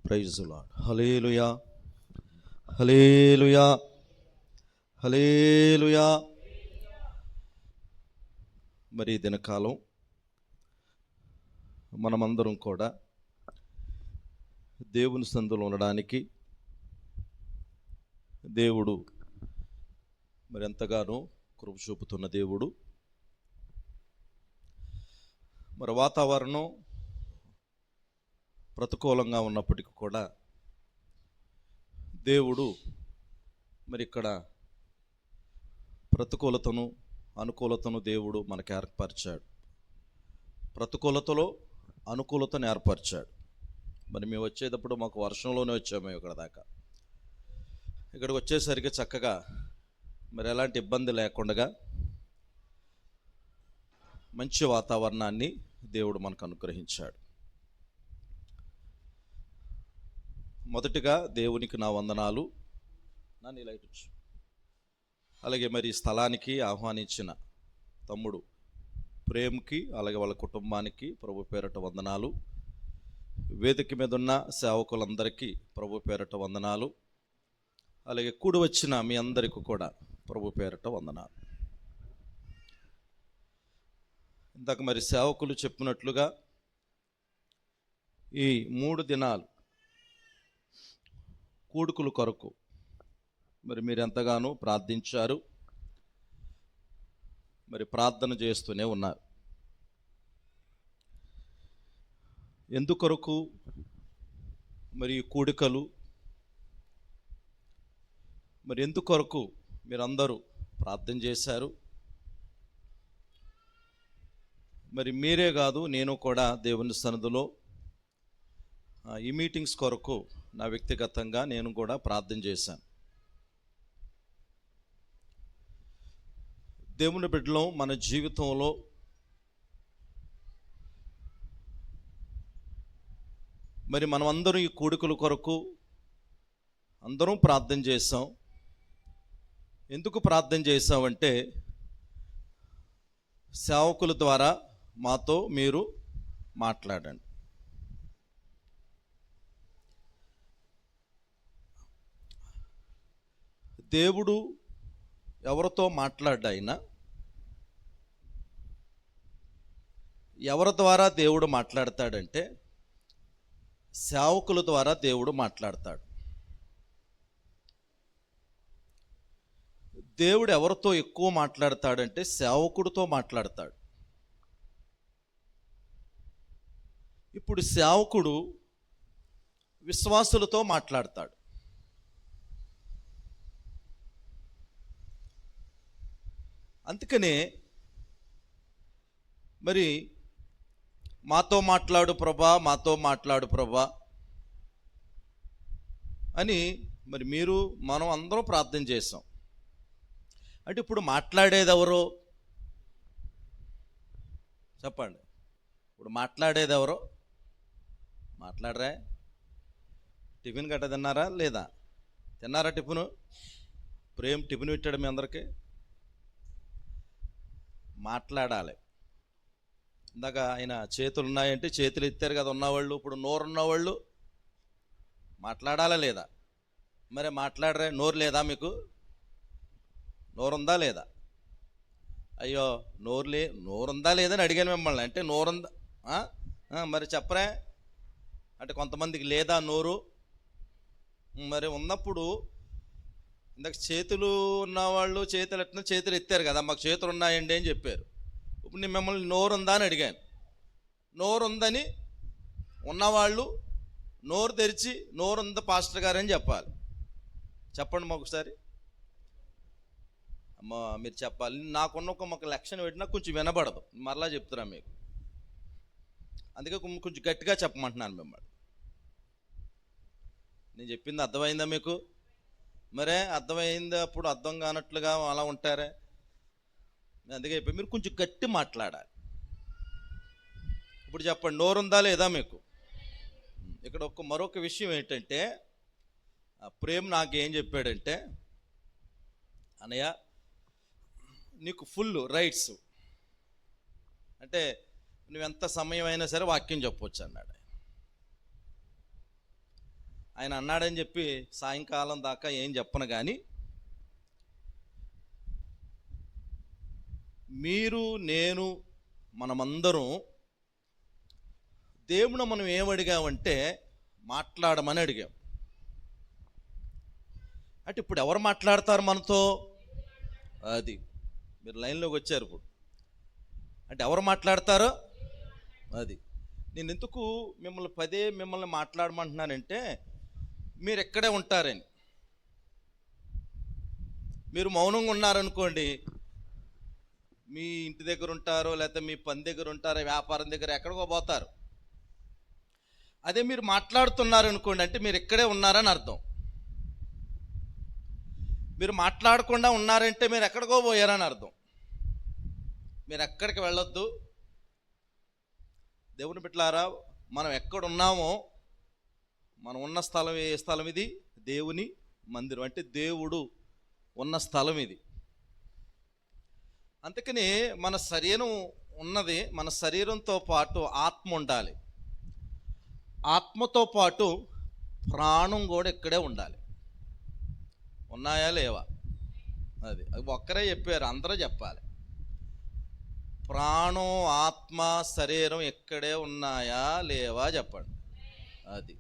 Praise lord. హల్లెలూయా, హల్లెలూయా, హల్లెలూయా. మరి ఈ దినకాలం మనమందరం కూడా దేవుని సందులో ఉండడానికి దేవుడు మరి ఎంతగానో కృప చూపుతున్న దేవుడు. మరి వాతావరణం ప్రతికూలంగా ఉన్నప్పటికీ కూడా దేవుడు మరి ఇక్కడ ప్రతికూలతను అనుకూలతను దేవుడు మనకు ఏర్పరిచాడు. ప్రతికూలతలో అనుకూలతను ఏర్పరిచాడు. మరి మేము వచ్చేటప్పుడు మాకు వర్షంలోనే వచ్చాము ఇక్కడ దాకా. ఇక్కడికి వచ్చేసరికి చక్కగా మరి ఎలాంటి ఇబ్బంది లేకుండా మంచి వాతావరణాన్ని దేవుడు మనకు అనుగ్రహించాడు. మొదటిగా దేవునికి నా వందనాలు. నన్ను లైట్ వచ్చు. అలాగే మరి స్థలానికి ఆహ్వానించిన తమ్ముడు ప్రేమ్కి, అలాగే వాళ్ళ కుటుంబానికి ప్రభు పేరట వందనాలు. వేదిక మీద ఉన్న సేవకులందరికీ ప్రభు పేరట వందనాలు. అలాగే కూడి వచ్చిన మీ అందరికీ కూడా ప్రభు పేరట వందనాలు. ఇందాక మరి సేవకులు చెప్పినట్లుగా ఈ 3 దినాలు కూడుకుల కొరకు మరి మీరు ఎంతగానో ప్రార్థించారు, మరి ప్రార్థన చేస్తూనే ఉన్నారు. ఎందుకొరకు మరి కూడికలు, మరి ఎందుకొరకు మీరందరూ ప్రార్థన చేశారు? మరి మీరే కాదు, నేను కూడా దేవుని సన్నిధిలో ఈ మీటింగ్స్ కొరకు నా వ్యక్తిగతంగా నేను కూడా ప్రార్థన చేశాను. దేవుని బిడ్డలో మన జీవితంలో మరి మనం అందరం ఈ కూడికల కొరకు అందరం ప్రార్థన చేసాం. ఎందుకు ప్రార్థన చేసామంటే సేవకుల ద్వారా మాతో మీరు మాట్లాడండి. దేవుడు ఎవరితో మాట్లాడాయినా, ఎవరి ద్వారా దేవుడు మాట్లాడతాడంటే సేవకుల ద్వారా దేవుడు మాట్లాడతాడు. దేవుడు ఎవరితో ఎక్కువ మాట్లాడతాడంటే సేవకుడితో మాట్లాడతాడు. ఇప్పుడు సేవకుడు విశ్వాసులతో మాట్లాడతాడు. అందుకనే మరి మాతో మాట్లాడు ప్రభా, మాతో మాట్లాడు ప్రభా అని మరి మీరు మనం అందరం ప్రార్థన చేసాం. అంటే ఇప్పుడు మాట్లాడేది ఎవరో చెప్పండి. ఇప్పుడు మాట్లాడేది ఎవరో? మాట్లాడరా? టిఫిన్ గట్ట తిన్నారా లేదా? తిన్నారా టిఫిను? ప్రేమ్ టిఫిన్ పెట్టాడు మీ అందరికీ. మాట్లాడాలి. ఇందాక ఆయన చేతులు ఉన్నాయంటే చేతులు ఎత్తారు కదా ఉన్నవాళ్ళు. ఇప్పుడు నోరు ఉన్నవాళ్ళు మాట్లాడాలా లేదా? మరి మాట్లాడరే? నోరు లేదా మీకు? నోరుందా లేదా? అయ్యో నోరుందా లేదని అడిగాను మిమ్మల్ని. అంటే నోరుందా మరి చెప్పరా? అంటే కొంతమందికి లేదా నోరు. మరి ఉన్నప్పుడు ఇందాక చేతులు ఉన్నవాళ్ళు చేతులు ఎత్తారు కదా, మాకు చేతులు ఉన్నాయండి అని చెప్పారు. ఇప్పుడు నేను మిమ్మల్ని నోరుందా అని అడిగాను. నోరుందని ఉన్నవాళ్ళు నోరు తెరిచి నోరుందా పాస్టర్ గారు అని చెప్పాలి. చెప్పండి మాకు ఒకసారి. అమ్మ మీరు చెప్పాలి. నాకున్న ఒక లక్షణం పెట్టినా కొంచెం వినబడదు, మరలా చెప్తున్నా మీకు. అందుకే కొంచెం గట్టిగా చెప్పమంటున్నాను మిమ్మల్ని. నేను చెప్పింది అర్థమైందా మీకు? మరే అర్థమైంది. అప్పుడు అర్థం కానట్లుగా అలా ఉంటారే. అందుకే చెప్పి మీరు కొంచెం గట్టి మాట్లాడాలి. ఇప్పుడు చెప్పండి, నోరుందా లేదా మీకు? ఇక్కడ మరొక విషయం ఏంటంటే, ప్రేమ్ నాకేం చెప్పాడంటే, అన్నయ్య నీకు ఫుల్ రైట్స్, అంటే నువ్వెంత సమయం అయినా సరే వాక్యం చెప్పవచ్చు అన్నాడు. ఆయన అన్నాడని చెప్పి సాయంకాలం దాకా ఏం చెప్పను, కానీ మీరు నేను మనమందరం దేవుని మనం ఏమడిగామంటే మాట్లాడమని అడిగాం. అంటే ఇప్పుడు ఎవరు మాట్లాడతారు మనతో? అది మీరు లైన్లోకి వచ్చారు ఇప్పుడు. అంటే ఎవరు మాట్లాడతారో అది. నేను ఎందుకు మిమ్మల్ని మాట్లాడమంటున్నానంటే మీరు ఎక్కడే ఉంటారని. మీరు మౌనంగా ఉన్నారనుకోండి, మీ ఇంటి దగ్గర ఉంటారో లేకపోతే మీ పని దగ్గర ఉంటారో వ్యాపారం దగ్గర ఎక్కడికో పోతారు. అదే మీరు మాట్లాడుతున్నారనుకోండి అంటే మీరు ఇక్కడే ఉన్నారని అర్థం. మీరు మాట్లాడకుండా ఉన్నారంటే మీరు ఎక్కడికో పోయారని అర్థం. మీరు ఎక్కడికి వెళ్ళొద్దు. దేవుని బిడ్డలారా, మనం ఎక్కడున్నామో, మనం ఉన్న స్థలం ఏ స్థలం ఇది? దేవుని మందిరం, అంటే దేవుడు ఉన్న స్థలం ఇది. అందుకని మన శరీరం ఉన్నది, మన శరీరంతో పాటు ఆత్మ ఉండాలి. ఆత్మతో పాటు ప్రాణం కూడా ఇక్కడే ఉండాలి. ఉన్నాయా లేవా? అది ఒక్కరే చెప్పారు, అందరూ చెప్పాలి. ప్రాణం, ఆత్మ, శరీరం ఇక్కడే ఉన్నాయా లేవా చెప్పండి. అది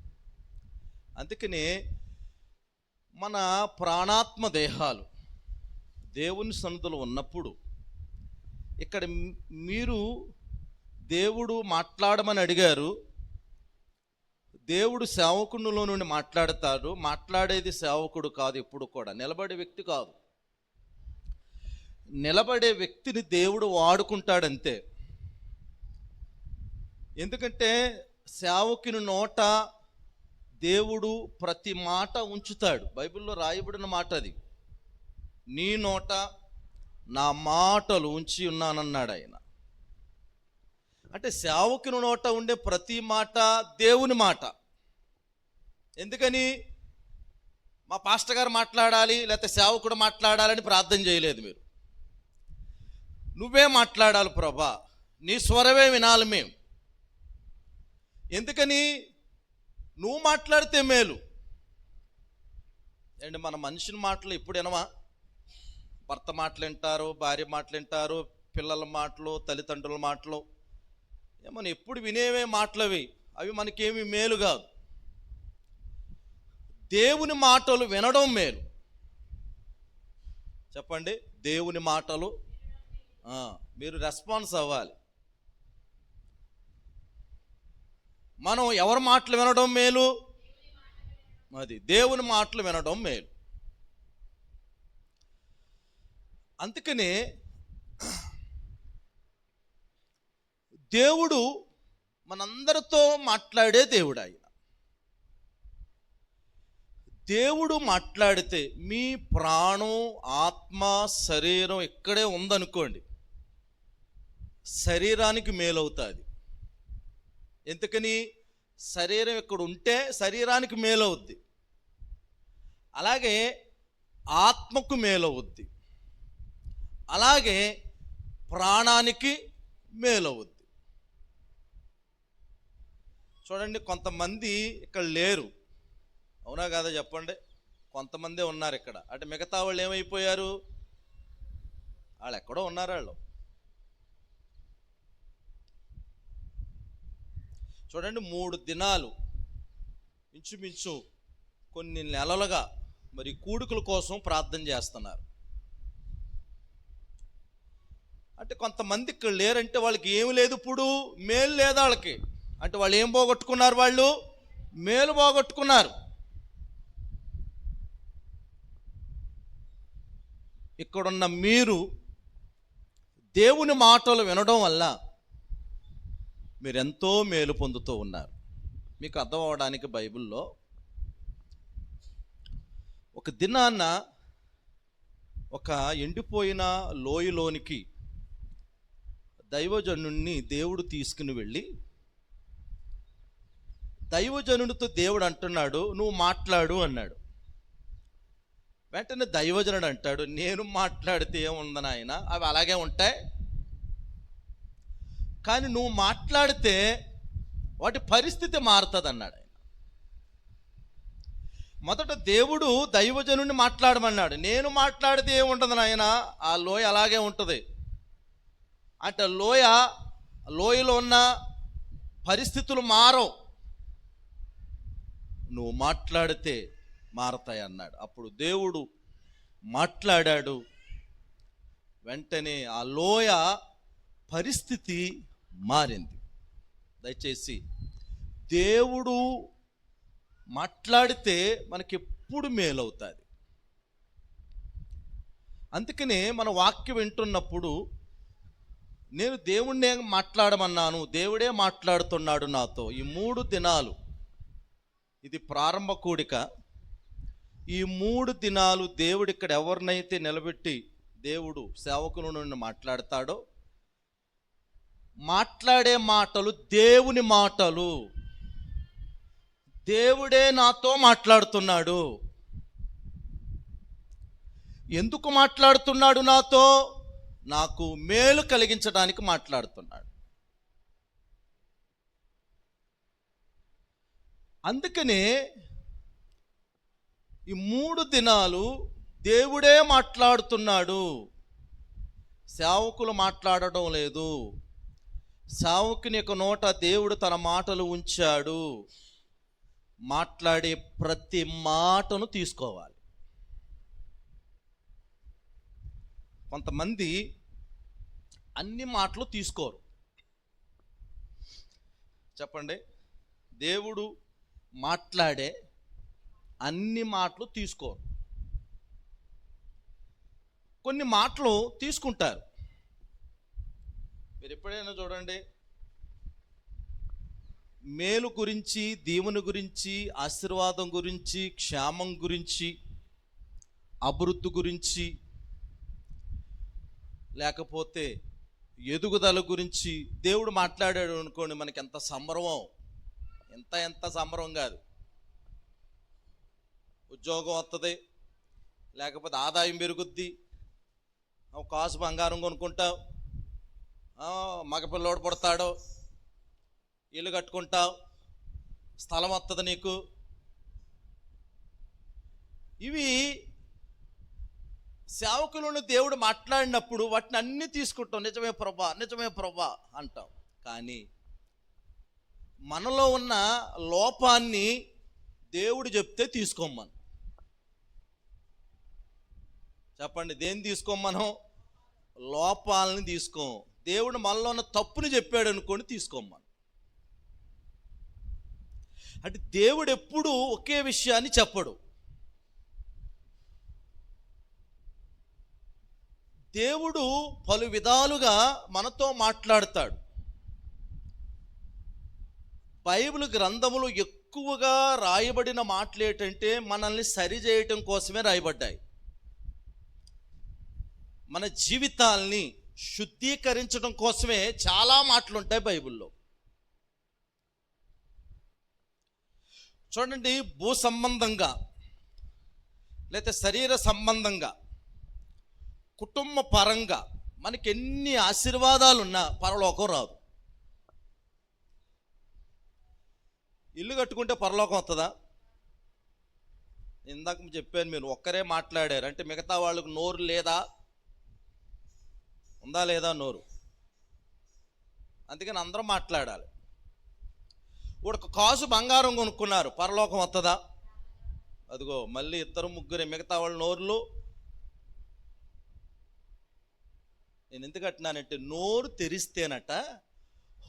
అందుకని మన ప్రాణాత్మ దేహాలు దేవుని సన్నిధిలో ఉన్నప్పుడు, ఇక్కడ మీరు దేవుడు మాట్లాడమని అడిగారు. దేవుడు సేవకునిలో నుండి మాట్లాడతాడు. మాట్లాడేది సేవకుడు కాదు, ఎప్పుడు కూడా నిలబడే వ్యక్తి కాదు. నిలబడే వ్యక్తిని దేవుడు వాడుకుంటాడంతే. ఎందుకంటే సేవకుని నోట దేవుడు ప్రతి మాట ఉంచుతాడు. బైబిల్లో రాయబడిన మాట అది. నీ నోట నా మాటలు ఉంచి ఉన్నానన్నాడు ఆయన. అంటే సేవకుని నోట ఉండే ప్రతి మాట దేవుని మాట. ఎందుకని? మా పాస్టర్ గారు మాట్లాడాలి లేకపోతే సేవకుడు మాట్లాడాలని ప్రార్థన చేయలేదు మీరు. నువ్వే మాట్లాడాలి ప్రభా, నీ స్వరమే వినాలి మేము. ఎందుకని? నువ్వు మాట్లాడితే మేలు. అండ్ మన మనిషిని మాటలు ఎప్పుడు వినవా? భర్త మాటలు వింటారు, భార్య మాటలు వింటారు, పిల్లల మాటలు, తల్లిదండ్రుల మాటలు, మనం ఎప్పుడు వినేవే మాటలవి. అవి మనకేమి మేలు కాదు. దేవుని మాటలు వినడం మేలు. చెప్పండి, దేవుని మాటలు మీరు రెస్పాన్స్ అవ్వాలి. మనం ఎవరి మాటలు వినడం మేలు? అది దేవుని మాటలు వినడం మేలు. అందుకనే దేవుడు మనందరితో మాట్లాడే దేవుడు. ఆయన దేవుడు మాట్లాడితే మీ ప్రాణం, ఆత్మ, శరీరం ఇక్కడే ఉందనుకోండి, శరీరానికి మేలవుతుంది. ఎందుకని? శరీరం ఇక్కడ ఉంటే శరీరానికి మేలవుద్ది, అలాగే ఆత్మకు మేలవుద్ది, అలాగే ప్రాణానికి మేలవుద్ది. చూడండి, కొంతమంది ఇక్కడ లేరు, అవునా కాదా చెప్పండి? కొంతమందే ఉన్నారు ఇక్కడ. అంటే మిగతా వాళ్ళు ఏమైపోయారు? వాళ్ళు ఎక్కడో ఉన్నారు. వాళ్ళు చూడండి, 3 దినాలు ఇంచుమించు కొన్ని నెలలుగా మరి కూడుకుల కోసం ప్రార్థన చేస్తున్నారు. అంటే కొంతమంది ఇక్కడ లేరంటే వాళ్ళకి ఏమి లేదు, ఇప్పుడు మేలు లేదు వాళ్ళకి. అంటే వాళ్ళు ఏం పోగొట్టుకున్నారు? వాళ్ళు మేలు పోగొట్టుకున్నారు. ఇక్కడున్న మీరు దేవుని మాటలు వినడం వల్ల మీరెంతో మేలు పొందుతూ ఉన్నారు. మీకు అర్థం అవడానికి బైబిల్లో ఒక దినాన్న ఒక ఎండిపోయిన లోయలోనికి దైవజనుడిని దేవుడు తీసుకుని వెళ్ళి, దైవజనుడితో దేవుడు అంటున్నాడు, నువ్వు మాట్లాడు అన్నాడు. వెంటనే దైవజనుడు అంటాడు, నేను మాట్లాడితే ఏముంది నాయన, అవి అలాగే ఉంటాయి, కానీ నువ్వు మాట్లాడితే వాటి పరిస్థితి మారుతుంది అన్నాడు ఆయన. మొదట దేవుడు దైవజనుడిని మాట్లాడమన్నాడు. నేను మాట్లాడితే ఏముంటుంది నాయన, ఆ లోయ అలాగే ఉంటుంది అంటే లోయలో ఉన్న పరిస్థితులు మారవు, నువ్వు మాట్లాడితే మారతాయి అన్నాడు. అప్పుడు దేవుడు మాట్లాడాడు. వెంటనే ఆ లోయ పరిస్థితి మారింది. దయచేసి దేవుడు మాట్లాడితే మనకెప్పుడు మేలవుతుంది. అందుకనే మన వాక్యం వింటున్నప్పుడు నేను దేవుణ్ణే మాట్లాడమన్నాను, దేవుడే మాట్లాడుతున్నాడు నాతో. ఈ 3 దినాలు ఇది ప్రారంభ కూడిక. ఈ 3 దినాలు దేవుడు ఇక్కడ ఎవరినైతే నిలబెట్టి దేవుడు సేవకుల నుండి మాట్లాడతాడో, మాట్లాడే మాటలు దేవుని మాటలు. దేవుడే నాతో మాట్లాడుతున్నాడు. ఎందుకు మాట్లాడుతున్నాడు నాతో? నాకు మేలు కలిగించడానికి మాట్లాడుతున్నాడు. అందుకనే ఈ 3 దినాలు దేవుడే మాట్లాడుతున్నాడు, సేవకులు మాట్లాడటం లేదు. సేవకుని యొక్క నోట దేవుడు తన మాటలు ఉంచాడు. మాట్లాడే ప్రతి మాటను తీసుకోవాలి. కొంతమంది అన్ని మాటలు తీసుకోరు. చెప్పండి, దేవుడు మాట్లాడే అన్ని మాటలు తీసుకోరు. కొన్ని మాటలు తీసుకుంటారు. మీరు ఎప్పుడైనా చూడండి, మేలు గురించి, దీవెన గురించి, ఆశీర్వాదం గురించి, క్షేమం గురించి, అభివృద్ధి గురించి, లేకపోతే ఎదుగుదల గురించి దేవుడు మాట్లాడాడు అనుకోండి, మనకి ఎంత సంబరం, ఎంత సంబరం కాదు. ఉద్యోగం వస్తుంది, లేకపోతే ఆదాయం పెరుగుద్ది, కాసు బంగారం కొనుక్కుంటావు, మగపిల్లోడు పుడతాడు, ఇల్లు కట్టుకుంటావు, స్థలం వస్తుంది నీకు. ఇవి సేవకులను దేవుడు మాట్లాడినప్పుడు వాటిని అన్నీ తీసుకుంటాం. నిజమే ప్రభా, నిజమే ప్రభా అంటాం. కానీ మనలో ఉన్న లోపాన్ని దేవుడు చెప్తే తీసుకోమను. చెప్పండి, దేన్ని తీసుకోమనం? లోపాలని తీసుకోం. దేవుడు మనలో ఉన్న తప్పుని చెప్పాడు అనుకోండి, తీసుకోమను. అంటే దేవుడు ఎప్పుడూ ఒకే విషయాన్ని చెప్పడు. దేవుడు పలు విధాలుగా మనతో మాట్లాడతాడు. బైబిల్ గ్రంథములు ఎక్కువగా రాయబడిన మాటలు ఏంటంటే మనల్ని సరిచేయటం కోసమే రాయబడ్డాయి. మన జీవితాల్ని శుద్ధీకరించడం కోసమే చాలా మాటలు ఉంటాయి బైబిల్లో. చూడండి, భూ సంబంధంగా లేకపోతే శరీర సంబంధంగా, కుటుంబ పరంగా మనకి ఎన్ని ఆశీర్వాదాలు ఉన్నా పరలోకం రాదు. ఇల్లు కట్టుకుంటే పరలోకం వస్తుందా? ఇందాక చెప్పాను, మీరు ఒక్కరే మాట్లాడారు అంటే మిగతా వాళ్ళకు నోరు లేదా? ఉందా లేదా నోరు? అందుకని అందరూ మాట్లాడాలి. ఒక కాసు బంగారం కొనుక్కున్నారు, పరలోకం వస్తుందా? అదిగో మళ్ళీ 2 3 మిగతా వాళ్ళ నోరులు. నేను ఎందుకు అంటున్నానంటే, నోరు తెరిస్తేనట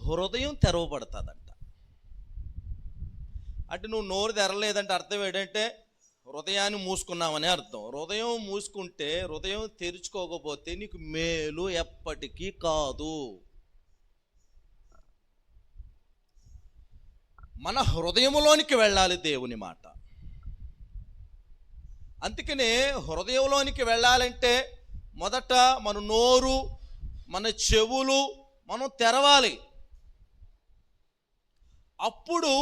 హృదయం తెరవబడుతుందంట. అంటే నువ్వు నోరు తెరలేదంటే అర్థం ఏంటంటే హృదయాన్ని మూసుకున్నామని అర్థం. హృదయం మూసుకుంటే, హృదయం తెరుచుకోకపోతే నీకు మేలు ఎప్పటికీ కాదు. మన హృదయంలోనికి వెళ్ళాలి దేవుని మాట. అందుకనే హృదయంలోనికి వెళ్ళాలంటే మొదట మన నోరు, మన చెవులు మనం తెరవాలి. అప్పుడు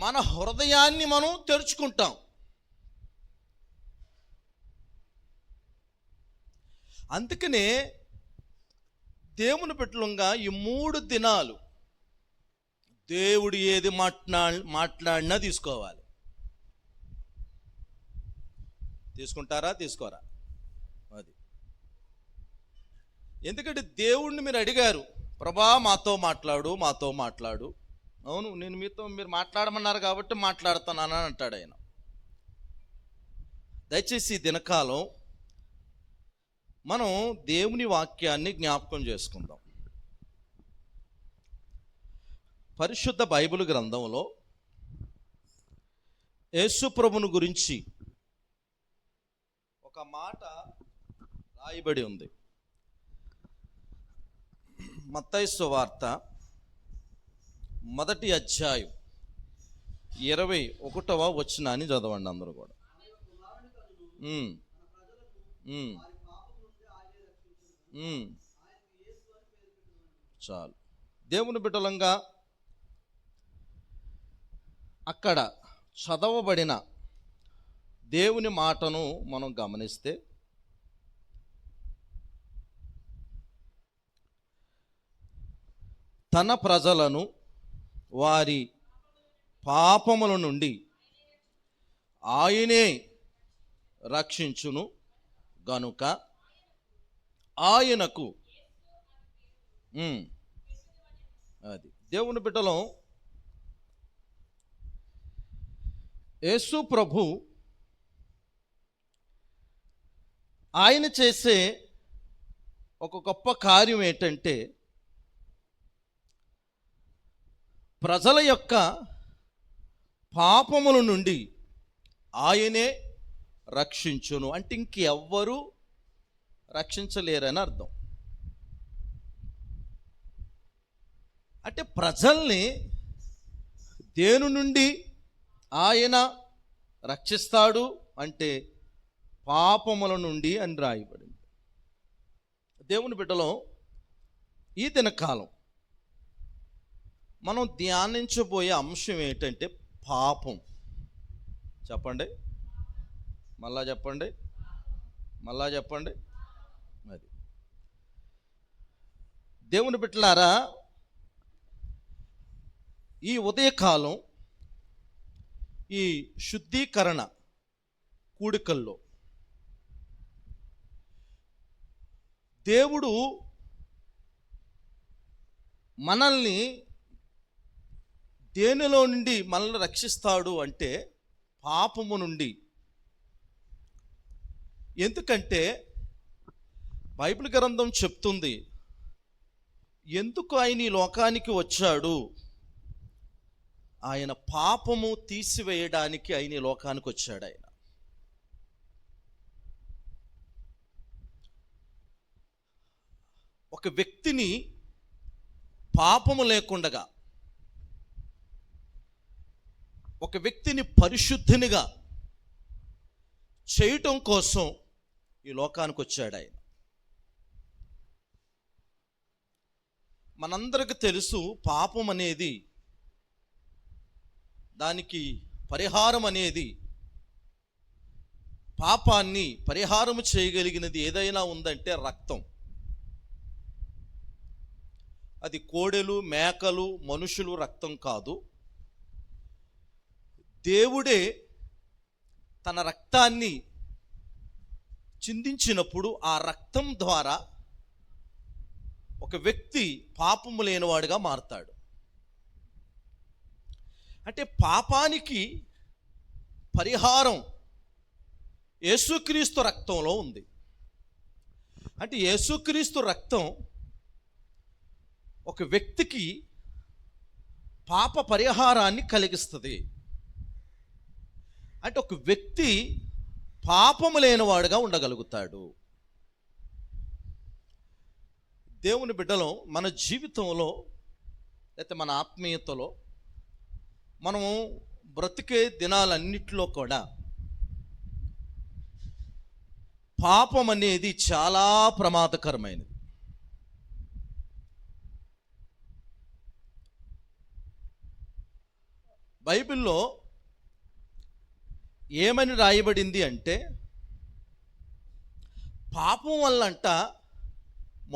మన హృదయాన్ని మనం తెరుచుకుంటాం. అందుకనే దేవుని బిడ్డలుగా ఈ 3 దినాలు దేవుడు ఏది మాట్లాడినా తీసుకోవాలి. తీసుకుంటారా? తీసుకోరా? అది ఎందుకంటే దేవుణ్ణి మీరు అడిగారు, ప్రభా మాతో మాట్లాడు, మాతో మాట్లాడు. అవును, నేను మీరు మాట్లాడమన్నారు కాబట్టి మాట్లాడుతున్నాను అని అంటాడు ఆయన. దయచేసి ఈ దినకాలం మనం దేవుని వాక్యాన్ని జ్ఞాపకం చేసుకుందాం. పరిశుద్ధ బైబిల్ గ్రంథంలో యేసు ప్రభువును గురించి ఒక మాట రాయబడి ఉంది. మత్తయి సువార్త 1వ అధ్యాయం 21వ వచనాన్ని చదవండి అందరూ కూడా. చాలు. దేవుని బిడ్డలంగా అక్కడ చదవబడిన దేవుని మాటను మనం గమనిస్తే, తన ప్రజలను వారి పాపముల నుండి ఆయనే రక్షించును గనుక ఆయనకు అది దేవుని బిడ్డలం యేసు ప్రభు ఆయన చేసే ఒక గొప్ప కార్యం ఏంటంటే, ప్రజల యొక్క పాపముల నుండి ఆయనే రక్షించును. అంటే ఇంకెవ్వరూ రక్షించలేరని అర్థం. అంటే ప్రజల్ని దేని నుండి ఆయన రక్షిస్తాడు అంటే పాపముల నుండి అని రాయబడింది. దేవుని బిడ్డలో ఈ దినకాలం మనం ధ్యానించబోయే అంశం ఏంటంటే పాపం. చెప్పండి, మళ్ళా చెప్పండి, మళ్ళా చెప్పండి. అది దేవుని బిడ్డలారా, ఈ ఉదయకాలం ఈ శుద్ధీకరణ కూడికల్లో దేవుడు మనల్ని దేనిలో నుండి మనల్ని రక్షిస్తాడు అంటే పాపము నుండి. ఎందుకంటే బైబిల్ గ్రంథం చెప్తుంది, ఎందుకు ఆయన ఈ లోకానికి వచ్చాడు, ఆయన పాపము తీసివేయడానికి ఆయన ఈ లోకానికి వచ్చాడు. ఆయన ఒక వ్యక్తిని పాపము లేకుండగా, ఒక వ్యక్తిని పరిశుద్ధినిగా చేయటం కోసం ఈ లోకానికి వచ్చాడు ఆయన. మనందరికీ తెలుసు, పాపం అనేది, దానికి పరిహారం అనేది, పాపాన్ని పరిహారం చేయగలిగినది ఏదైనా ఉందంటే రక్తం. అది కోడెలు, మేకలు, మనుషులు రక్తం కాదు. దేవుడే తన రక్తాన్ని చిందించినప్పుడు ఆ రక్తం ద్వారా ఒక వ్యక్తి పాపము లేనివాడుగా మారతాడు. అంటే పాపానికి పరిహారం యేసుక్రీస్తు రక్తంలో ఉంది. అంటే యేసుక్రీస్తు రక్తం ఒక వ్యక్తికి పాప పరిహారాన్ని కలిగిస్తుంది. అంటే ఒక వ్యక్తి పాపము లేనివాడుగా ఉండగలుగుతాడు. దేవుని బిడ్డలో మన జీవితంలో లేకపోతే మన ఆత్మీయతలో మనము బ్రతికే దినాలన్నిటిలో కూడా పాపం అనేది చాలా ప్రమాదకరమైనది. బైబిల్లో ఏమని రాయబడింది అంటే, పాపం వల్లంట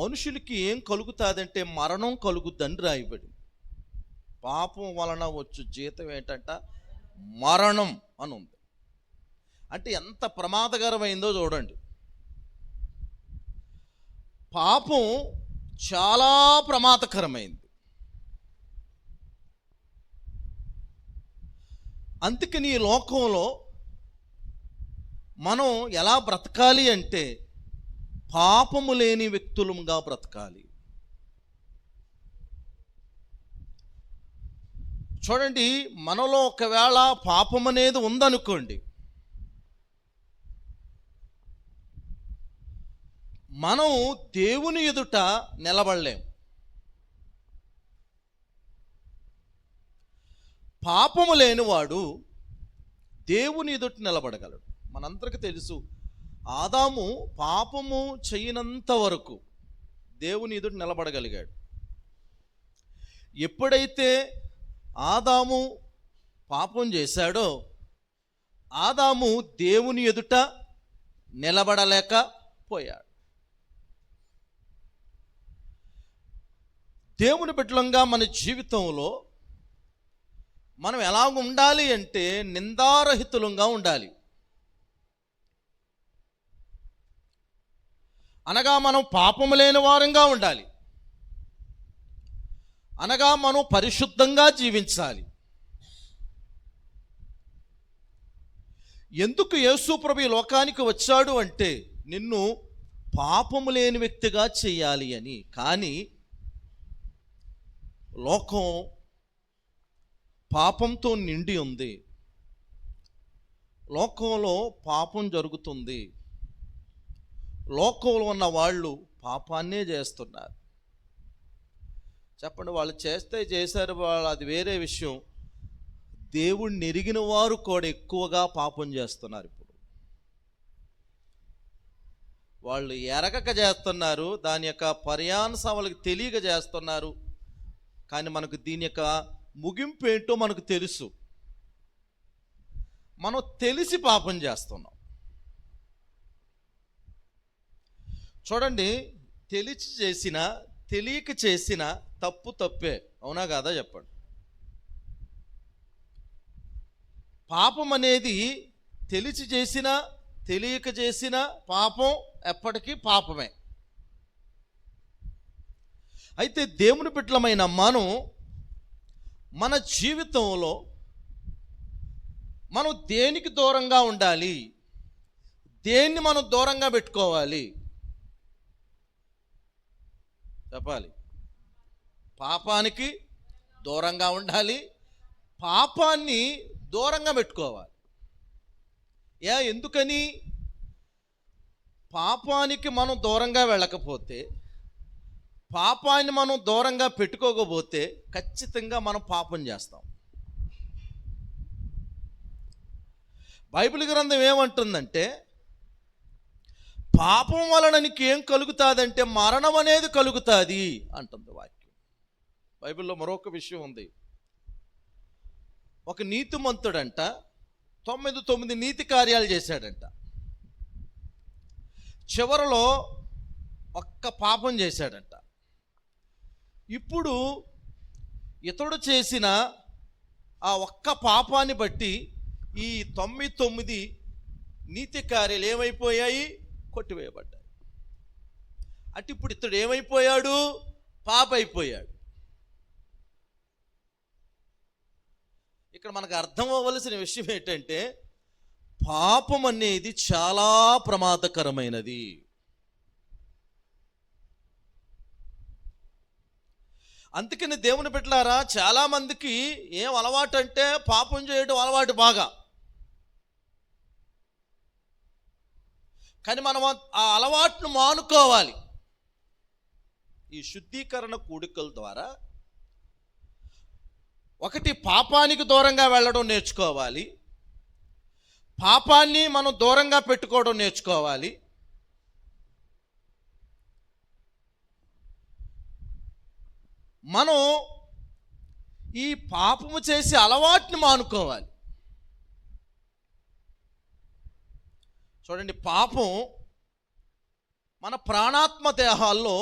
మనుషులకి ఏం కలుగుతుందంటే మరణం కలుగుద్దని రాయబడింది. పాపం వలన వచ్చు జీతం ఏంటంట? మరణం అని ఉంది. అంటే ఎంత ప్రమాదకరమైందో చూడండి. పాపం చాలా ప్రమాదకరమైంది. అందుకని ఈ లోకంలో మనం ఎలా బ్రతకాలి అంటే పాపము లేని వ్యక్తులుగా బ్రతకాలి. చూడండి, మనలో ఒకవేళ పాపం అనేది ఉందనుకోండి, మనం దేవుని ఎదుట నిలబడలేం. పాపము లేనివాడు దేవుని ఎదుట నిలబడగలడు. మనందరికీ తెలుసు, ఆదాము పాపము చేయనంత వరకు దేవుని ఎదుట నిలబడగలిగాడు. ఎప్పుడైతే ఆదాము పాపం చేశాడో, ఆదాము దేవుని ఎదుట నిలబడలేకపోయాడు. దేవుని బిడ్డలంగా మన జీవితంలో మనం ఎలా ఉండాలి అంటే నిందారహితులంగా ఉండాలి. అనగా మనం పాపము లేని వారంగా ఉండాలి. అనగా మనం పరిశుద్ధంగా జీవించాలి. ఎందుకు యేసు ప్రభు ఈ లోకానికి వచ్చాడు అంటే నిన్ను పాపము లేని వ్యక్తిగా చేయాలి అని. కానీ లోకం పాపంతో నిండి ఉంది. లోకంలో పాపం జరుగుతుంది. లోకంలో ఉన్న వాళ్ళు పాపాన్నే చేస్తున్నారు. చెప్పండి, వాళ్ళు చేశారు, వాళ్ళు అది వేరే విషయం. దేవుణ్ణి ఎరిగిన వారు కూడా ఎక్కువగా పాపం చేస్తున్నారు. ఇప్పుడు వాళ్ళు ఎరగక చేస్తున్నారు, దాని యొక్క పర్యావసానాలు వాళ్ళకి తెలియక చేస్తున్నారు. కానీ మనకు దీని యొక్క ముగింపు ఏంటో మనకు తెలుసు. మనం తెలిసి పాపం చేస్తున్నాం. చూడండి, తెలిసి చేసిన తెలియక చేసిన తప్పు తప్పే, అవునా కాదా చెప్పండి. పాపం అనేది తెలిసి చేసిన తెలియక చేసిన పాపం ఎప్పటికీ పాపమే. అయితే దేవుని బిడ్డలమైన మన జీవితంలో మనం దేనికి దూరంగా ఉండాలి, దేన్ని మనం దూరంగా పెట్టుకోవాలి చెప్పాలి. పాపానికి దూరంగా ఉండాలి, పాపాన్ని దూరంగా పెట్టుకోవాలి. ఎందుకని? పాపానికి మనం దూరంగా వెళ్ళకపోతే, పాపాన్ని మనం దూరంగా పెట్టుకోకపోతే ఖచ్చితంగా మనం పాపం చేస్తాం. బైబిల్ గ్రంథం ఏమంటుందంటే, పాపం వలన నీకేం కలుగుతుందంటే మరణం అనేది కలుగుతుంది అంటుంది వాక్యం. బైబిల్లో మరొక విషయం ఉంది. ఒక నీతిమంతుడంట 9 నీతి కార్యాలు చేశాడంట. చివరిలో ఒక్క పాపం చేశాడంట. ఇప్పుడు ఇతడు చేసిన ఆ ఒక్క పాపాన్ని బట్టి ఈ 99 నీతి కార్యాలు ఏమైపోయాయి? కొట్టివేయబడ్డాయి. అంటే ఇప్పుడు ఇతడు ఏమైపోయాడు? పాప అయిపోయాడు. ఇక్కడ మనకు అర్థం అవ్వవలసిన విషయం ఏంటంటే, పాపం అనేది చాలా ప్రమాదకరమైనది. అందుకని దేవుని బిడ్డలారా, చాలామందికి ఏం అలవాటు అంటే పాపం చేయడం అలవాటు బాగా. కానీ మనం ఆ అలవాటును మానుకోవాలి. ఈ శుద్ధీకరణ కూడికల ద్వారా ఒకటి, పాపానికి దూరంగా వెళ్ళడం నేర్చుకోవాలి, పాపాన్ని మనం దూరంగా పెట్టుకోవడం నేర్చుకోవాలి. మనం ఈ పాపము చేసి అలవాటుని మానుకోవాలి. చూడండి, పాపం మన ప్రాణాత్మ దేహాల్లో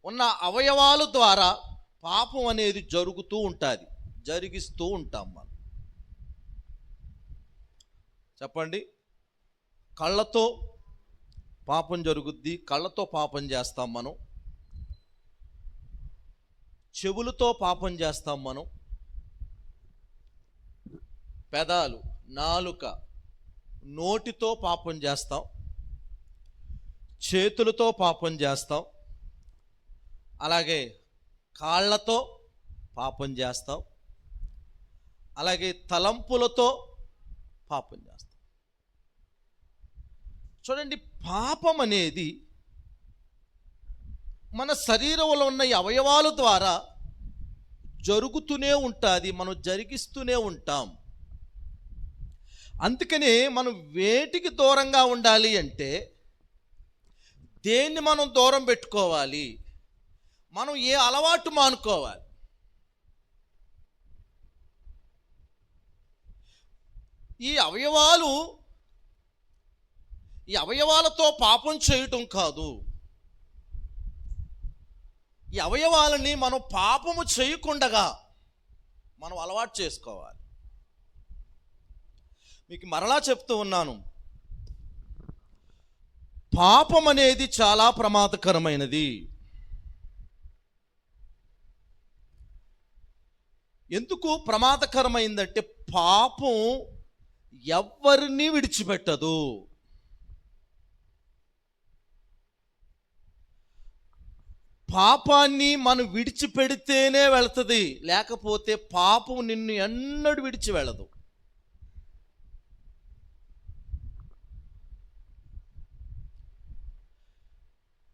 ఉన్న అవయవాల ద్వారా పాపం అనేది జరుగుతూ ఉంటుంది, జరిగిస్తూ ఉంటాం మనం. చెప్పండి. కళ్ళతో పాపం జరుగుద్ది, కళ్ళతో పాపం చేస్తాం మనం. చెవులతో పాపం చేస్తాం మనం. పెదాలు, నాలుక, నోటితో పాపం చేస్తాం. చేతులతో పాపం చేస్తాం. అలాగే కాళ్ళతో పాపం చేస్తాం. అలాగే తలంపులతో పాపం చేస్తాం. చూడండి, పాపం అనేది మన శరీరంలో ఉన్న ఈ అవయవాల ద్వారా జరుగుతూనే ఉంటుంది, మనం జరిగిస్తూనే ఉంటాం. అందుకనే మనం వేటికి దూరంగా ఉండాలి అంటే, దేన్ని మనం దూరం పెట్టుకోవాలి, మనం ఏ అలవాటు మానుకోవాలి. ఈ అవయవాలతో పాపం చేయటం కాదు, ఈ అవయవాలని మనం పాపము చేయకుండగా మనం అలవాటు చేసుకోవాలి. మీకు మరలా చెప్తూ ఉన్నాను, పాపం అనేది చాలా ప్రమాదకరమైనది. ఎందుకు ప్రమాదకరమైందంటే, పాపం ఎవరిని విడిచిపెట్టదు. పాపాన్ని మనం విడిచిపెడితేనే వెళుతుంది, లేకపోతే పాపం నిన్ను ఎన్నడూ విడిచి వెళ్ళదు.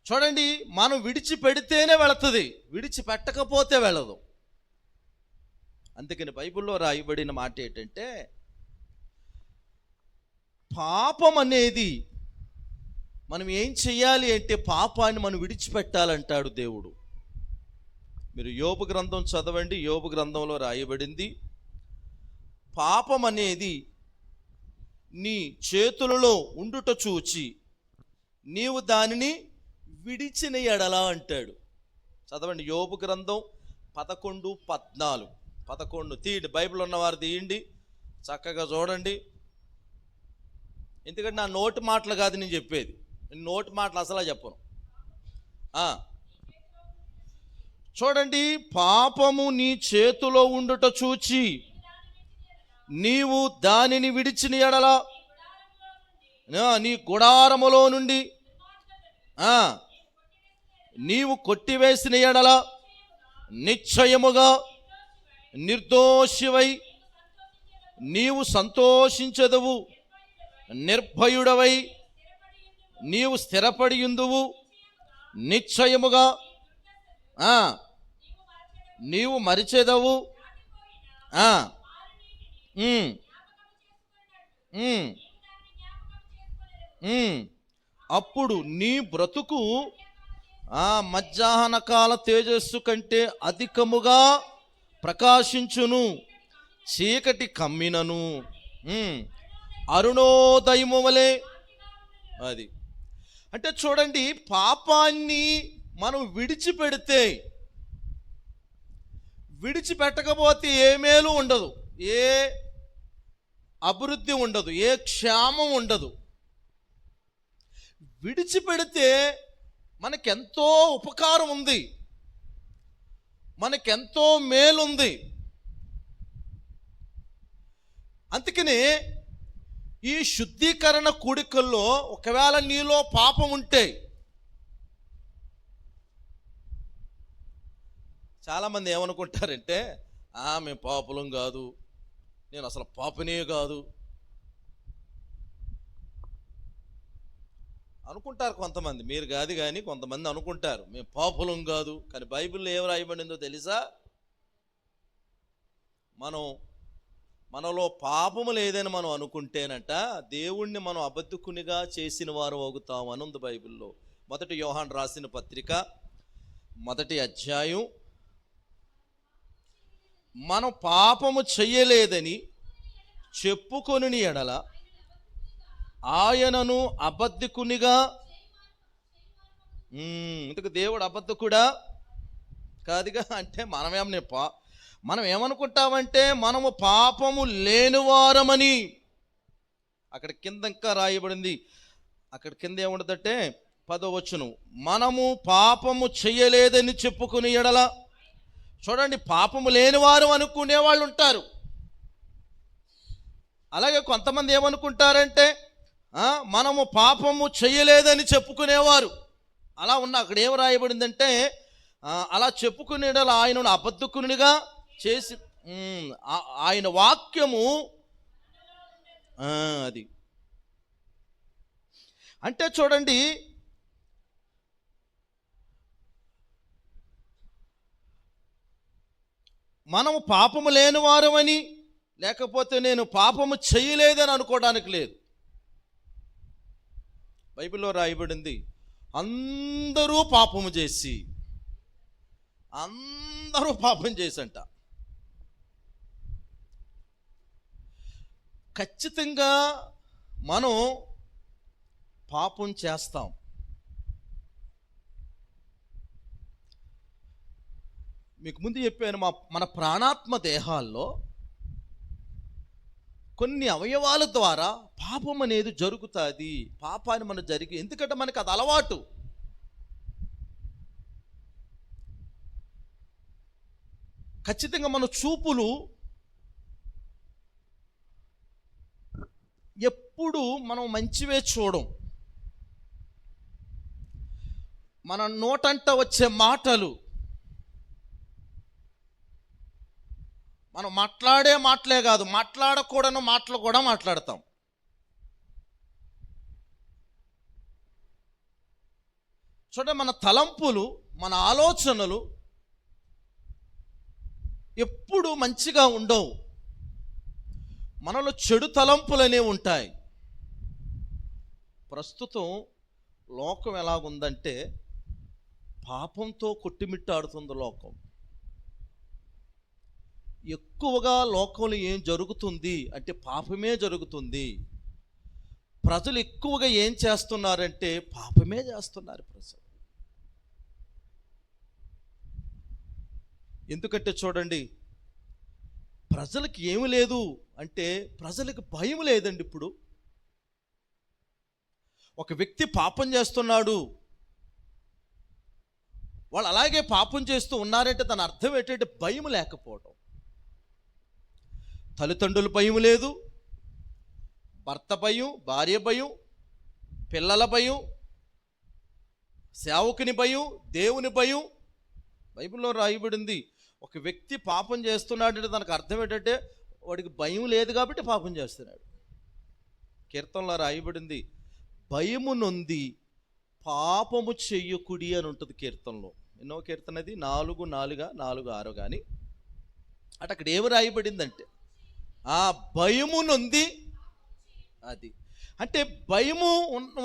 చూడండి, మనం విడిచిపెడితేనే వెళుతుంది, విడిచిపెట్టకపోతే వెళ్ళదు. అందుకని బైబిల్లో రాయబడిన మాట ఏంటంటే, పాపం అనేది మనం ఏం చెయ్యాలి అంటే, పాపాన్ని మనం విడిచిపెట్టాలంటాడు దేవుడు. మీరు యోబు గ్రంథం చదవండి. యోబు గ్రంథంలో రాయబడింది, పాపం అనేది నీ చేతులలో ఉండుట చూచి నీవు దానిని విడిచిన ఎడలా అంటాడు. చదవండి, యోబు గ్రంథం 11:14. 11 తీయండి, బైబిల్ ఉన్నవారు తీయండి, చక్కగా చూడండి. ఎందుకంటే నా నోటి మాటలు కాదు నేను చెప్పేది, నేను నోటి మాటలు అసలు చెప్పను. చూడండి, పాపము నీ చేతిలో ఉండుట చూచి నీవు దానిని విడిచిన ఎడల నీ గుడారములో నుండి నీవు కొట్టివేసిన ఎడల నిశ్చయముగా నిర్దోషివై నీవు సంతోషించదవు, నిర్భయుడవై నీవు స్థిరపడియుందువు. నిశ్చయముగా నీవు మరిచెదవు. అప్పుడు నీ బ్రతుకు మధ్యాహ్న కాల తేజస్సు కంటే అధికముగా ప్రకాశించును. చీకటి కమ్మినను అరుణోదయము వలె. అది అంటే చూడండి, పాపాన్ని మనం విడిచిపెట్టకపోతే ఏ మేలు ఉండదు, ఏ అభివృద్ధి ఉండదు, ఏ క్షేమం ఉండదు. విడిచిపెడితే మనకెంతో ఉపకారం ఉంది, మనకెంతో మేలుంది. అందుకని ఈ శుద్ధీకరణ కూడికల్లో ఒకవేళ నీలో పాపం ఉంటే, చాలామంది ఏమనుకుంటారంటే, మేము పాపులం కాదు, నేను అసలు పాపనే కాదు అనుకుంటారు కొంతమంది. మీరు కాదు కానీ కొంతమంది అనుకుంటారు మేము పాపులం కాదు. కానీ బైబిల్లో ఏం రాయబడిందో తెలుసా? మనలో పాపము లేదని మనం అనుకుంటేనట దేవుణ్ణి మనం అబద్ధకునిగా చేసిన వారు అవుతాం అని ఉంది బైబిల్లో. 1 యోహాను రాసిన పత్రిక 1వ అధ్యాయం, మనం పాపము చెయ్యలేదని చెప్పుకొనిన ఎడల ఆయనను అబద్ధకునిగా. ఇందుకు దేవుడు అబద్ధకుడా కాదుగా. అంటే మనం ఏమనుకుంటామంటే మనము పాపము లేనివారమని. అక్కడ కింద ఇంకా రాయబడింది, అక్కడ కింద ఏముండదంటే 10వ వచనం, మనము పాపము చెయ్యలేదని చెప్పుకుని ఎడల. చూడండి, పాపము లేనివారు అనుకునే వాళ్ళు ఉంటారు. అలాగే కొంతమంది ఏమనుకుంటారంటే మనము పాపము చెయ్యలేదని చెప్పుకునేవారు అలా ఉన్న. అక్కడ ఏం రాయబడిందంటే అలా చెప్పుకునేలా ఆయనను అబద్ధకునిగా చేసి ఆయన వాక్యము అది అంటే చూడండి, మనము పాపము లేనివారమని లేకపోతే నేను పాపము చేయలేదని అనుకోవడానికి లేదు. బైబిల్లో రాయబడింది, అందరూ పాపం చేసంట. ఖచ్చితంగా మనం పాపం చేస్తాం. మీకు ముందు చెప్పాను, మన ప్రాణాత్మ దేహాల్లో కొన్ని అవయవాల ద్వారా పాపం అనేది జరుగుతుంది. పాపాన్ని మనం ఎందుకంటే మనకు అది అలవాటు. ఖచ్చితంగా మన చూపులు ఎప్పుడు మనం మంచివే చూడం. మన నోటంట వచ్చే మాటలు, మనం మాట్లాడే మాటలే కాదు, మాట్లాడకూడని మాటలు కూడా మాట్లాడతాం. చూడండి, మన తలంపులు, మన ఆలోచనలు ఎప్పుడు మంచిగా ఉండవు. మనలో చెడు తలంపులు అనేవి ఉంటాయి. ప్రస్తుతం లోకం ఎలాగుందంటే పాపంతో కొట్టిమిట్టాడుతుంది లోకం. ఎక్కువగా లోకంలో ఏం జరుగుతుంది అంటే పాపమే జరుగుతుంది. ప్రజలు ఎక్కువగా ఏం చేస్తున్నారంటే పాపమే చేస్తున్నారు ప్రజలు. ఎందుకంటే చూడండి, ప్రజలకు ఏమి లేదు అంటే ప్రజలకు భయం లేదండి. ఇప్పుడు ఒక వ్యక్తి పాపం చేస్తున్నాడు, వాళ్ళు అలాగే పాపం చేస్తూ ఉన్నారంటే దాని అర్థం ఏంటంటే భయం లేకపోవడం. తల్లిదండ్రుల భయం లేదు, భర్త భయం, భార్య భయం, పిల్లల భయం, సేవకుని భయం, దేవుని భయం. బైబిల్లో రాయబడింది, ఒక వ్యక్తి పాపం చేస్తున్నాడంటే దానికి అర్థం ఏంటంటే వాడికి భయం లేదు కాబట్టి పాపం చేస్తున్నాడు. కీర్తనలో రాయబడింది, భయము నొంది పాపము చెయ్యకుడి అని ఉంటుంది కీర్తనలో. ఎన్నో కీర్తన అది 4:4-4:6 కానీ అక్కడ ఏమి రాయబడిందంటే భయము నొంది. అది అంటే భయము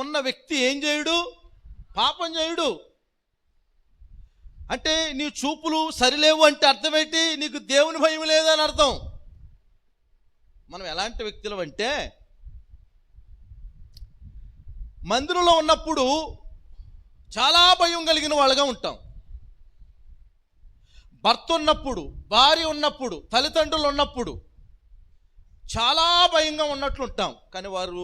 ఉన్న వ్యక్తి ఏం చేయడు? పాపం చేయడు. అంటే నీ చూపులు సరిలేవు అంటే అర్థం ఏంటి? నీకు దేవుని భయం లేదని అర్థం. మనం ఎలాంటి వ్యక్తులు అంటే మందిరంలో ఉన్నప్పుడు చాలా భయం కలిగిన వాళ్ళగా ఉంటాం. భర్త ఉన్నప్పుడు, భార్య ఉన్నప్పుడు, తల్లిదండ్రులు ఉన్నప్పుడు చాలా భయంగా ఉన్నట్లు ఉంటాం. కానీ వారు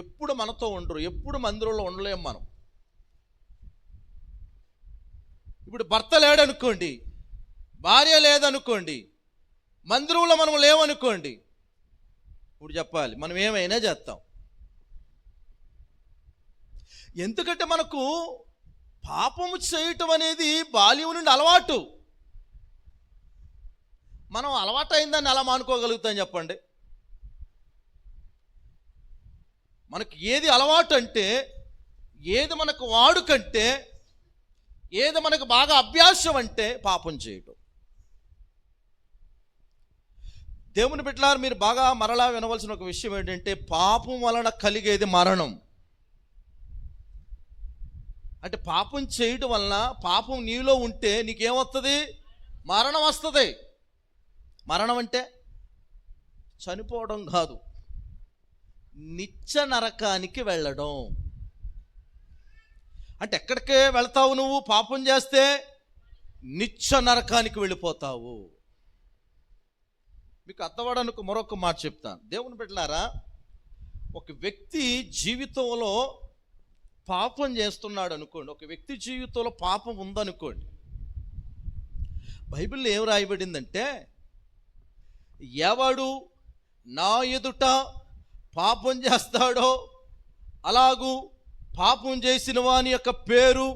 ఎప్పుడు మనతో ఉండరు, ఎప్పుడు మందిరంలో ఉండలేము మనం. ఇప్పుడు భర్త లేడనుకోండి, భార్య లేదనుకోండి, మందిరంలో మనం లేవనుకోండి, ఇప్పుడు చెప్పాలి మనం ఏమైనా చేస్తాం. ఎందుకంటే మనకు పాపము చేయటం అనేది బాల్యం నుండి అలవాటు. మనం అలవాటు అయిందని ఎలా మానుకోగలుగుతాం చెప్పండి? మనకు ఏది అలవాటు అంటే, ఏది మనకు వాడుకంటే, ఏది మనకు బాగా అభ్యాసం అంటే పాపం చేయటం. దేవుని బిడ్డలారా, మీరు బాగా మరలా వినవలసిన ఒక విషయం ఏంటంటే పాపం వలన కలిగేది మరణం. అంటే పాపం చేయడం వలన, పాపం నీలో ఉంటే నీకేమొస్తుంది? మరణం వస్తుంది. మరణం అంటే చనిపోవడం కాదు, నిత్య నరకానికి వెళ్ళడం. అంటే ఎక్కడికే వెళ్తావు నువ్వు? పాపం చేస్తే నిత్య నరకానికి వెళ్ళిపోతావు. మీకు అర్థమవడానికి మరొక మాట చెప్తాను. దేవుని బిడ్డలారా, ఒక వ్యక్తి జీవితంలో పాపం చేస్తున్నాడు అనుకోండి, ఒక వ్యక్తి జీవితంలో పాపం ఉందనుకోండి, బైబిల్లో ఏం రాయబడిందంటే, ఎవడు నా ఎదుట పాపం చేస్తాడో అలాగూ పాపం చేసిన వాని యొక్క పేరు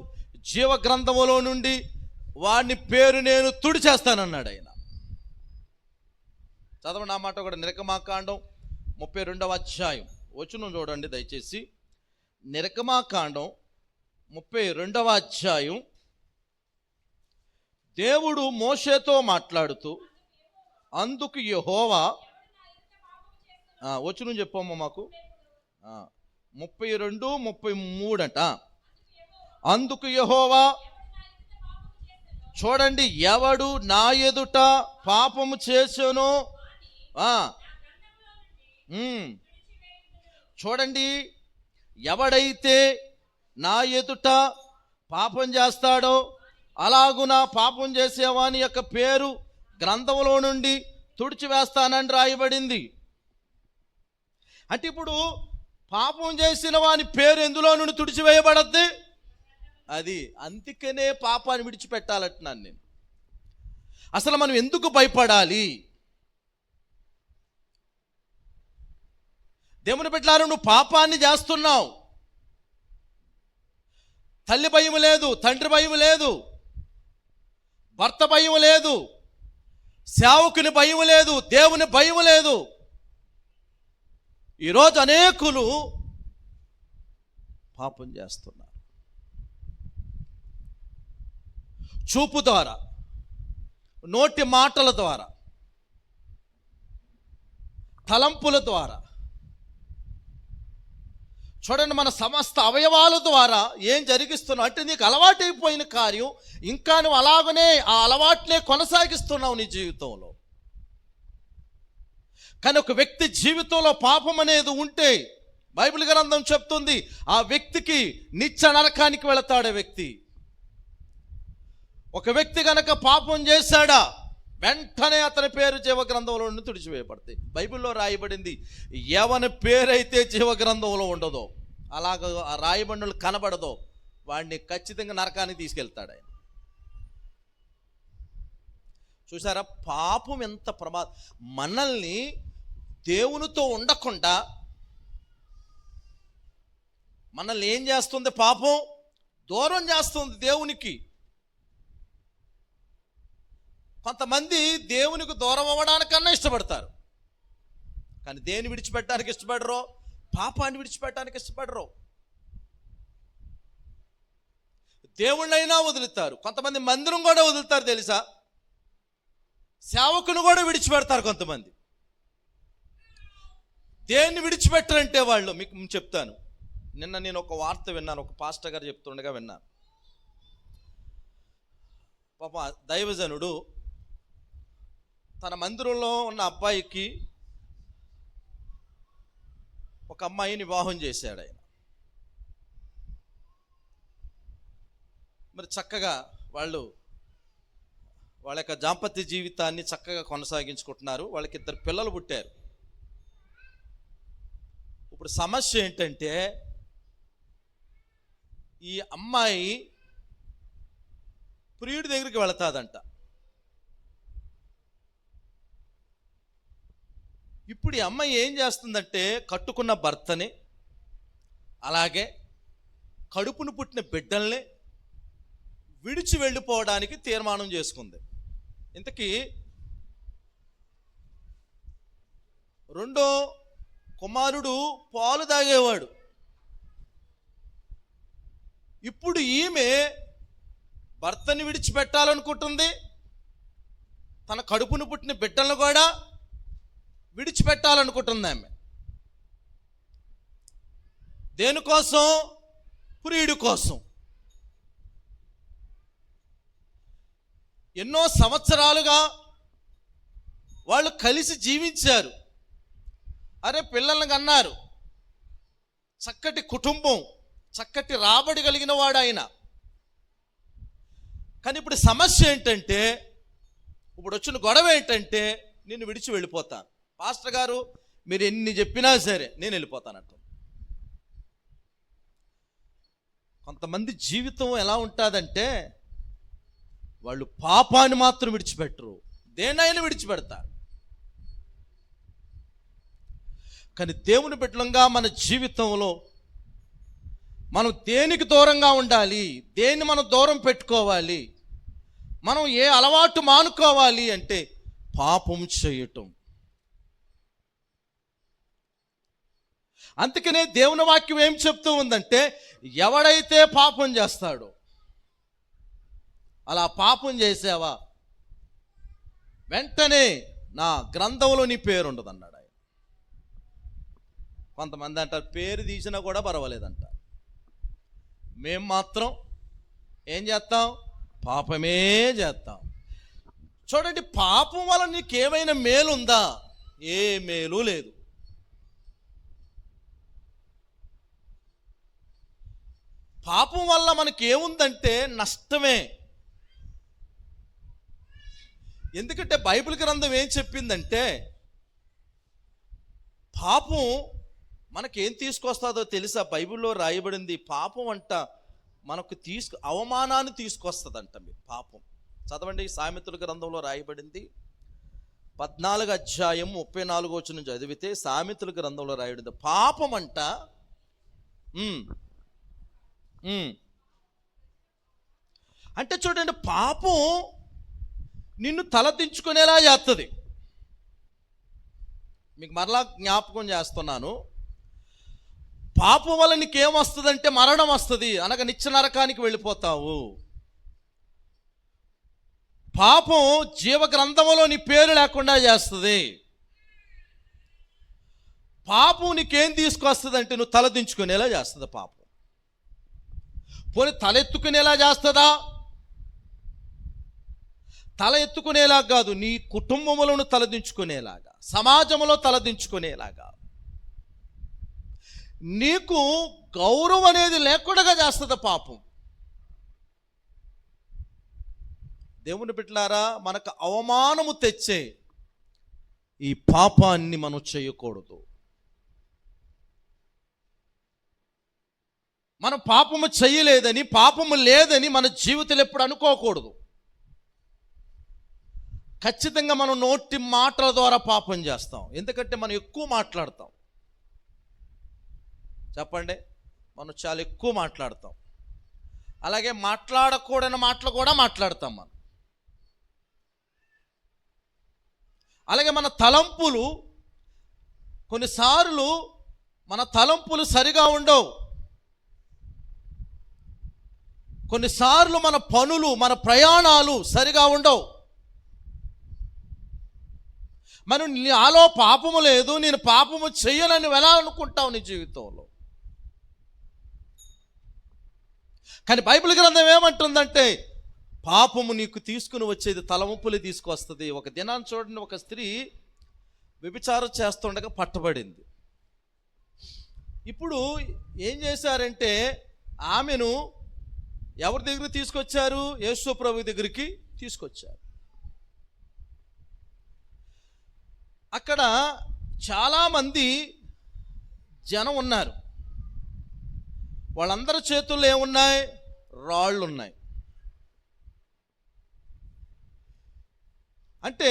జీవ గ్రంథములో నుండి వాని పేరు నేను తుడిచేస్తానన్నాడు ఆయన. చదవండి ఆ మాట కూడా. నిర్గమాకాండం 32వ అధ్యాయం వచనం చూడండి దయచేసి. నిర్గమాకాండం 32వ అధ్యాయం. దేవుడు మోషేతో మాట్లాడుతూ, అందుకు యెహోవా, వచనం చెప్పమ్మా మాకు, 32, 33 అంట. అందుకు యెహోవా, చూడండి, ఎవడు నా ఎదుట పాపము చేసెనో, చూడండి, ఎవడైతే నా ఎదుట పాపం చేస్తాడో అలాగున పాపం చేసేవాని యొక్క పేరు గ్రంథంలో నుండి తుడిచివేస్తానని రాయబడింది. అంటే ఇప్పుడు పాపం చేసిన వాని పేరు ఎందులో నుండి తుడిచివేయబడద్ది? అది అందుకనే పాపాన్ని విడిచిపెట్టాలంటున్నాను నేను. అసలు మనం ఎందుకు భయపడాలి? దేవుని బిడ్డలారా, నువ్వు పాపాన్ని చేస్తున్నావు, తల్లి భయం లేదు, తండ్రి భయం లేదు, భర్త భయం లేదు, సేవకుని భయం లేదు, దేవుని భయం లేదు. ఈరోజు అనేకులు పాపం చేస్తున్నారు. చూపు ద్వారా, నోటి మాటల ద్వారా, తలంపుల ద్వారా, చూడండి, మన సమస్త అవయవాల ద్వారా ఏం జరిగిస్తున్నావు అంటే, నీకు అలవాటైపోయిన కార్యం ఇంకా నువ్వు అలాగనే ఆ అలవాట్లే కొనసాగిస్తున్నావు నీ జీవితంలో. కానీ ఒక వ్యక్తి జీవితంలో పాపం అనేది ఉంటే బైబిల్ గ్రంథం చెప్తుంది, ఆ వ్యక్తికి నిత్య నరకానికి వెళతాడు వ్యక్తి. ఒక వ్యక్తి గనక పాపం చేశాడా, వెంటనే అతని పేరు జీవ గ్రంథంలో నుండి తుడిచివేయబడతాయి. బైబిల్లో రాయబడింది, ఎవని పేరైతే జీవ గ్రంథంలో ఉండదో, అలాగ ఆ రాయబండులు కనబడదో, వాడిని ఖచ్చితంగా నరకానికి తీసుకెళ్తాడు ఆయన. చూసారా, పాపం ఎంత మనల్ని దేవునితో ఉండకుండా మనల్ని ఏం చేస్తుంది? పాపం దూరం చేస్తుంది దేవునికి. కొంతమంది దేవునికి దూరం అవ్వడానికన్నా ఇష్టపడతారు, కానీ దేన్ని విడిచిపెట్టడానికి ఇష్టపడరు? పాపాన్ని విడిచిపెట్టడానికి ఇష్టపడరు. దేవుళ్ళైనా వదులుతారు, కొంతమంది మందిరం కూడా వదులుతారు తెలుసా, సేవకుని కూడా విడిచిపెడతారు కొంతమంది. దేన్ని విడిచిపెట్టరంటే వాళ్ళు, మీకు చెప్తాను. నిన్న నేను ఒక వార్త విన్నాను, ఒక పాస్టర్ గారు చెప్తుండగా విన్నాను. పాప దైవజనుడు తన మందిరంలో ఉన్న అబ్బాయికి ఒక అమ్మాయిని వివాహం చేశాడు ఆయన. మరి చక్కగా వాళ్ళ యొక్క దాంపత్య జీవితాన్ని చక్కగా కొనసాగించుకుంటున్నారు. వాళ్ళకి 2 పిల్లలు పుట్టారు. ఇప్పుడు సమస్య ఏంటంటే, ఈ అమ్మాయి ప్రియుడి దగ్గరికి వెళతాదంట. ఇప్పుడు ఈ అమ్మాయి ఏం చేస్తుందంటే, కట్టుకున్న భర్తని, అలాగే కడుపును పుట్టిన బిడ్డల్ని విడిచి వెళ్ళిపోవడానికి తీర్మానం చేసుకుంది. ఇంతకీ రెండో కుమారుడు పాలు తాగేవాడు. ఇప్పుడు ఈమె భర్తని విడిచిపెట్టాలనుకుంటుంది, తన కడుపును పుట్టిన బిడ్డలను కూడా విడిచిపెట్టాలనుకుంటుంది ఆమె. దేనికోసం? ప్రియుడి కోసం. ఎన్నో సంవత్సరాలుగా వాళ్ళు కలిసి జీవించారు. అరే, పిల్లల్ని కన్నారు, చక్కటి కుటుంబం, చక్కటి రాబడి కలిగిన వాడు ఆయన. కానీ ఇప్పుడు సమస్య ఏంటంటే, ఇప్పుడు వచ్చిన గొడవ ఏంటంటే, నిన్ను విడిచి వెళ్ళిపోతాను. పాస్టర్ గారు, మీరు ఎన్ని చెప్పినా సరే నేను వెళ్ళిపోతానంట. కొంతమంది జీవితం ఎలా ఉంటుందంటే వాళ్ళు పాపాన్ని మాత్రం విడిచిపెట్టరు, దేనైనా విడిచిపెడతారు. కానీ దేవుని బిడ్డలంగా మన జీవితంలో మనం దేనికి దూరంగా ఉండాలి, దేన్ని మనం దూరం పెట్టుకోవాలి, మనం ఏ అలవాటు మానుకోవాలి అంటే పాపం చేయటం. అందుకనే దేవుని వాక్యం ఏం చెప్తూ ఉందంటే, ఎవడైతే పాపం చేస్తాడో, అలా పాపం చేసావా వెంటనే నా గ్రంథంలో నీ పేరు ఉండదు అన్నాడు ఆయన. కొంతమంది అంటారు పేరు తీసినా కూడా పర్వాలేదంటారు. మేం మాత్రం ఏం చేస్తాం? పాపమే చేస్తాం. చూడండి, పాపం వల్ల నీకేమైనా మేలు ఉందా? ఏ మేలు లేదు. పాపం వల్ల మనకేముందంటే నష్టమే. ఎందుకంటే బైబిల్ గ్రంథం ఏం చెప్పిందంటే, పాపం మనకేం తీసుకొస్తుందో తెలుసా? బైబిల్లో రాయబడింది, పాపం అంట మనకు అవమానాన్ని తీసుకొస్తుందంట. మీరు పాపం చదవండి, సామెతల గ్రంథంలో రాయబడింది 14 అధ్యాయం 34 వచనం చదివితే, సామెతల గ్రంథంలో రాయబడింది పాపం అంట అంటే చూడండి, పాపం నిన్ను తలదించుకునేలా చేస్తుంది. మీకు మరలా జ్ఞాపకం చేస్తున్నాను, పాపం వల్ల నీకేమొస్తుందంటే మరణం వస్తుంది, అనగా నిత్య నరకానికి వెళ్ళిపోతావు. పాపం జీవ గ్రంథంలో నీ పేరు లేకుండా చేస్తుంది. పాపం నీకేం తీసుకొస్తుంది అంటే నువ్వు తలదించుకునేలా చేస్తుంది. పాపం పోనీ తలెత్తుకునేలా చేస్తుందా? తల ఎత్తుకునేలా కాదు, నీ కుటుంబములను తలదించుకునేలాగా, సమాజంలో తలదించుకునేలాగా, నీకు గౌరవం అనేది లేకుండా చేస్తుంది పాపం. దేవుని బిడ్డలారా, మనకు అవమానము తెచ్చే ఈ పాపాన్ని మనం చేయకూడదు. మనం పాపము చేయలేదని, పాపము లేదని మన జీవితంలో ఎప్పుడు అనుకోకూడదు. ఖచ్చితంగా మనం నోటి మాటల ద్వారా పాపం చేస్తాం. ఎందుకంటే మనం ఎక్కువ మాట్లాడతాం. చెప్పండి, మనం చాలా ఎక్కువ మాట్లాడతాం. అలాగే మాట్లాడకూడని మాటలు కూడా మాట్లాడతాం మనం. అలాగే మన తలంపులు, కొన్నిసార్లు మన తలంపులు సరిగా ఉండవు. కొన్నిసార్లు మన పనులు, మన ప్రయాణాలు సరిగా ఉండవు. మనం నాలో పాపము లేదు, నేను పాపము చెయ్యనని ఎలా అనుకుంటావు నీ జీవితంలో? కానీ బైబిల్ గ్రంథం ఏమంటుందంటే, పాపము నీకు తీసుకుని వచ్చేది తలవంపులు తీసుకొస్తుంది. ఒక దినాన్ని చూడండి, ఒక స్త్రీ వ్యభిచారం చేస్తుండగా పట్టబడింది. ఇప్పుడు ఏం చేశారంటే, ఆమెను ఎవరి దగ్గరికి తీసుకొచ్చారు? యేసు ప్రభు దగ్గరికి తీసుకొచ్చారు. అక్కడ చాలామంది జనం ఉన్నారు. వాళ్ళందరి చేతుల్లో ఏమున్నాయి? రాళ్ళు ఉన్నాయి. అంటే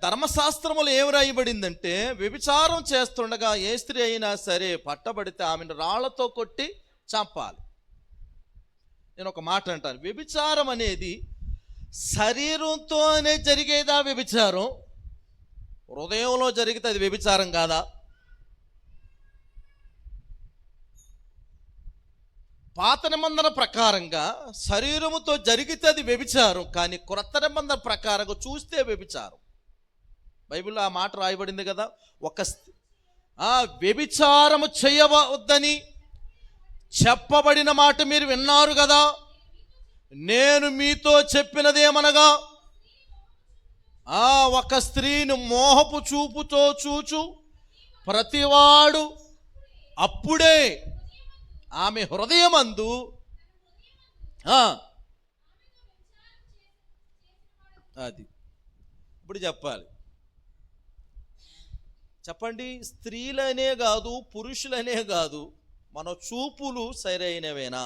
ధర్మశాస్త్రములు ఏం రాయబడిందంటే, వ్యభిచారం చేస్తుండగా ఏ స్త్రీ అయినా సరే పట్టబడితే ఆమెను రాళ్లతో కొట్టి చంపాలి. నేను ఒక మాట అంటాను, వ్యభిచారం అనేది శరీరంతోనే జరిగేదా? వ్యభిచారం హృదయంలో జరిగితే అది వ్యభిచారం కాదా? పాత నిబంధన ప్రకారంగా శరీరముతో జరిగితే అది వ్యభిచారం, కానీ క్రొత్త నిబంధన ప్రకారంగా చూస్తే వ్యభిచారం. బైబిల్లో ఆ మాట రాయబడింది కదా, వ్యభిచారము చేయవద్దని చెప్పబడిన మాట మీరు విన్నారు కదా. నేను మీతో చెప్పినదేమనగా, ఒక స్త్రీని మోహపు చూపుతో చూచు ప్రతివాడు అప్పుడే ఆమె హృదయమందు అది ఇప్పుడు చెప్పాలి. చెప్పండి, స్త్రీలనే కాదు, పురుషులనే కాదు, మన చూపులు సరైనవేనా?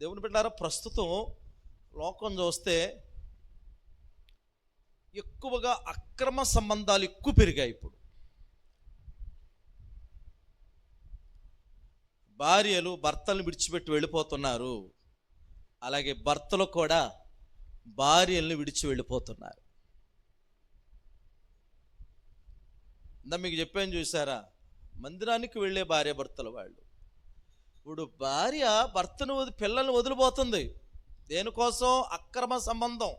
దేవుని బిడ్డలారా, ప్రస్తుతం లోకం చూస్తే ఎక్కువగా అక్రమ సంబంధాలు ఎక్కువ పెరిగాయి. ఇప్పుడు భార్యలు భర్తలను విడిచిపెట్టి వెళ్ళిపోతున్నారు, అలాగే భర్తలు కూడా భార్యలను విడిచి వెళ్ళిపోతున్నారు. మీకు చెప్పాను చూసారా, మందిరానికి వెళ్ళే భార్య భర్తలు వాళ్ళు. ఇప్పుడు భార్య భర్తను పిల్లల్ని వదిలిపోతుంది. దేనికోసం? అక్రమ సంబంధం.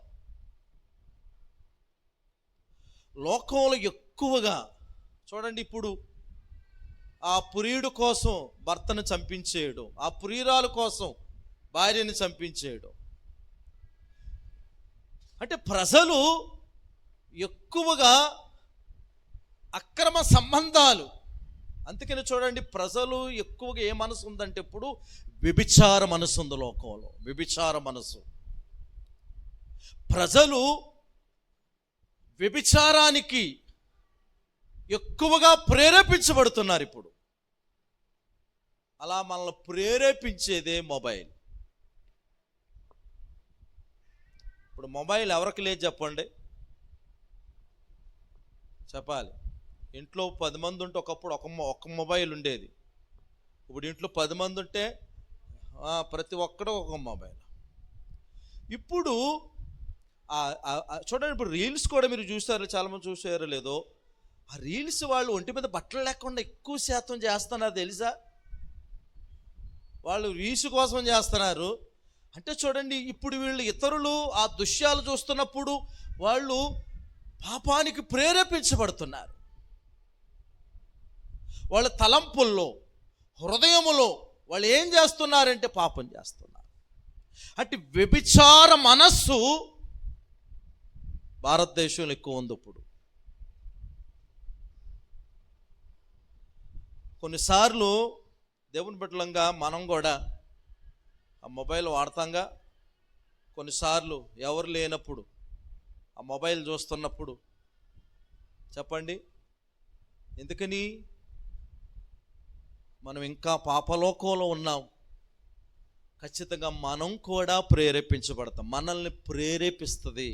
లోకంలో ఎక్కువగా చూడండి, ఇప్పుడు ఆ ప్రియుడు కోసం భర్తను చంపించేయడం, ఆ ప్రియురాలు కోసం భార్యను చంపించేయడం. అంటే ప్రజలు ఎక్కువగా అక్రమ సంబంధాలు. అందుకని చూడండి, ప్రజలు ఎక్కువగా ఏ మనసు ఉందంటే ఇప్పుడు వ్యభిచార మనసు ఉంది లోకంలో. వ్యభిచార మనసు. ప్రజలు వ్యభిచారానికి ఎక్కువగా ప్రేరేపించబడుతున్నారు ఇప్పుడు. అలా మనల్ని ప్రేరేపించేదే మొబైల్. ఇప్పుడు మొబైల్ ఎవరికి లేదు చెప్పండి? చెప్పాలి. ఇంట్లో 10 మంది ఉంటే ఒకప్పుడు ఒక మొబైల్ ఉండేది. ఇప్పుడు ఇంట్లో 10 మంది ఉంటే ప్రతి ఒక్కడు ఒక మొబైల్. ఇప్పుడు చూడండి, ఇప్పుడు రీల్స్ కూడా మీరు చూసారు, చాలామంది చూసారో లేదో, ఆ రీల్స్ వాళ్ళు ఒంటి మీద బట్టలు లేకుండా ఎక్కువ శాతం చేస్తున్నారు తెలుసా? వాళ్ళు రీల్స్ కోసం చేస్తున్నారు. అంటే చూడండి, ఇప్పుడు వీళ్ళు ఇతరులు ఆ దృశ్యాలు చూస్తున్నప్పుడు వాళ్ళు పాపానికి ప్రేరేపించబడుతున్నారు. వాళ్ళ తలంపుల్లో, హృదయములో వాళ్ళు ఏం చేస్తున్నారంటే పాపం చేస్తున్నారు. అంటే వ్యభిచార మనస్సు భారతదేశంలో ఎక్కువ ఉంది ఇప్పుడు. కొన్నిసార్లు దేవుని బిడ్డలంగా మనం కూడా ఆ మొబైల్ వాడతాంగా. కొన్నిసార్లు ఎవరు లేనప్పుడు ఆ మొబైల్ చూస్తున్నప్పుడు చెప్పండి, ఎందుకని? మనం ఇంకా పాపలోకంలో ఉన్నాం. ఖచ్చితంగా మనం కూడా ప్రేరేపించబడతాం. మనల్ని ప్రేరేపిస్తుంది.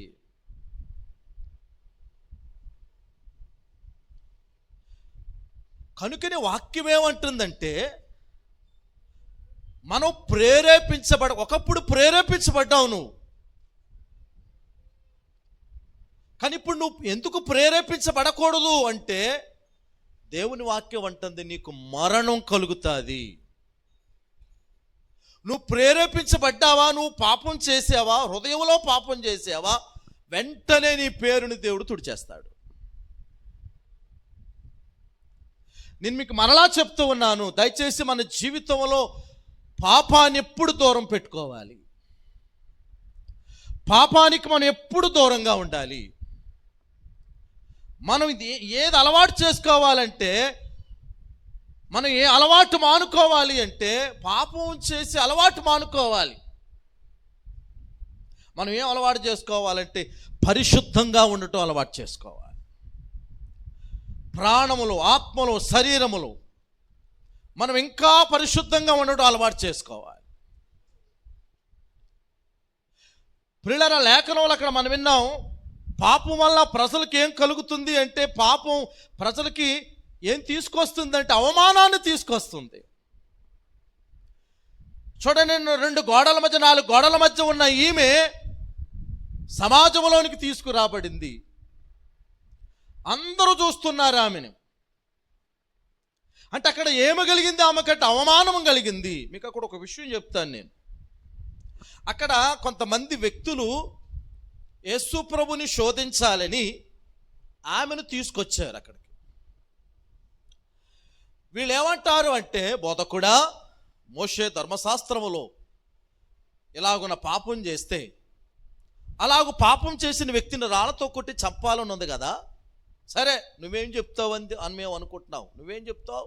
కనుకనే వాక్యం ఏమంటుందంటే, మనం ఒకప్పుడు ప్రేరేపించబడ్డావు నువ్వు, కానీ ఇప్పుడు నువ్వు ఎందుకు ప్రేరేపించబడకూడదు అంటే, దేవుని వాక్యం అంటుంది నీకు మరణం కలుగుతుంది. నువ్వు ప్రేరేపించబడ్డావా, నువ్వు పాపం చేసావా, హృదయంలో పాపం చేసావా, వెంటనే నీ పేరుని దేవుడు తుడిచేస్తాడు. నేను మీకు మరలా చెప్తూ ఉన్నాను, దయచేసి మన జీవితంలో పాపాన్ని ఎప్పుడు దూరం పెట్టుకోవాలి. పాపానికి మనం ఎప్పుడు దూరంగా ఉండాలి. మనం ఏది అలవాటు చేసుకోవాలంటే, మనం ఏ అలవాటు మానుకోవాలి అంటే, పాపం చేసి అలవాటు మానుకోవాలి. మనం ఏం అలవాటు చేసుకోవాలంటే పరిశుద్ధంగా ఉండటం అలవాటు చేసుకోవాలి. ప్రాణములు, ఆత్మలు, శరీరములు మనం ఇంకా పరిశుద్ధంగా ఉండటం అలవాటు చేసుకోవాలి. ప్రియులారా, లేఖనంలో అక్కడ మనం విన్నాం, పాపం వల్ల ప్రజలకు ఏం కలుగుతుంది అంటే, పాపం ప్రజలకి ఏం తీసుకొస్తుందంటే అవమానాన్ని తీసుకొస్తుంది. చూడండి, 2 గోడల మధ్య 4 గోడల మధ్య ఉన్న ఈమె సమాజంలోనికి తీసుకురాబడింది. అందరూ చూస్తున్నారు ఆమెను. అంటే అక్కడ ఏమి కలిగింది? ఆమెకంటే అవమానం కలిగింది. మీకు అక్కడ ఒక విషయం చెప్తాను నేను. అక్కడ కొంతమంది వ్యక్తులు యేసు ప్రభుని శోధించాలని ఆమెను తీసుకొచ్చారు అక్కడికి. వీళ్ళు ఏమంటారు అంటే, బోధకుడా, మోషే ధర్మశాస్త్రములో ఇలాగున పాపం చేస్తే అలాగూ పాపం చేసిన వ్యక్తిని రాళ్ళతో కొట్టి చంపాలని ఉంది కదా, సరే నువ్వేం చెప్తావు అని మేము అనుకుంటున్నావు. నువ్వేం చెప్తావు?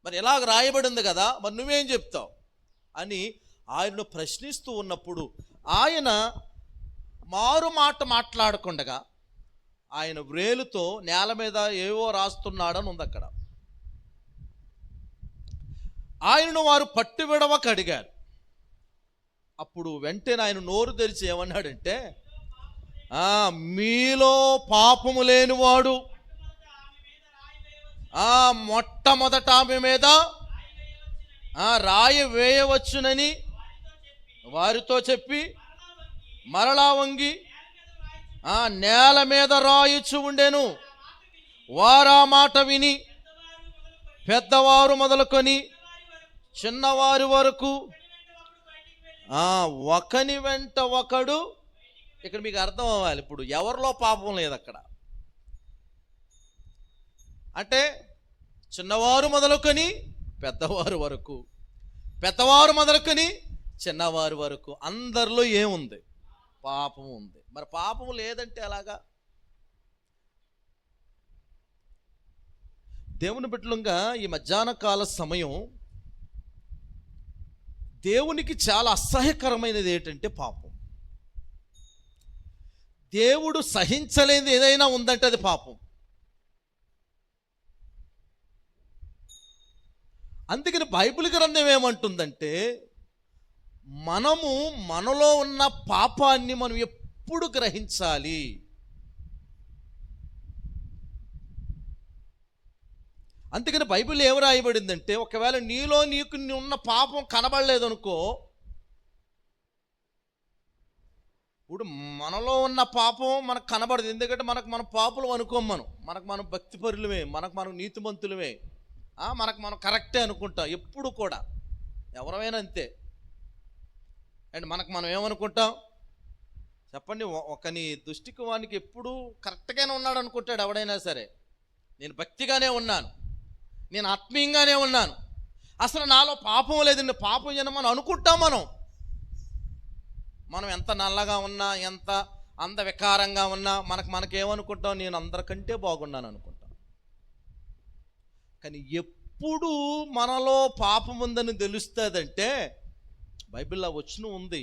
మరి ఎలాగ రాయబడింది కదా, మరి నువ్వేం చెప్తావు అని ఆయనను ప్రశ్నిస్తూ ఉన్నప్పుడు, ఆయన మారు మాట మాట్లాడకుండగా ఆయన వ్రేలుతో నేల మీద ఏవో రాస్తున్నాడని ఉంది అక్కడ. ఆయనను వారు పట్టి విడవక అడిగారు. అప్పుడు వెంటనే ఆయన నోరు తెరిచి ఏమన్నాడంటే, మీలో పాపము లేనివాడు మొట్టమొదట ఆమె మీద రాయి వేయవచ్చునని వారితో చెప్పి మరలా వంగి నేల మీద రాయిచు ఉండెను. వారా మాట విని పెద్దవారు మొదలుకొని చిన్నవారి వరకు ఒకని వెంట ఒకడు. ఇక్కడ మీకు అర్థం అవ్వాలి, ఇప్పుడు ఎవరిలో పాపం లేదు అక్కడ అంటే చిన్నవారు మొదలుకొని పెద్దవారు వరకు, పెద్దవారు మొదలుకొని చిన్నవారి వరకు అందరిలో ఏముంది? పాపం ఉంది. మరి పాపం లేదంటే ఎలాగా? దేవుని బిడ్డలుగా ఈ మధ్యాహ్న కాల సమయం దేవునికి చాలా అసహ్యకరమైనది ఏంటంటే పాపం. దేవుడు సహించలేనిది ఏదైనా ఉందంటే అది పాపం. అందుకని బైబిల్ గ్రంథం ఏమంటుందంటే, మనలో ఉన్న పాపాన్ని మనం ఎప్పుడు గ్రహించాలి. అందుకని బైబిల్ ఏం రాయబడిందంటే, ఒకవేళ నీకు ఉన్న పాపం కనబడలేదు అనుకో, ఇప్పుడు మనలో ఉన్న పాపం మనకు కనబడదు. ఎందుకంటే మనం పాపులం అనుకోం. మనం భక్తిపరులమే, మనం నీతిమంతులమే, మనం కరెక్టే అనుకుంటాం ఎప్పుడు కూడా. ఎవరైనా అంతే. అండ్ మనం ఏమనుకుంటాం చెప్పండి? ఒకని దృష్టికి వానికి ఎప్పుడు కరెక్ట్గానే ఉన్నాడు అనుకుంటాడు ఎవడైనా సరే. నేను భక్తిగానే ఉన్నాను, నేను ఆత్మీయంగానే ఉన్నాను, అసలు నాలో పాపం లేదండి. పాపం అని మనం అనుకుంటాం. మనం ఎంత నల్లగా ఉన్నా, ఎంత అందవికారంగా ఉన్నా మనకేమనుకుంటాం? నేను అందరికంటే బాగున్నాను అనుకుంటాం. కానీ ఎప్పుడు మనలో పాపం ఉందని తెలుస్తుందంటే, బైబిల్లో వచనం ఉంది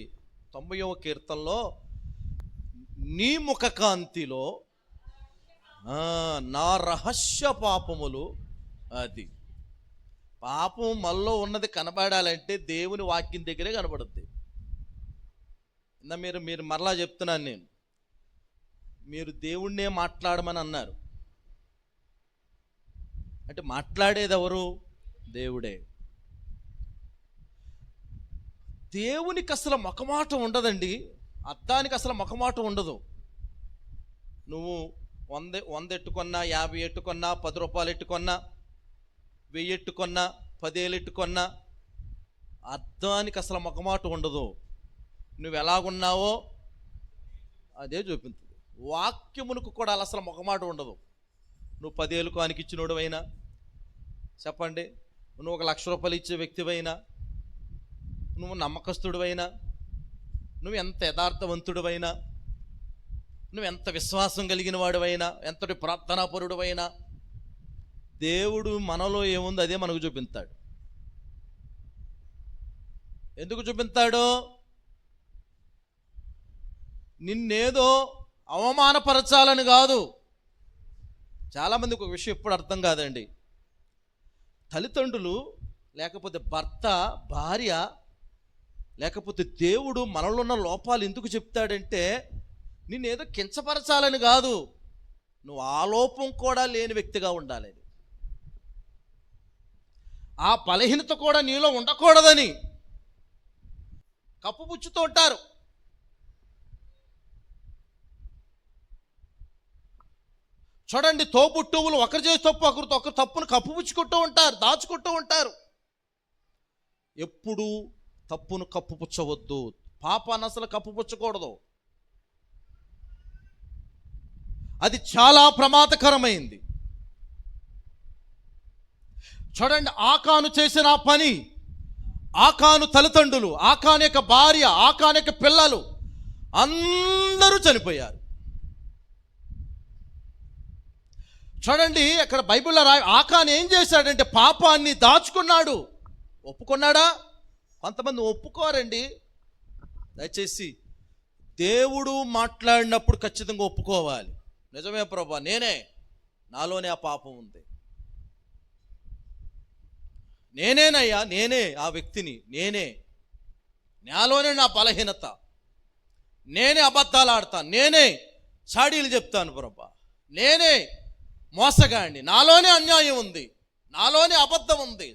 90వ కీర్తనలో, నీ ముఖ కాంతిలో నా రహస్య పాపములు. అది పాపం మనలో ఉన్నది కనబడాలంటే దేవుని వాక్యం దగ్గరే కనబడుద్ది. మీరు మరలా చెప్తున్నాను నేను, మీరు దేవుణ్ణే మాట్లాడమని అన్నారు అంటే మాట్లాడేది ఎవరు? దేవుడే. దేవునికి అసలు మొఖమాట ఉండదండి. అద్దానికి అసలు మొఖమాట ఉండదు. నువ్వు 100 ఎట్టుకొన్నా, 50 ఎట్టుకొన్నా, 10 రూపాయలు ఎట్టుకొన్నా, 1000 ఎట్టుకొన్నా, 10,000 ఎట్టుకొన్నా, అద్దానికి అసలు మొఖమాట ఉండదు. నువ్వు ఎలాగున్నావో అదే చూపిస్తుంది. వాక్యమునకు కూడా అసలు మొఖమాట ఉండదు. నువ్వు 10,000 కానికి ఇచ్చినోడు అయినా చెప్పండి, నువ్వు 1,00,000 రూపాయలు ఇచ్చే వ్యక్తివైనా, నువ్వు నమ్మకస్తుడివైనా, నువ్వు ఎంత యథార్థవంతుడివైనా, నువ్వు ఎంత విశ్వాసం కలిగిన వాడివైనా, ఎంతటి ప్రార్థనాపరుడివైనా, దేవుడు మనలో ఏముంది అదే మనకు చూపిస్తాడు. ఎందుకు చూపిస్తాడు? నిన్నేదో అవమానపరచాలని కాదు. చాలామందికి ఒక విషయం ఎప్పుడు అర్థం కాదండి. తల్లిదండ్రులు, లేకపోతే భర్త, భార్య, లేకపోతే దేవుడు మనలో ఉన్న లోపాలు ఎందుకు చెప్తాడంటే, నిన్నేదో కించపరచాలని కాదు, నువ్వు ఆ లోపం కూడా లేని వ్యక్తిగా ఉండాలి. ఆ బలహీనత కూడా నీలో ఉండకూడదని కప్పుపుచ్చుతూ ఉంటారు. చూడండి, తోబుట్టువులు ఒకరు చేసి తప్పు ఒకరు తప్పును కప్పుపుచ్చుకుంటూ ఉంటారు, దాచుకుంటూ ఉంటారు. ఎప్పుడు తప్పును కప్పుపుచ్చవద్దు, పాపాన్ని అసలు కప్పుపుచ్చకూడదు. అది చాలా ప్రమాదకరమైంది. చూడండి, ఆకాను చేసిన పని, ఆకాను తల్లిదండ్రులు, ఆకాను యొక్క భార్య, ఆకాను యొక్క పిల్లలు అందరూ చనిపోయారు. చూడండి, అక్కడ బైబిల్లో ఆకాను ఏం చేశాడంటే పాపాన్ని దాచుకున్నాడు. ఒప్పుకున్నాడా? కొంతమంది ఒప్పుకోరండి. దయచేసి దేవుడు మాట్లాడినప్పుడు ఖచ్చితంగా ఒప్పుకోవాలి. నిజమే ప్రభా, నేనే, నాలోనే ఆ పాపం ఉంది, నేనేనయ్యా, నేనే ఆ వ్యక్తిని, నాలోనే నా బలహీనత, నేనే అబద్ధాలు ఆడతాను, నేనే చాడీలు చెప్తాను ప్రభా, నేనే మోసగాడిని, నాలోనే అన్యాయం ఉంది, నాలోనే అబద్ధం ఉంది.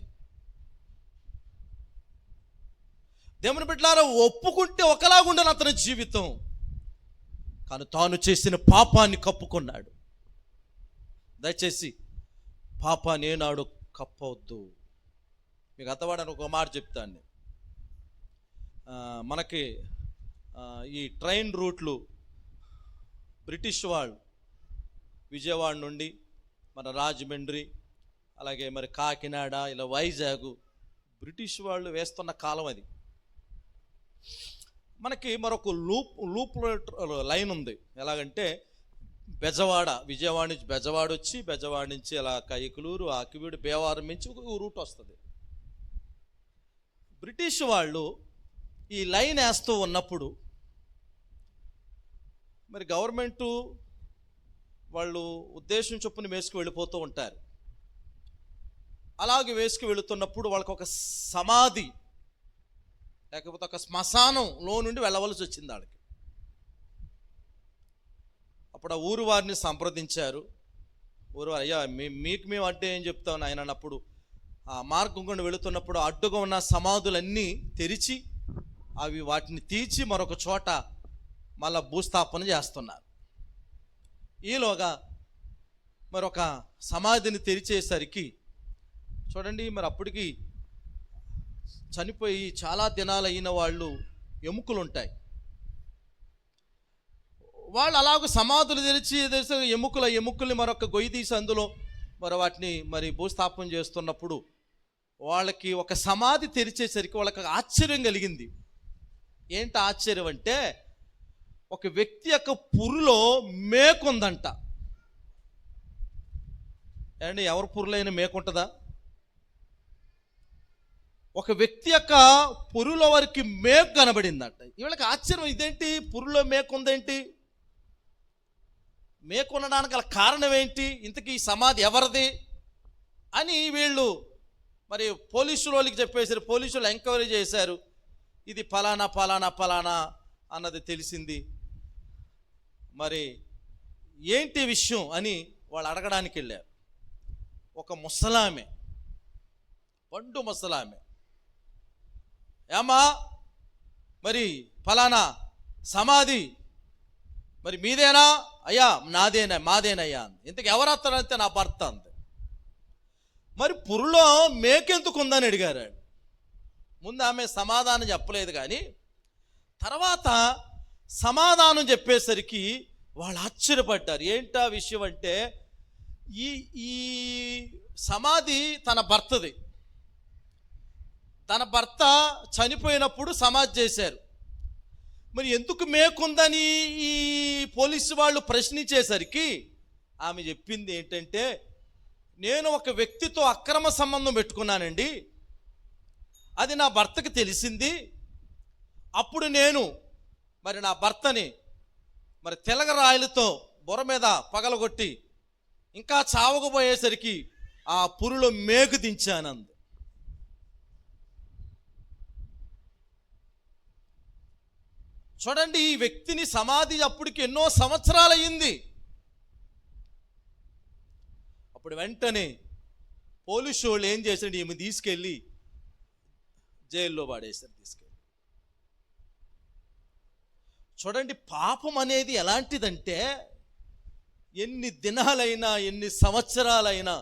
దేవుని బిడ్డలారా, ఒప్పుకుంటే ఒకలాగుండను అతని జీవితం, కానీ తాను చేసిన పాపాన్ని కప్పుకున్నాడు. దయచేసి పాపాన్ని ఏనాడు కప్పవద్దు. మీకు అర్థవాడని ఒక మాట చెప్తాను. మనకి ఈ ట్రైన్ రూట్లు బ్రిటిష్ వాళ్ళు విజయవాడ నుండి మన రాజమండ్రి, అలాగే మరి కాకినాడ, ఇలా వైజాగ్ బ్రిటిష్ వాళ్ళు వేస్తున్న కాలం అది. మనకి మరొక లూప్ లైన్ ఉంది. ఎలాగంటే విజయవాడ నుంచి బెజవాడ వచ్చి, బెజవాడ నుంచి అలా కైకలూరు, ఆకివీడు, భీమవరం నుంచి ఒక రూట్ వస్తుంది. బ్రిటిష్ వాళ్ళు ఈ లైన్ వేస్తూ ఉన్నప్పుడు మరి గవర్నమెంటు వాళ్ళు ఉద్దేశం చొప్పున వేసుకు వెళ్ళిపోతూ ఉంటారు. అలాగే వేసుకు వెళుతున్నప్పుడు వాళ్ళకి ఒక సమాధి లేకపోతే ఒక శ్మశానంలో నుండి వెళ్ళవలసి వచ్చింది వాళ్ళకి. అప్పుడు ఆ ఊరు వారిని సంప్రదించారు. ఊరు వారు, అయ్యా మీకు మేము అంటే ఏం చెప్తాం ఆయన అన్నప్పుడు, ఆ మార్గం గుండా వెళుతున్నప్పుడు అడ్డుగా ఉన్న సమాధులన్నీ తెరిచి వాటిని తీర్చి మరొక చోట మళ్ళా భూస్థాపన చేస్తున్నారు. ఈలోగా మరొక సమాధిని తెరిచేసరికి చూడండి, మరి అప్పటికి చనిపోయి చాలా దినాలు అయిన వాళ్ళు ఎముకలు ఉంటాయి. వాళ్ళు అలాగ సమాధులు తెరిచి ఎముకల్ని మరొక గొయ్యి తీసి అందులో వాటిని భూస్థాపన చేస్తున్నప్పుడు వాళ్ళకి ఒక సమాధి తెరిచేసరికి వాళ్ళకి ఆశ్చర్యం కలిగింది. ఏంటి ఆశ్చర్యం అంటే, ఒక వ్యక్తి యొక్క పురులో మేకుందంట. ఏమండి, ఎవరి పురులైనా మేకుంటుందా? ఒక వ్యక్తి యొక్క పురులో వారికి మేకు కనబడిందంట. వీళ్ళకి ఆశ్చర్యం, ఇదేంటి పురులో మేకు ఉందేంటి, మేకు ఉండడానికి గల కారణం ఏంటి, ఇంతకీ ఈ సమాధి ఎవరిది అని వీళ్ళు మరి పోలీసుల వాళ్ళకి చెప్పేశారు. పోలీసులు ఎంక్వైరీ చేశారు. ఇది ఫలానా ఫలానా ఫలానా అన్నది తెలిసింది. మరి ఏంటి విషయం అని వాళ్ళు అడగడానికి వెళ్ళారు. ఒక ముసలామె, పండు ముసలామె, ఏమా మరి ఫలానా సమాధి మరి మీదేనా? అయ్యా నాదేనా, మాదేనయ్యా అంది. ఇంతకు ఎవరు వస్తారంటే నా భర్త అంది. మరి పురులో మేకెందుకు ఉందని అడిగారు. ముందు ఆమె సమాధానం చెప్పలేదు, కానీ తర్వాత సమాధానం చెప్పేసరికి వాళ్ళు ఆశ్చర్యపడ్డారు. ఏంటా విషయం అంటే, ఈ సమాధి తన భర్తది. తన భర్త చనిపోయినప్పుడు సమాధి చేశారు. మరి ఎందుకు మేకుందని ఈ పోలీసు వాళ్ళు ప్రశ్నించేసరికి ఆమె చెప్పింది ఏంటంటే, నేను ఒక వ్యక్తితో అక్రమ సంబంధం పెట్టుకున్నానండి, అది నా భర్తకి తెలిసింది. అప్పుడు నేను నా భర్తని తెలగరాయలతో బుర్ర మీద పగలగొట్టి ఇంకా చావకపోయేసరికి ఆ పురులో మేకు దించానంది. చూడండి, ఈ వ్యక్తిని సమాధి అప్పటికి ఎన్నో సంవత్సరాలు అయ్యింది. అప్పుడు వెంటనే పోలీసు వాళ్ళు ఏం చేశాడు, ఈమె తీసుకెళ్ళి జైల్లో పాడేశారు. చూడండి, పాపం అనేది ఎలాంటిదంటే, ఎన్ని దినాలైనా ఎన్ని సంవత్సరాలైనా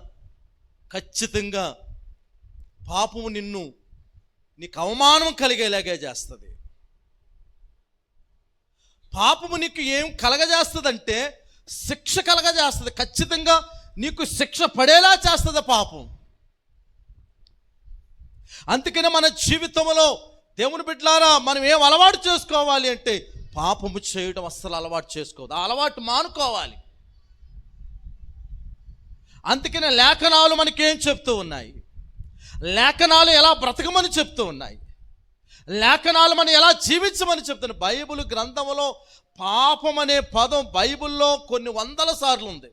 ఖచ్చితంగా పాపము నీకు అవమానం కలిగేలాగే చేస్తుంది. పాపము నీకు ఏం కలగజేస్తుందంటే శిక్ష కలగజేస్తుంది. ఖచ్చితంగా నీకు శిక్ష పడేలా చేస్తుంది పాపం. అందుకనే మన జీవితంలో దేవుని బిడ్డలారా, మనం ఏం అలవాటు చేసుకోవాలి అంటే, పాపము చేయడం అస్సలు అలవాటు చేసుకోవద్దు. ఆ అలవాటు మానుకోవాలి. అందుకనే లేఖనాలు మనకేం చెప్తూ ఉన్నాయి, లేఖనాలు ఎలా బ్రతకమని చెప్తూ ఉన్నాయి, లేఖనాలు మనం ఎలా జీవించమని చెప్తాను. బైబిల్ గ్రంథంలో పాపం అనే పదం బైబిల్లో కొన్ని వందల సార్లు ఉంది.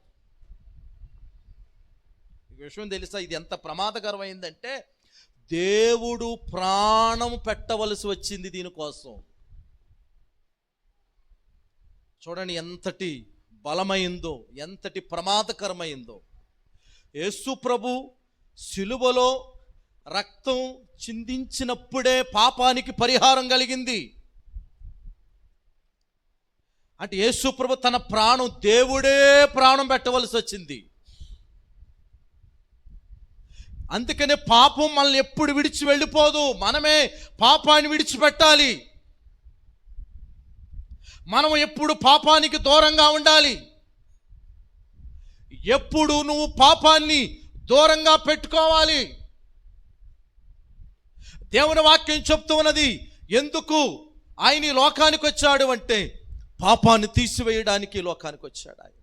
ఈ విషయం తెలుసా? ఇది ఎంత ప్రమాదకరమైందంటే దేవుడు ప్రాణం పెట్టవలసి వచ్చింది దీనికోసం. చూడండి ఎంతటి బలమైందో, ఎంతటి ప్రమాదకరమైందో. యేసు ప్రభు సిలువలో రక్తం చిందించినప్పుడే పాపానికి పరిహారం కలిగింది. అంటే యేసు ప్రభు తన ప్రాణం, దేవుడే ప్రాణం పెట్టవలసి వచ్చింది. అందుకనే పాపం మనల్ని ఎప్పుడు విడిచి వెళ్ళిపోదు, మనమే పాపాన్ని విడిచిపెట్టాలి. మనం ఎప్పుడు పాపానికి దూరంగా ఉండాలి. ఎప్పుడు నువ్వు పాపాన్ని దూరంగా పెట్టుకోవాలి. దేవుని వాక్యం చెప్తూ ఉన్నది, ఎందుకు ఆయన ఈ లోకానికి వచ్చాడు అంటే పాపాన్ని తీసివేయడానికి లోకానికి వచ్చాడు ఆయన.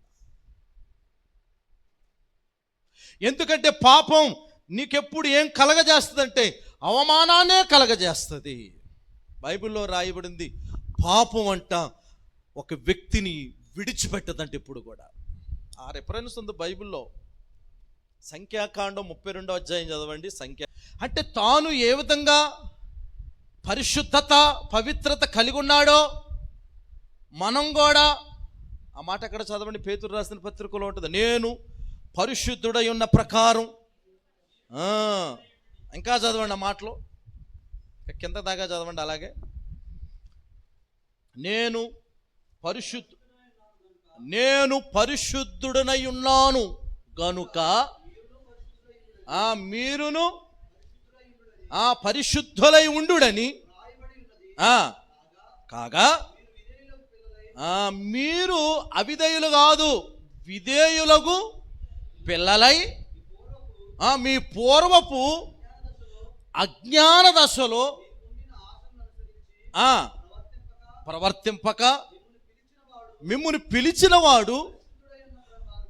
ఎందుకంటే పాపం నీకెప్పుడు ఏం కలగజేస్తుందంటే అవమానాన్నే కలగజేస్తుంది. బైబిల్లో రాయబడింది, పాపం అంట ఒక వ్యక్తిని విడిచిపెట్టదంటే ఎప్పుడు కూడా. ఆ రెఫరెన్స్ ఉంది బైబిల్లో. సంఖ్యాకాండం 32వ అధ్యాయం చదవండి. సంఖ్య అంటే తాను ఏ విధంగా పరిశుద్ధత, పవిత్రత కలిగి ఉన్నాడో మనం కూడా, ఆ మాట ఎక్కడ చదవండి, పేతురు రాసిన పత్రికలో ఉంటుంది, నేను పరిశుద్ధుడై ఉన్న ప్రకారం. ఇంకా చదవండి ఆ మాటలో, కింద దాకా చదవండి. అలాగే నేను పరిశుద్ధుడనై ఉన్నాను గనుక మీరును పరిశుద్ధులై ఉండుడని, కాగా మీరు అవిధేయులు కాదు, విధేయులకు పిల్లలై మీ పూర్వపు అజ్ఞాన దశలో ప్రవర్తింపక మిమ్మును పిలిచిన వాడు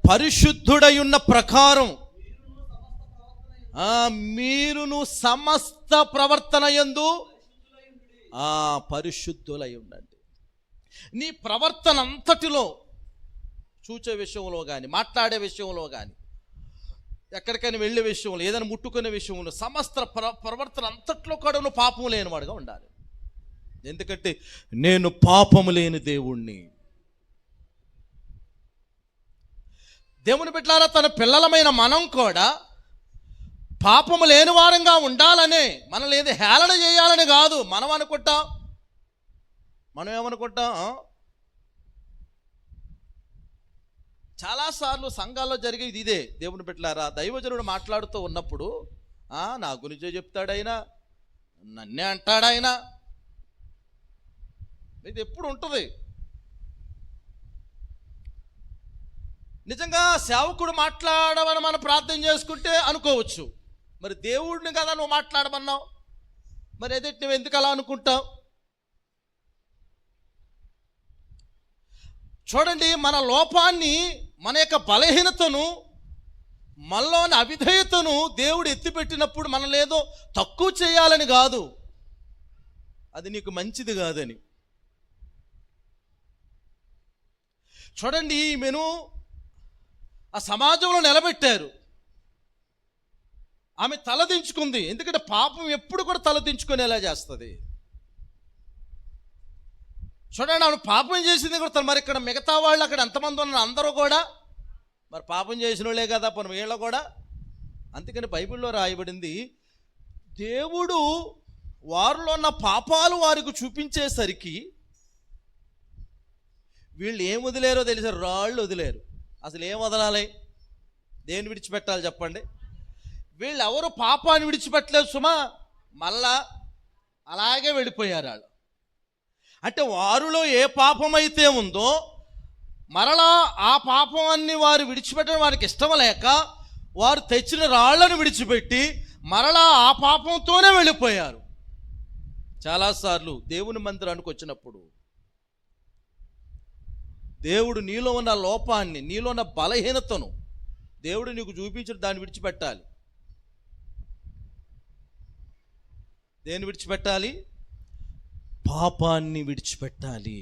పరిశుద్ధుడై ఉన్న ప్రకారం మీరును సమస్త ప్రవర్తన యందు పరిశుద్ధులై ఉండండి. నీ ప్రవర్తన అంతటిలో, చూచే విషయంలో కానీ, మాట్లాడే విషయంలో కానీ, ఎక్కడికైనా వెళ్ళే విషయంలో, ఏదైనా ముట్టుకునే విషయంలో, సమస్త ప్రవర్తన అంతట్లో కూడా నువ్వు పాపం లేనివాడుగా ఉండాలి. ఎందుకంటే నేను పాపము లేని దేవుణ్ణి. దేవుని బిడ్డలారా, తన పిల్లలమైన మనం కూడా పాపము లేని వారంగా ఉండాలనే, మనల్ని ఏది హేళన చేయాలని కాదు. మనం ఏమనుకుంటాం, చాలాసార్లు సంఘాల్లో జరిగేది ఇదే. దేవుని బిడ్డలారా, దైవజనుడు మాట్లాడుతూ ఉన్నప్పుడు నా గురించే చెప్తాడైనా, నన్నే అంటాడాయన, ఇది ఎప్పుడు ఉంటుంది. నిజంగా సేవకుడు మాట్లాడమని మనం ప్రార్థన చేసుకుంటే అనుకోవచ్చు, మరి దేవుడిని కదా నువ్వు మాట్లాడమన్నావు, మరి ఎదుటి నువ్వు ఎందుకు అలా అనుకుంటావు? చూడండి, మన లోపాన్ని, మన యొక్క బలహీనతను, మనలోని అవిధేయతను దేవుడు ఎత్తిపెట్టినప్పుడు మనల్ని ఏదో తక్కువ చేయాలని కాదు, అది నీకు మంచిది కాదని. చూడండి, ఈమెను ఆ సమాజంలో నిలబెట్టారు. ఆమె తలదించుకుంది. ఎందుకంటే పాపం ఎప్పుడు కూడా తలదించుకునేలా చేస్తుంది. చూడండి, ఆమె పాపం చేసింది కూడా. మరి ఇక్కడ మిగతా వాళ్ళు అక్కడ ఎంతమంది ఉన్నారు, అందరూ కూడా మరి పాపం చేసిన వాళ్ళే కదా, పని వీళ్ళు కూడా. అందుకని బైబిల్లో రాయబడింది, దేవుడు వారిలో ఉన్న పాపాలు వారికి చూపించేసరికి వీళ్ళు ఏం వదిలేరో తెలిసే, రాళ్ళు వదిలేరు. అసలు ఏం వదలాలి, దేన్ని విడిచిపెట్టాలి చెప్పండి? వీళ్ళు ఎవరు పాపాన్ని విడిచిపెట్టలేదు సుమా, మళ్ళా అలాగే వెళ్ళిపోయారు వాళ్ళు. అంటే వారిలో ఏ పాపం అయితే ఉందో మరలా ఆ పాపాన్ని వారు విడిచిపెట్టడం వారికి ఇష్టం లేక వారు తెచ్చిన రాళ్లను విడిచిపెట్టి మరలా ఆ పాపంతోనే వెళ్ళిపోయారు. చాలాసార్లు దేవుని మందిరానికి వచ్చినప్పుడు దేవుడు నీలో ఉన్న లోపాన్ని, నీలో ఉన్న బలహీనతను దేవుడు నీకు చూపించిన దాన్ని విడిచిపెట్టాలి. దేన్ని విడిచిపెట్టాలి? పాపాన్ని విడిచిపెట్టాలి.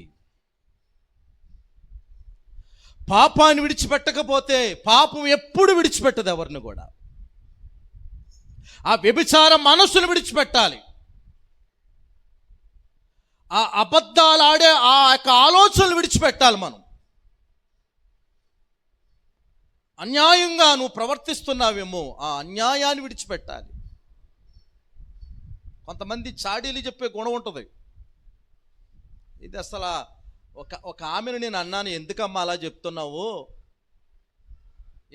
పాపాన్ని విడిచిపెట్టకపోతే పాపం ఎప్పుడు విడిచిపెట్టదు ఎవరిని కూడా. ఆ వ్యభిచార మనస్సును విడిచిపెట్టాలి. ఆ అబద్ధాలు ఆడే ఆ యొక్క ఆలోచనలు విడిచిపెట్టాలి. మనం అన్యాయంగా నువ్వు ప్రవర్తిస్తున్నావేమో ఆ అన్యాయాన్ని విడిచిపెట్టాలి. కొంతమంది చాడీలు చెప్పే గుణం ఉంటుంది. ఇది అసలు ఒక ఆమెను నేను అన్నాను, ఎందుకమ్మా అలా చెప్తున్నావు,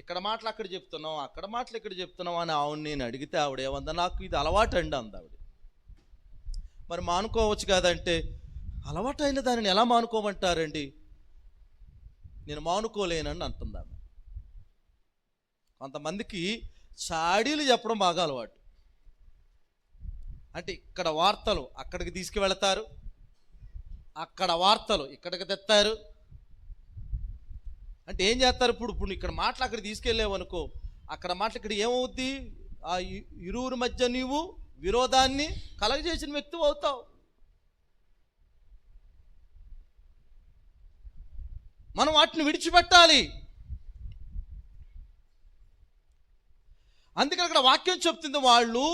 ఇక్కడ మాటలు అక్కడ చెప్తున్నావు, అక్కడ మాటలు ఇక్కడ చెప్తున్నావు అని ఆవిడ నేను అడిగితే ఆవిడ ఏమందా, నాకు ఇది అలవాటు అండి అంది ఆవిడ. మరి మానుకోవచ్చు కదంటే, అలవాటు అయిన దానిని ఎలా మానుకోమంటారండి, నేను మానుకోలేనని అంటుంది ఆమె. కొంతమందికి చాడీలు చెప్పడం బాగా అలవాటు. అంటే ఇక్కడ వార్తలు అక్కడికి తీసుకువెళతారు, అక్కడ వార్తలు ఇక్కడికి తెస్తారు. అంటే ఏం చేస్తారు, ఇప్పుడు ఇక్కడ మాటలు అక్కడ తీసుకెళ్ళావనుకో, అక్కడ మాటలు ఇక్కడ ఏమవుద్ది, ఆ ఇరువురి మధ్య నీవు విరోధాన్ని కలగజేసిన వ్యక్తి అవుతావు. మనం వాటిని విడిచిపెట్టాలి. అందుకని అక్కడ వాక్యం చెప్తుంది, వాళ్ళు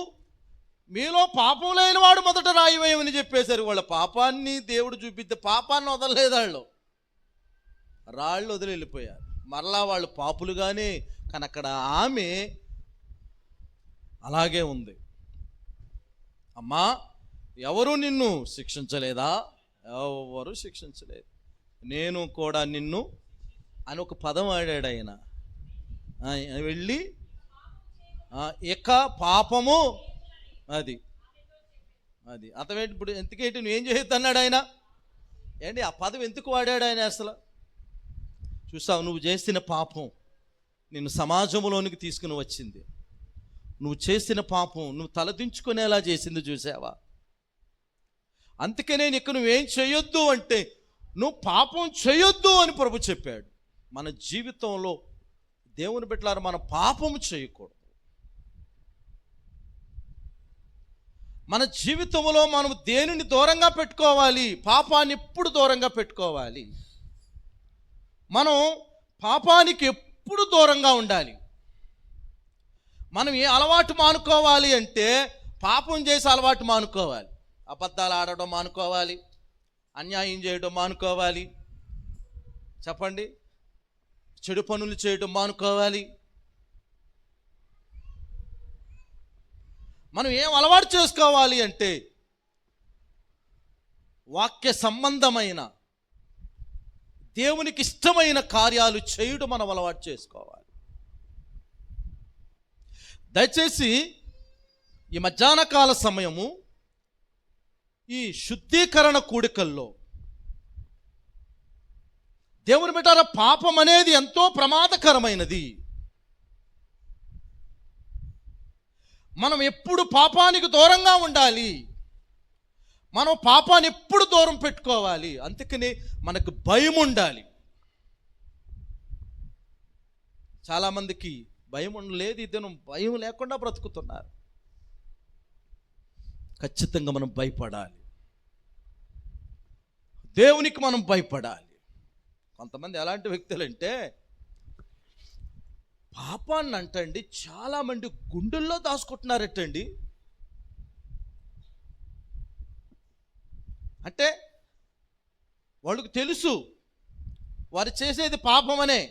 మీలో పాపం లేని వాడు మొదట రాయి వేయమని చెప్పేశారు. వాళ్ళ పాపాన్ని దేవుడు చూపిస్తే పాపాన్ని వదలలేదు, వాళ్ళు రాళ్ళు వదిలి వెళ్ళిపోయారు. మరలా వాళ్ళు పాపులుగానే, కానీ అక్కడ ఆమె అలాగే ఉంది. అమ్మా ఎవరు నిన్ను శిక్షించలేదా, ఎవరు శిక్షించలేదు, నేను కూడా నిన్ను అని ఒక పదం ఆడాడు ఆయన. వెళ్ళి ఇక పాపము అది అతమేంటి, ఇప్పుడు ఎందుకేంటి నువ్వేం చేయొద్దు అన్నాడు ఆయన. ఏంటి ఆ పదం ఎందుకు వాడాడు ఆయన అసలు? చూసావు, నువ్వు చేసిన పాపం నిన్ను సమాజంలోనికి తీసుకుని వచ్చింది. నువ్వు చేసిన పాపం నువ్వు తలదించుకునేలా చేసింది, చూసావా? అందుకే నేను ఇక్కడ నువ్వేం చేయొద్దు అంటే, నువ్వు పాపం చేయొద్దు అని ప్రభు చెప్పాడు. మన జీవితంలో దేవుని బిడ్డలారా, మన పాపం చేయకూడదు. మన జీవితంలో మనం దేనిని దూరంగా పెట్టుకోవాలి, పాపాన్ని ఎప్పుడు దూరంగా పెట్టుకోవాలి. మనం పాపానికి ఎప్పుడు దూరంగా ఉండాలి. మనం ఏ అలవాటు మానుకోవాలి అంటే, పాపం చేసే అలవాటు మానుకోవాలి. అబద్ధాలు ఆడడం మానుకోవాలి, అన్యాయం చేయడం మానుకోవాలి, చెప్పండి, చెడు పనులు చేయడం మానుకోవాలి. మనం ఏం అలవాటు చేసుకోవాలి అంటే, వాక్య సంబంధమైన దేవునికి ఇష్టమైన కార్యాలు చేయడం మనం అలవాటు చేసుకోవాలి. దయచేసి ఈ మధ్యాహ్న కాల సమయము ఈ శుద్ధీకరణ కూడికల్లో దేవుని బిడ్డలారా, పాపం అనేది ఎంతో ప్రమాదకరమైనది. మనం ఎప్పుడు పాపానికి దూరంగా ఉండాలి, మనం పాపాన్ని ఎప్పుడు దూరం పెట్టుకోవాలి. అందుకని మనకు భయం ఉండాలి. చాలామందికి భయం ఉండలేదు, ఇద్దరు భయం లేకుండా బ్రతుకుతున్నారు. ఖచ్చితంగా మనం భయపడాలి, దేవునికి మనం భయపడాలి. కొంతమంది ఎలాంటి వ్యక్తులు అంటే, పాపాన్ని అంటండి చాలామంది గుండెల్లో దాచుకుంటున్నారటండి. అంటే వాళ్ళకు తెలుసు వారు చేసేది పాపమనే.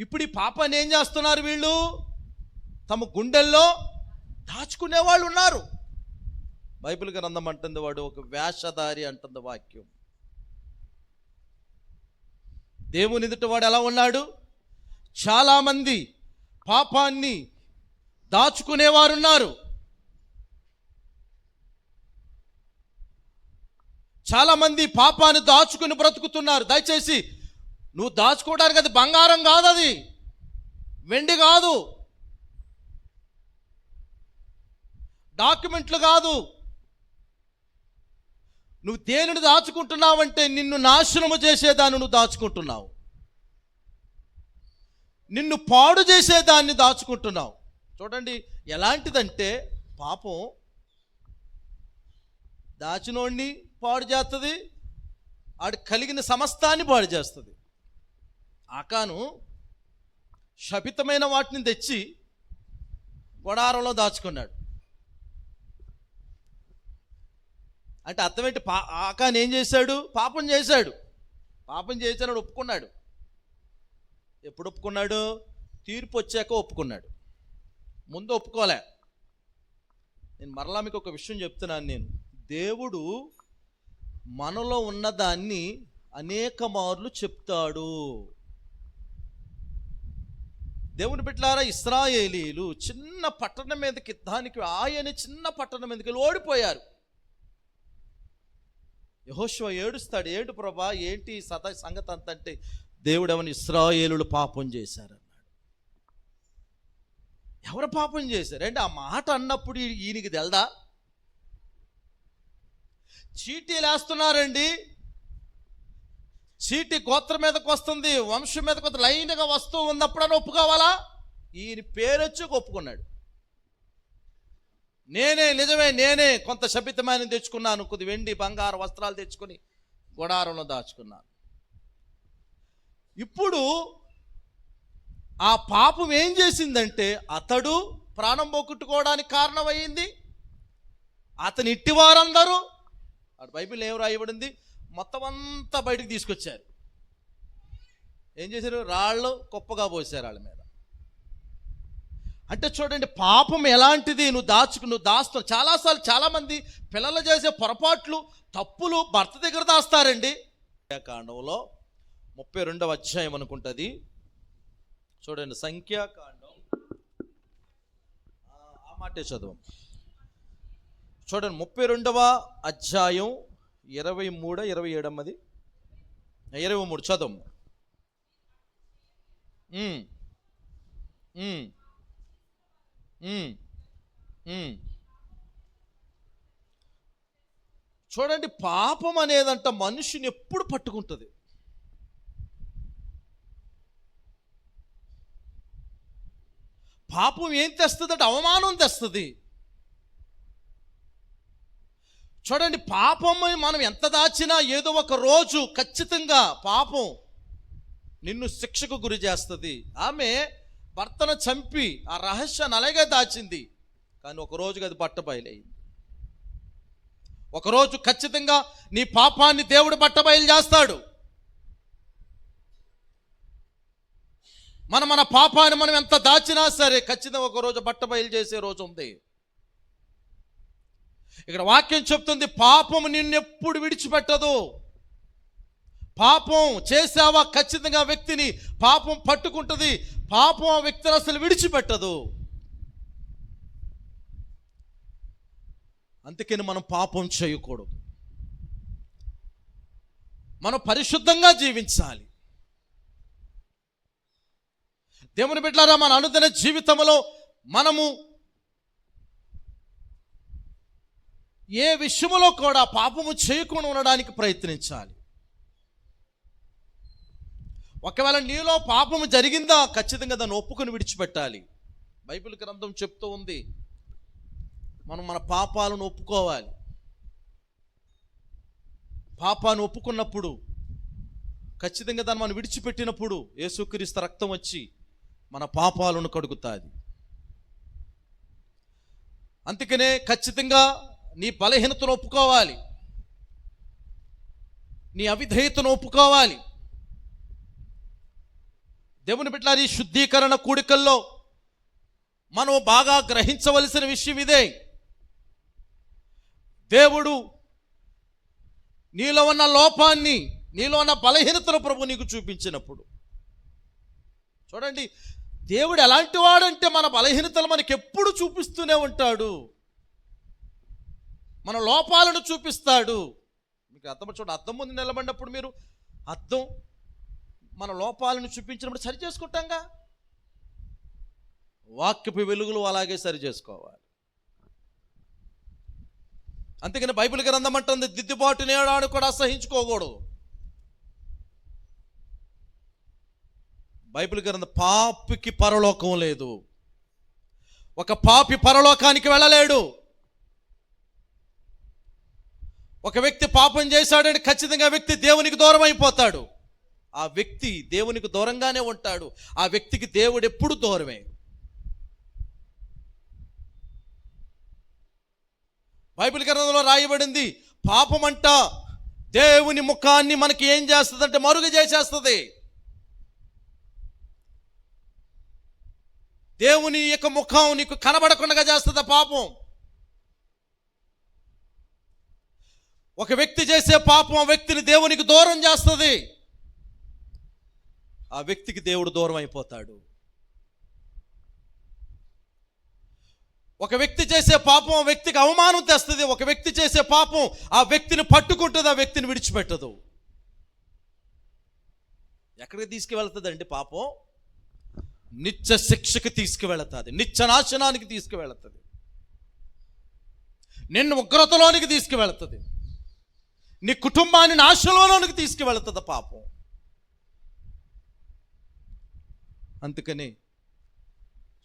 ఇప్పుడు ఈ పాపాన్ని ఏం చేస్తున్నారు వీళ్ళు, తమ గుండెల్లో దాచుకునే వాళ్ళు ఉన్నారు. బైబిల్ గ్రంథం అంటుంది, వాడు ఒక వేషధారి అంటుంది వాక్యం. దేవుని ఎదుట వాడు ఎలా ఉన్నాడు? చాలామంది పాపాన్ని దాచుకునేవారున్నారు. చాలామంది పాపాన్ని దాచుకుని బ్రతుకుతున్నారు. దయచేసి నువ్వు దాచుకోవడానికి అది బంగారం కాదు, అది వెండి కాదు, డాక్యుమెంట్లు కాదు. నువ్వు దేనిని దాచుకుంటున్నావంటే, నిన్ను నాశనము చేసేదాన్ని నువ్వు దాచుకుంటున్నావు, నిన్ను పాడు చేసేదాన్ని దాచుకుంటున్నావు. చూడండి ఎలాంటిదంటే, పాపం దాచినోడిని పాడు చేస్తుంది, ఆడు కలిగిన సమస్తాన్ని పాడు చేస్తుంది. ఆకాను శపితమైన వాటిని తెచ్చి గుడారంలో దాచుకున్నాడు. అంటే అర్థమేంటి? ఆకాను ఏం చేశాడు? పాపం చేశాడు. పాపం చేశాడు, ఒప్పుకున్నాడు. ఎప్పుడు ఒప్పుకున్నాడు? తీర్పు వచ్చాక ఒప్పుకున్నాడు. ముందు ఒప్పుకోలే. నేను మరలా మీకు ఒక విషయం చెప్తున్నాను. నేను దేవుడు మనలో ఉన్నదాన్ని అనేక మార్లు చెప్తాడు. దేవుని బిడ్డలారా, ఇశ్రాయేలీలు చిన్న పట్టణం మీదకి యుద్ధానికి ఆయన చిన్న పట్టణం మీదకి ఓడిపోయారు. యెహోషువ ఏడుస్తాడు, ఏంటి ప్రభా, ఏంటి సంగతి అంత అంటే, దేవుడు ఏమని ఇశ్రాయేలులు పాపం చేశారన్నాడు. ఎవరు పాపం చేశారు అంటే ఆ మాట అన్నప్పుడు ఈయనకి తెల్దా? చీటీలు వేస్తున్నారండి. చీటీ గోత్రం మీదకి వస్తుంది, వంశం మీదకి వస్తుంది, లైన్గా వస్తూ ఉన్నప్పుడు ఒప్పుకోవాలా? ఈయన పేరొచ్చి ఒప్పుకున్నాడు. నేనే కొంత శపితమైన తెచ్చుకున్నాను, కొద్ది వెండి బంగారు వస్త్రాలు తెచ్చుకొని గుడారంలో దాచుకున్నాను. ఇప్పుడు ఆ పాపం ఏం చేసిందంటే అతడు ప్రాణం పోగొట్టుకోవడానికి కారణమైంది. అతని ఇట్టివారందరూ, అటు బైబిల్ ఏం రాయబడింది, మొత్తం అంతా బయటికి తీసుకొచ్చారు. ఏం చేశారు? రాళ్ళు కుప్పగా పోసారు వాళ్ళ మీద. అంటే చూడండి, పాపం ఎలాంటిది. నువ్వు దాస్తున్నావు. చాలాసార్లు చాలామంది పిల్లలు చేసే పొరపాట్లు, తప్పులు భర్త దగ్గర దాస్తారండి. సంఖ్యాకాండంలో 32వ అధ్యాయం అనుకుంటుంది. చూడండి, సంఖ్యాకాండం ఆ మాటే చదువు. చూడండి, 32వ అధ్యాయం 23, 27 23 చదువు. చూడండి, పాపం అనేదంట మనిషిని ఎప్పుడు పట్టుకుంటుంది. పాపం ఏం తెస్తుంది అంటే అవమానం తెస్తుంది. చూడండి, పాపం మనం ఎంత దాచినా ఏదో ఒక రోజు ఖచ్చితంగా పాపం నిన్ను శిక్షకు గురి చేస్తుంది. ఆమె భర్తను చంపి ఆ రహస్యాన్ని అలాగే దాచింది, కానీ ఒక రోజుకి అది బట్టబయలైంది. ఒకరోజు ఖచ్చితంగా నీ పాపాన్ని దేవుడు బట్టబయలు చేస్తాడు. మన పాపాన్ని మనం ఎంత దాచినా సరే ఖచ్చితంగా ఒకరోజు బట్టబయలు చేసే రోజు ఉంది. ఇక్కడ వాక్యం చెప్తుంది, పాపము నిన్నెప్పుడు విడిచిపెట్టదు. పాపం చేసావా ఖచ్చితంగా వ్యక్తిని పాపం పట్టుకుంటుంది. పాపం ఆ వ్యక్తిని అసలు విడిచిపెట్టదు. అందుకని మనం పాపం చేయకూడదు. మనం పరిశుద్ధంగా జీవించాలి. దేవుని బిడ్డలారా, మన అనుదిన జీవితంలో మనము ఏ విషయంలో కూడా పాపము చేయకుండా ఉండడానికి ప్రయత్నించాలి. ఒకవేళ నీలో పాపము జరిగిందా, ఖచ్చితంగా దాన్ని ఒప్పుకొని విడిచిపెట్టాలి. బైబిల్ గ్రంథం చెప్తూ ఉంది, మనం మన పాపాలను ఒప్పుకోవాలి. పాపాన్ని ఒప్పుకున్నప్పుడు ఖచ్చితంగా దాన్ని మనం విడిచిపెట్టినప్పుడు యేసుక్రీస్తు రక్తం వచ్చి మన పాపాలను కడుగుతాది. అందుకనే ఖచ్చితంగా నీ బలహీనతను ఒప్పుకోవాలి, నీ అవిధేయతను ఒప్పుకోవాలి. దేవుని బిడ్డలారా, ఈ శుద్ధీకరణ కూడికల్లో మనం బాగా గ్రహించవలసిన విషయం ఇదే. దేవుడు నీలో ఉన్న లోపాన్ని, నీలో ఉన్న బలహీనతను ప్రభు నీకు చూపించినప్పుడు, చూడండి, దేవుడు ఎలాంటి వాడంటే మన బలహీనతలు మనకి ఎప్పుడు చూపిస్తూనే ఉంటాడు. మన లోపాలను చూపిస్తాడు. మీకు అర్థం చూడండి, అద్దం ముందు నిలబడినప్పుడు మీరు అద్దం మన లోపాలను చూపించినప్పుడు సరి చేసుకుంటాంగా. వాక్యపు వెలుగులు అలాగే సరి చేసుకోవాలి. అందుకని బైబిల్ గ్రంథం అంటుంది, దిద్దుబాటు నేడాడు కూడా అసహించుకోకూడదు. బైబిల్ గ్రంథం, పాపికి పరలోకం లేదు. ఒక పాపి పరలోకానికి వెళ్ళలేడు. ఒక వ్యక్తి పాపం చేశాడని ఖచ్చితంగా వ్యక్తి దేవునికి దూరం అయిపోతాడు. ఆ వ్యక్తి దేవునికి దూరంగానే ఉంటాడు. ఆ వ్యక్తికి దేవుడు ఎప్పుడు దూరమే. బైబిల్ గ్రంథంలో రాయబడింది, పాపమంట దేవుని ముఖాన్ని మనకి ఏం చేస్తుందంటే మరుగు చేసేస్తుంది. దేవుని యొక్క ముఖం నీకు కనబడకుండా చేస్తుంది పాపం. ఒక వ్యక్తి చేసే పాపం ఆ వ్యక్తిని దేవునికి దూరం చేస్తుంది. ఆ వ్యక్తికి దేవుడు దూరం అయిపోతాడు. ఒక వ్యక్తి చేసే పాపం ఆ వ్యక్తికి అవమానం తెస్తుంది. ఒక వ్యక్తి చేసే పాపం ఆ వ్యక్తిని పట్టుకుంటుంది, ఆ వ్యక్తిని విడిచిపెట్టదు. ఎక్కడికి తీసుకువెళ్తుందండి పాపం? నిత్య శిక్షకి తీసుకువెళుతుంది, నిత్య నాశనానికి తీసుకువెళుతుంది, నిన్ను ఉగ్రతలోనికి తీసుకువెళుతుంది, నీ కుటుంబాన్ని నాశనంలోనికి తీసుకువెళుతుంది పాపం. అందుకని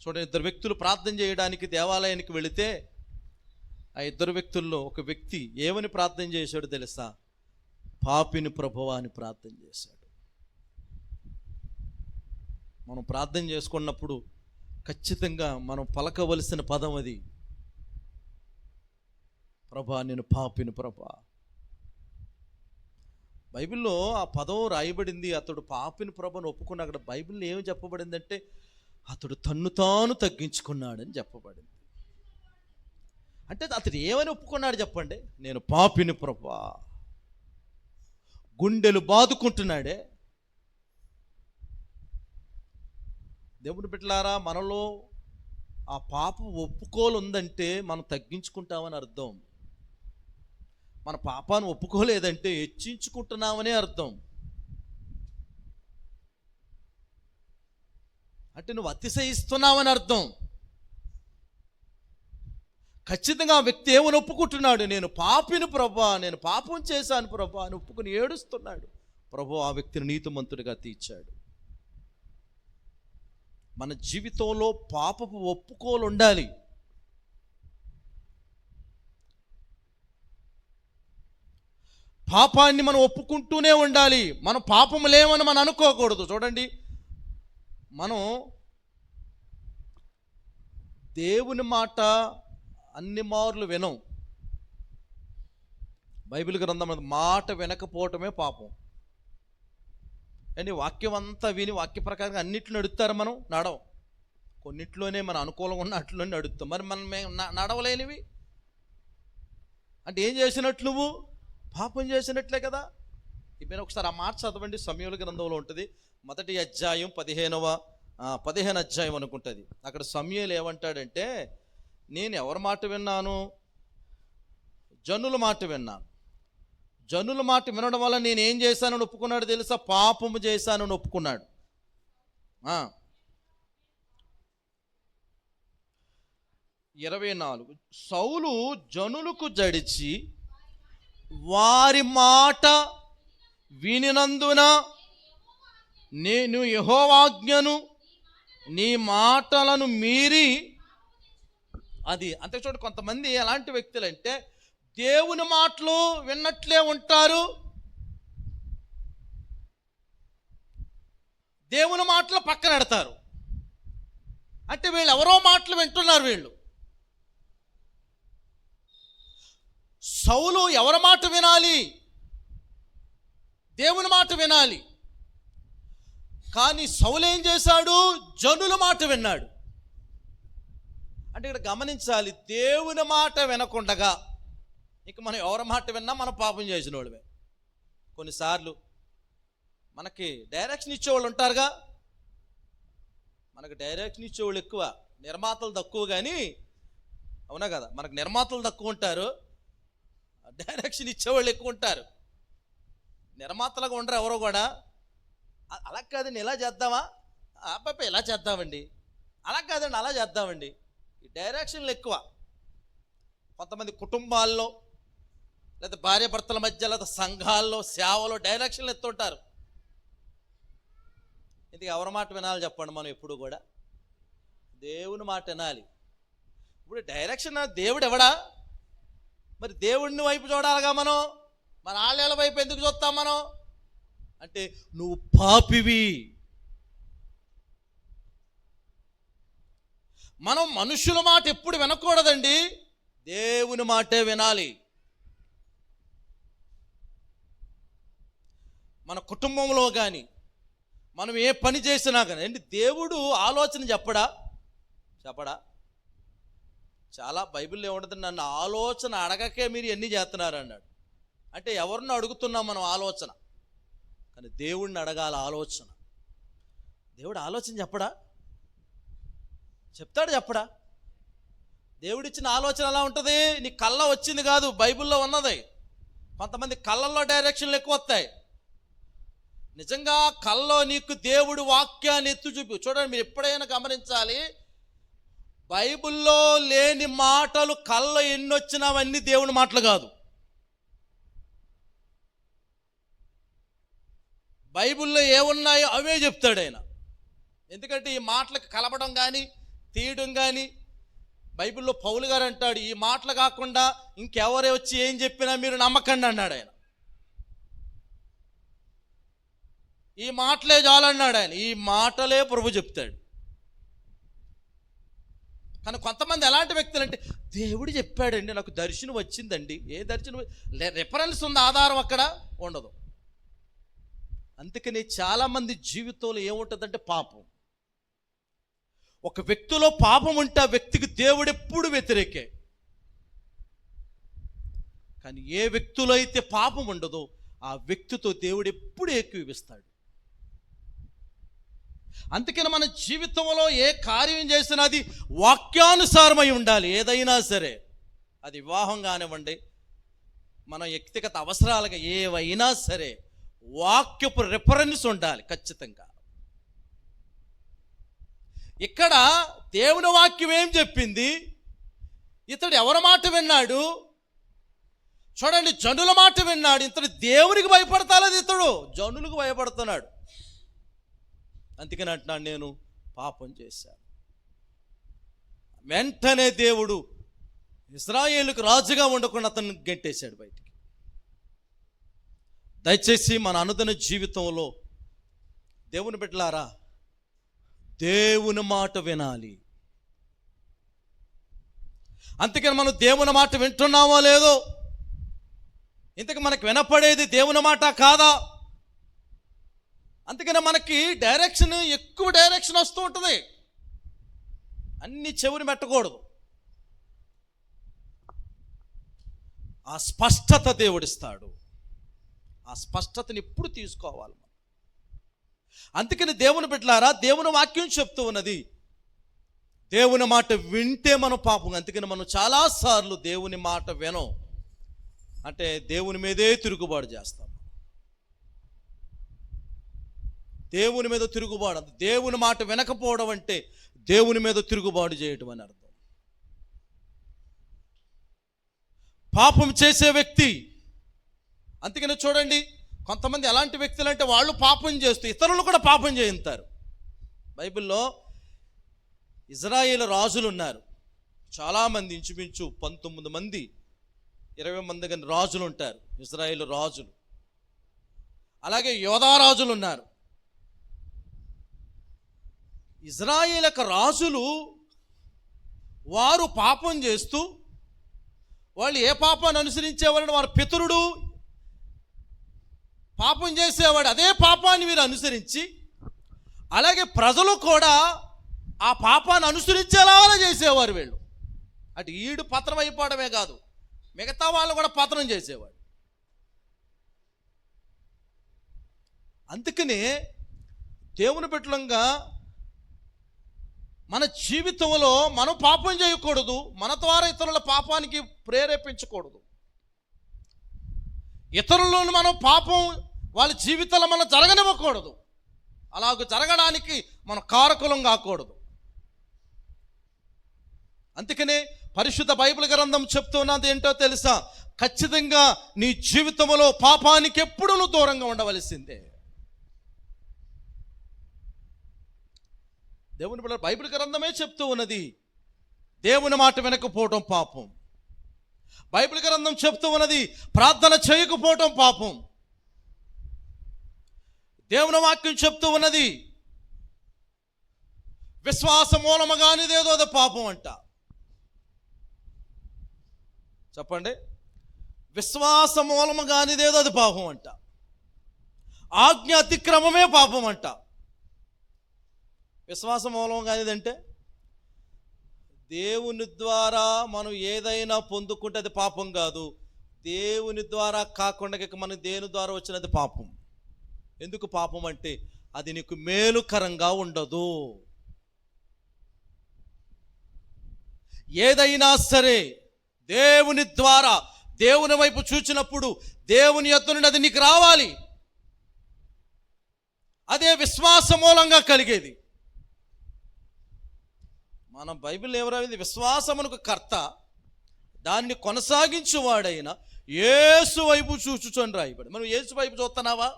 చూడండి, ఇద్దరు వ్యక్తులు ప్రార్థన చేయడానికి దేవాలయానికి వెళితే ఆ ఇద్దరు వ్యక్తుల్లో ఒక వ్యక్తి ఏమని ప్రార్థన చేశాడు తెలుసా? పాపిని ప్రభువా అని ప్రార్థన చేశాడు. మనం ప్రార్థన చేసుకున్నప్పుడు ఖచ్చితంగా మనం పలకవలసిన పదం అది, ప్రభా నేను పాపిని ప్రభా. బైబిల్లో ఆ పదం రాయబడింది, అతడు పాపిని ప్రభుని ఒప్పుకున్న. అక్కడ బైబిల్లో ఏమి చెప్పబడిందంటే అతడు తన్ను తాను తగ్గించుకున్నాడని చెప్పబడింది. అంటే అతడు ఏమని ఒప్పుకున్నాడు చెప్పండి? నేను పాపిని ప్రభువా. గుండెలు బాదుకుంటున్నాడే. దేవుని బిడ్డలారా, మనలో ఆ పాపం ఒప్పుకోలు ఉందంటే మనం తగ్గించుకుంటామని అర్థం. మన పాపాన్ని ఒప్పుకోలేదంటే హెచ్చించుకుంటున్నామనే అర్థం. అంటే నువ్వు అతిశయిస్తున్నావని అర్థం. ఖచ్చితంగా ఆ వ్యక్తి ఏమని ఒప్పుకుంటున్నాడు? నేను పాపిని ప్రభా, నేను పాపం చేశాను ప్రభా అని ఒప్పుకుని ఏడుస్తున్నాడు. ప్రభు ఆ వ్యక్తిని నీతిమంతుడిగా తీర్చాడు. మన జీవితంలో పాపపు ఒప్పుకోలు ఉండాలి. పాపాన్ని మనం ఒప్పుకుంటూనే ఉండాలి. మనం పాపం లేవని మనం అనుకోకూడదు. చూడండి, మనం దేవుని మాట అన్ని మార్లు వినం. బైబిల్ గ్రంథం మాట వినకపోవటమే పాపం. అండి, వాక్యం అంతా విని వాక్య ప్రకారంగా అన్నిట్లో నడుస్తారు, మనం నడవం. కొన్నిట్లోనే మన అనుకూలంగా ఉన్న అట్లోనే నడుస్తాం. మరి మనం నడవలేనివి అంటే ఏం చేసినట్లు? నువ్వు పాపం చేసినట్లే కదా. ఇప్పుడు ఒకసారి ఆ మాట చదవండి, సమూయేలు గ్రంథంలో ఉంటుంది, మొదటి అధ్యాయం 15 అధ్యాయం అనుకుంటుంది. అక్కడ సమూయేలు ఏమంటాడంటే, నేను ఎవరి మాట విన్నాను? జనుల మాట విన్నాను. జనుల మాట వినడం వల్ల నేను ఏం చేశానని ఒప్పుకున్నాడు తెలుసా? పాపము చేశానని ఒప్పుకున్నాడు. 24 సౌలు జనులకు జడిచి వారి మాట వినినందున నేను యెహోవాజ్ఞను నీ మాటలను మీరి. అది అంతే. చూడండి, కొంతమంది ఎలాంటి వ్యక్తులు అంటే దేవుని మాటలు విన్నట్లే ఉంటారు, దేవుని మాటలు పక్కన పెడతారు. అంటే వీళ్ళు ఎవరో మాటలు వింటున్నారు. వీళ్ళు సౌలు ఎవరి మాట వినాలి? దేవుని మాట వినాలి. కానీ సౌలు ఏం చేశాడు? జనుల మాట విన్నాడు. అంటే ఇక్కడ గమనించాలి, దేవుని మాట వినకుండగా ఇక మనం ఎవరి మాట విన్నా మనం పాపం చేసిన వాళ్ళమే. కొన్నిసార్లు మనకి డైరెక్షన్ ఇచ్చేవాళ్ళు ఉంటారుగా. మనకు డైరెక్షన్ ఇచ్చేవాళ్ళు ఎక్కువ, నిర్మాతలు తక్కువ. కానీ అవునా కదా, మనకు నిర్మాతలు తక్కువ ఉంటారు, డైరెక్షన్ ఇచ్చేవాళ్ళు ఎక్కువ ఉంటారు. నిర్మాతలుగా ఉండరు ఎవరో కూడా. అలా కాదండి, ఇలా చేద్దామా, అబ్బాయి ఇలా చేద్దామండి, అలా కాదండి అలా చేద్దామండి. ఈ డైరెక్షన్లు ఎక్కువ. కొంతమంది కుటుంబాల్లో లేదా భార్యాభర్తల మధ్య లేదా సంఘాల్లో సేవలో డైరెక్షన్లు ఎత్తుంటారు. ఇది ఎవరి మాట వినాలి చెప్పండి? మనం ఎప్పుడు కూడా దేవుని మాట వినాలి. ఇప్పుడు డైరెక్షన్ దేవుడు ఎవడా? మరి దేవుడిని వైపు చూడాలిగా మనం, మన ఆళ్ళ వైపు ఎందుకు చూస్తాం మనం అంటే, నువ్వు పాపివి. మనం మనుషుల మాట ఎప్పుడు వినకూడదండి, దేవుని మాటే వినాలి. మన కుటుంబంలో కానీ మనం ఏ పని చేసినా కానీ అంటే దేవుడు ఆలోచన చెప్పడా? చాలా బైబిల్లో ఏముంటుంది, నన్ను ఆలోచన అడగకే మీరు ఎన్ని చేస్తున్నారు అన్నాడు. అంటే ఎవరిని అడుగుతున్నాం మనం ఆలోచన, కానీ దేవుడిని అడగాల ఆలోచన. దేవుడు ఆలోచన చెప్పడా? చెప్పడా? దేవుడిచ్చిన ఆలోచన ఎలా ఉంటుంది? నీ కళ్ళ వచ్చింది కాదు, బైబిల్లో ఉన్నది. కొంతమంది కళ్ళల్లో డైరెక్షన్లు ఎక్కువ వస్తాయి. నిజంగా కళ్ళలో నీకు దేవుడు వాక్యాన్ని ఎత్తు చూపి చూడండి. మీరు ఎప్పుడైనా గమనించాలి, బైబిల్లో లేని మాటలు కళ్ళ ఎన్ని వచ్చినావన్నీ దేవుని మాటలు కాదు. బైబిల్లో ఏమున్నాయో అవే చెప్తాడు ఆయన. ఎందుకంటే ఈ మాటలకు కలపడం కానీ తీయడం కానీ, బైబిల్లో పౌలు గారు అంటాడు, ఈ మాటలు కాకుండా ఇంకెవరే వచ్చి ఏం చెప్పినా మీరు నమ్మకండి అన్నాడు ఆయన. ఈ మాటలే చాలన్నాడు ఆయన. ఈ మాటలే ప్రభు చెప్తాడు. కానీ కొంతమంది ఎలాంటి వ్యక్తులు అంటే, దేవుడు చెప్పాడండి, నాకు దర్శనం వచ్చిందండి. ఏ దర్శనం? రిఫరెన్స్ ఉంది, ఆధారం అక్కడ ఉండదు. అందుకని చాలామంది జీవితంలో ఏముంటుందంటే పాపం. ఒక వ్యక్తిలో పాపం ఉంటే ఆ వ్యక్తికి దేవుడు ఎప్పుడు వ్యతిరేకే. కానీ ఏ వ్యక్తిలో అయితే పాపం ఉండదో ఆ వ్యక్తితో దేవుడు ఎప్పుడు ఏకీభవిస్తాడు. అందుకని మన జీవితంలో ఏ కార్యం చేసినా అది వాక్యానుసారమై ఉండాలి. ఏదైనా సరే, అది వివాహం కానివ్వండి, మన వ్యక్తిగత అవసరాలుగా ఏవైనా సరే వాక్యపు రిఫరెన్స్ ఉండాలి ఖచ్చితంగా. ఇక్కడ దేవుని వాక్యం ఏం చెప్పింది? ఇతడు ఎవరి మాట విన్నాడు? చూడండి, జనుల మాట విన్నాడు. ఇతడు దేవునికి భయపడతాలేదు, ఇతడు జనులకు భయపడుతున్నాడు. అందుకని అంటున్నాడు, నేను పాపం చేశాను. వెంటనే దేవుడు ఇశ్రాయేలుకు రాజుగా ఉండకుండా అతన్ని గెంటేశాడు బయటికి. దయచేసి మన అనుదిన జీవితంలో దేవుని బిడ్డలారా, దేవుని మాట వినాలి. అందుకని మనం దేవుని మాట వింటున్నామో లేదో, ఇంతకు మనకు వినపడేది దేవుని మాట కాదా? అందుకని మనకి ఎక్కువ డైరెక్షన్ వస్తూ ఉంటుంది. అన్ని చెవిని పెట్టకూడదు. ఆ స్పష్టత దేవుడిస్తాడు. ఆ స్పష్టతని ఎప్పుడు తీసుకోవాలి మనం. అందుకని దేవుని బిడ్డలారా, దేవుని వాక్యం చెప్తూ ఉన్నది, దేవుని మాట వింటే మనం పాపం. అందుకని మనం చాలాసార్లు దేవుని మాట వినం, అంటే దేవుని మీదే తిరుగుబాటు చేస్తాం. దేవుని మీద తిరుగుబాటు, దేవుని మాట వినకపోవడం అంటే దేవుని మీద తిరుగుబాటు చేయటం అని అర్థం. పాపం చేసే వ్యక్తి, అందుకని చూడండి, కొంతమంది ఎలాంటి వ్యక్తులు అంటే వాళ్ళు పాపం చేస్తూ ఇతరులు కూడా పాపం చేయిస్తారు. బైబిల్లో ఇజ్రాయేలు రాజులు ఉన్నారు చాలామంది, ఇంచుమించు 19 మంది 20 మంది కానీ రాజులు ఉంటారు, ఇజ్రాయేలు రాజులు. అలాగే యోధా రాజులు ఉన్నారు. ఇజ్రాయేలు రాజులు వారు పాపం చేస్తూ, వాళ్ళు ఏ పాపాన్ని అనుసరించేవారని వారి పితరుడు పాపం చేసేవాడు, అదే పాపాన్ని వీరు అనుసరించి, అలాగే ప్రజలు కూడా ఆ పాపాన్ని అనుసరించేలాగా చేసేవారు వీళ్ళు. అటు ఈడు పతనం అయిపోవడమే కాదు, మిగతా వాళ్ళు కూడా పతనం చేసేవాడు. అందుకనే దేవుని బిడ్డలంగా మన జీవితంలో మనం పాపం చేయకూడదు, మన ద్వారా ఇతరుల పాపానికి ప్రేరేపించకూడదు. ఇతరులను మనం పాపం వాళ్ళ జీవితంలో మనం జరగనివ్వకూడదు. అలాగ జరగడానికి మనం కారకులం కాకూడదు. అందుకనే పరిశుద్ధ బైబిల్ గ్రంథం చెప్తున్నది ఏంటో తెలుసా? ఖచ్చితంగా నీ జీవితంలో పాపానికి ఎప్పుడు నువ్వు దూరంగా ఉండవలసిందే. దేవుని బిడ్డ బైబిల్ గ్రంథమే చెప్తూ ఉన్నది, దేవుని మాట వినకపోవడం పాపం. బైబిల్ గ్రంథం చెప్తూ ఉన్నది, ప్రార్థన చేయకపోవటం పాపం. దేవుని వాక్యం చెప్తూ ఉన్నది, విశ్వాస మూలముగానిదేదో అది పాపం అంట. చెప్పండి, విశ్వాస మూలముగానిదేదో అది పాపం అంట. ఆజ్ఞ అతిక్రమమే పాపం అంట. విశ్వాస మూలముగానిదంటే దేవుని ద్వారా మనం ఏదైనా పొందుకుంటే అది పాపం కాదు. దేవుని ద్వారా కాకుండా మనం దేని ద్వారా వచ్చినది పాపం. ఎందుకు పాపం అంటే అది నీకు మేలుకరంగా ఉండదు. ఏదైనా సరే దేవుని ద్వారా, దేవుని వైపు చూచినప్పుడు దేవుని యొద్ద నుండి అది నీకు రావాలి. అదే విశ్వాస మూలంగా కలిగేది. మనం బైబిల్ ఎవరైంది, విశ్వాసమునకు కర్త దాన్ని కొనసాగించువాడైన యేసు వైపు చూచుచొని రాయబడి. మనం యేసు వైపు చూస్తున్నావా?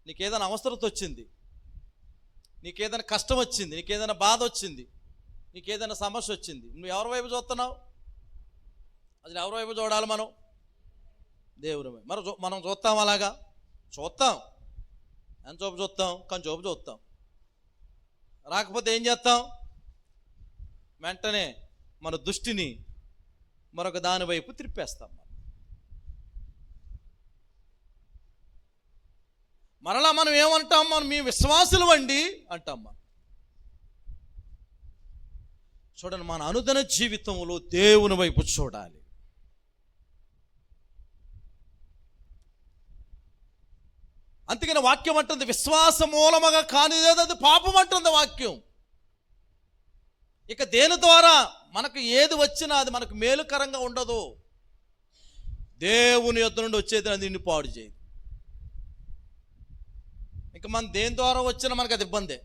నీకేదైనా అవసరత వచ్చింది, నీకేదైనా కష్టం వచ్చింది, నీకేదైనా బాధ వచ్చింది, నీకేదైనా సమస్య వచ్చింది, నువ్వు ఎవరి వైపు చూస్తున్నావు? అసలు ఎవరి వైపు చూడాలి? మనం దేవుని వైపు. మనం చూస్తాం, అలాగా చూస్తాం. ఎంత చూపు చూస్తాం? కానీ చూపు చూస్తాం. రాకపోతే ఏం చేస్తాం? వెంటనే మన దృష్టిని మరొక దాని వైపు త్రిప్పేస్తాం. మరలా మనం ఏమంటాం? మనం మీ విశ్వాసులు అండి అంటాం. చూడండి, మన అనుదిన జీవితంలో దేవుని వైపు చూడాలి. అందుకని వాక్యం అంటుంది, విశ్వాస మూలముగా కానిదేది పాపం అంటుంది వాక్యం. ఇక దేని ద్వారా మనకు ఏది వచ్చినా అది మనకు మేలుకరంగా ఉండదు. దేవుని యొద్ద నుండి వచ్చేది అది నిన్ను పాడు చేయదు. ఇక మన దేని ద్వారా వచ్చినా మనకు అది ఇబ్బందే.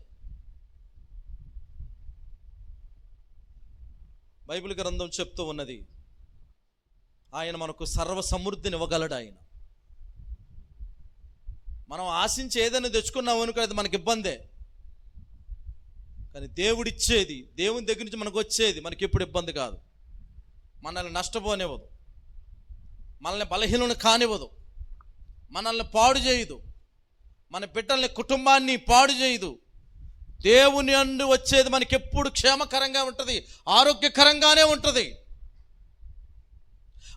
బైబిల్ గ్రంథం చెప్తూ ఉన్నది, ఆయన మనకు సర్వ సమృద్ధిని ఇవ్వగలడు. ఆయన మనం ఆశించి ఏదైనా తెచ్చుకున్నాం అనుకో అది మనకి ఇబ్బందే. కానీ దేవుడిచ్చేది, దేవుని దగ్గర నుంచి మనకు వచ్చేది మనకి ఎప్పుడు ఇబ్బంది కాదు. మనల్ని నష్టపోనివ్వదు, మనల్ని బలహీనను కానివ్వదు, మనల్ని పాడు చేయదు, మన బిడ్డల్ని కుటుంబాన్ని పాడు చేయదు. దేవుని నుండి వచ్చేది మనకి ఎప్పుడు క్షేమకరంగా ఉంటుంది, ఆరోగ్యకరంగానే ఉంటుంది.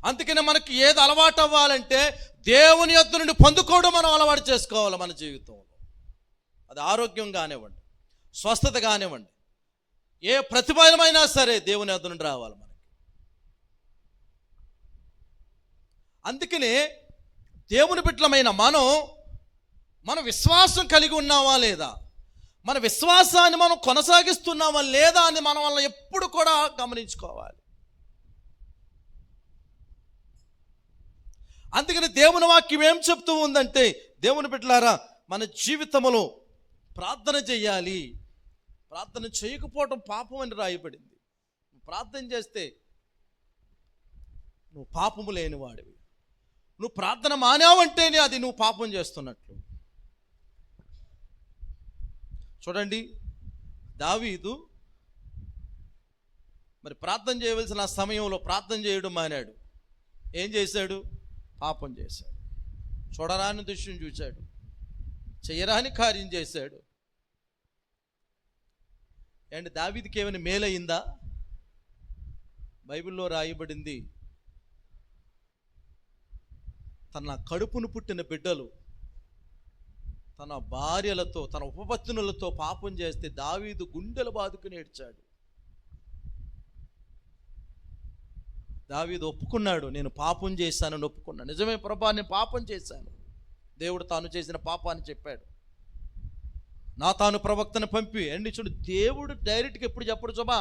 అందుకనే మనకి ఏది అలవాటు అవ్వాలంటే దేవుని యొద్ద నుండి పొందుకోవడం మనం అలవాటు చేసుకోవాలి మన జీవితంలో. అది ఆరోగ్యం కానివ్వండి, స్వస్థత కానివ్వండి, ఏ ప్రతిఫలమైనా సరే దేవుని యొద్ద నుండి రావాలి మనకి. అందుకనే దేవుని బిడ్డలమైన మన విశ్వాసం కలిగి ఉన్నావా లేదా, మన విశ్వాసాన్ని మనం కొనసాగిస్తున్నామా లేదా అని మనం వల్ల ఎప్పుడు కూడా గమనించుకోవాలి. అందుకని దేవుని వాక్యం ఏం చెప్తూ ఉందంటే, దేవుని బిడ్డలారా మన జీవితంలో ప్రార్థన చేయాలి. ప్రార్థన చేయకపోవడం పాపం అని రాయబడింది. ప్రార్థన చేస్తే నువ్వు పాపము లేనివాడివి. నువ్వు ప్రార్థన మానావంటేనే అది నువ్వు పాపం చేస్తున్నట్లు. చూడండి, దావీదు మరి ప్రార్థన చేయవలసిన సమయంలో ప్రార్థన చేయడం మానాడు. ఏం చేశాడు? పాపం చేశాడు. చూడరాని దృశ్యం చూశాడు, చేయరాని కార్యం చేశాడు. అండ్ దావీదుకి ఏమైనా మేలయిందా? బైబిల్లో రాయబడింది, తన కడుపును పుట్టిన బిడ్డలు తన భార్యలతో, తన ఉపపత్నులతో పాపం చేస్తే దావీదు గుండెలు బాదుకుని ఏడ్చాడు. దావీదు ఒప్పుకున్నాడు, నేను పాపం చేశానని ఒప్పుకున్నాడు. నిజమే ప్రభా, నేను పాపం చేశాను. దేవుడు తాను చేసిన పాపాన్ని చెప్పాడు. నాతాను ప్రవక్తను పంపి చూడు, దేవుడు డైరెక్ట్గా ఎప్పుడు చెప్పడు చూబా,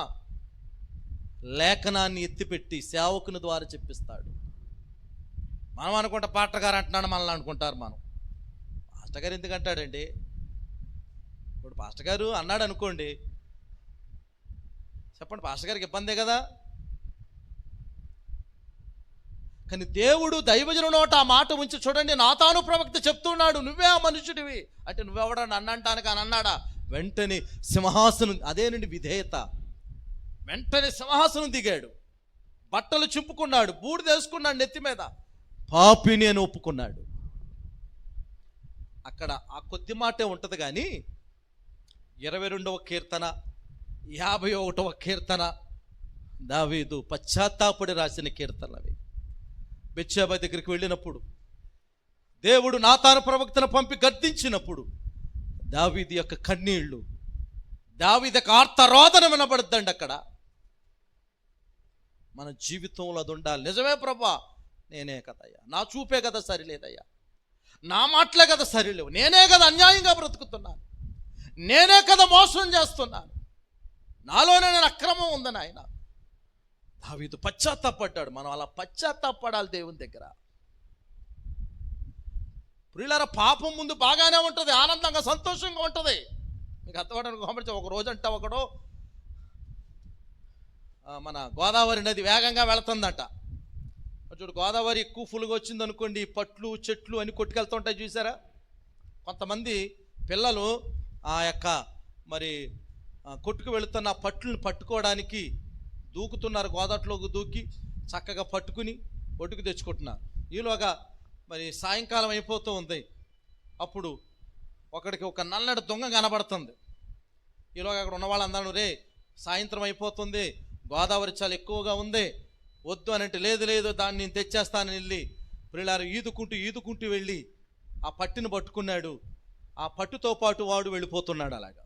లేఖనాన్ని ఎత్తిపెట్టి సేవకుని ద్వారా చెప్పిస్తాడు. మనం అనుకుంటా పాస్టర్ గారు అంటున్నాడు మనల్ని అనుకుంటారు. పాస్టర్ గారు ఎందుకు అంటాడండి? ఇప్పుడు పాస్టర్ గారు అన్నాడు అనుకోండి, చెప్పండి, పాస్టర్ గారికి ఇబ్బందే కదా. కానీ దేవుడు దైవజను నోట ఆ మాట ఉంచి చూడండి, నాతాను ప్రవక్త చెప్తున్నాడు, నువ్వే ఆ మనుషుడివి అంటే నువ్వెవడని అన్నంటానికి అని అన్నాడా? వెంటనే సింహాసనం, అదేనండి విధేయత. వెంటనే సింహాసనం దిగాడు. బట్టలు చింపుకున్నాడు, బూడిద వేసుకున్నాడు నెత్తి మీద, పాపిని అని ఒప్పుకున్నాడు. అక్కడ ఆ కొద్ది మాటే ఉంటుంది. కానీ 22వ కీర్తన 51వ కీర్తన దావీదు పశ్చాత్తాపడి రాసిన కీర్తనలు. బెత్షెబా దగ్గరికి వెళ్ళినప్పుడు దేవుడు నాతాను ప్రవక్తను పంపి గద్దించినప్పుడు దావీదు యొక్క కన్నీళ్లు, దావీదు యొక్క ఆర్తరోదన వినబడుద్దండి అక్కడ. మన జీవితంలో అది ఉండాలి. నిజమే ప్రభా, నేనే కదయ్యా, నా చూపే కదా సరిలేదయ్యా, నా మాటలే కదా సరిలేవు, నేనే కదా అన్యాయంగా బ్రతుకుతున్నాను, నేనే కదా మోసం చేస్తున్నాను, నాలోనే నేను అక్రమం ఉందని ఆయన దావీదు పశ్చాత్తాపడ్డాడు. మనం అలా పశ్చాత్తాపడాలి దేవుని దగ్గర. ప్రియులారా, పాపం ముందు బాగానే ఉంటుంది, ఆనందంగా సంతోషంగా ఉంటుంది. మీకు అర్థమవడానికి గమనించి, ఒక రోజు అంటే ఒకడు మన గోదావరి నది వేగంగా వెళుతుందంట. చూడు, గోదావరి ఎక్కువ ఫుల్గా వచ్చింది అనుకోండి, పట్లు చెట్లు అని కొట్టుకెళ్తుంటాయి చూసారా. కొంతమంది పిల్లలు ఆ యొక్క మరి కొట్టుకు వెళుతున్న పట్లను పట్టుకోవడానికి దూకుతున్నారు. గోదావరిలోకి దూకి చక్కగా పట్టుకుని ఒడ్డుకు తెచ్చుకుంటున్నారు. ఈలోగా మరి సాయంకాలం అయిపోతూ ఉంది. అప్పుడు ఒకడికి ఒక నల్లటి దొంగ కనబడుతుంది. ఈలోగా అక్కడ ఉన్న వాళ్ళందరూ, రే సాయంత్రం అయిపోతుంది, గోదావరి చాలా ఎక్కువగా ఉంది, వద్దు అని అంటే, లేదు లేదు దాన్ని నేను తెచ్చేస్తానని వెళ్ళి పిల్లలు ఈదుకుంటూ వెళ్ళి ఆ పట్టిని పట్టుకున్నాడు. ఆ పట్టుతో పాటు వాడు వెళ్ళిపోతున్నాడు. అలాగా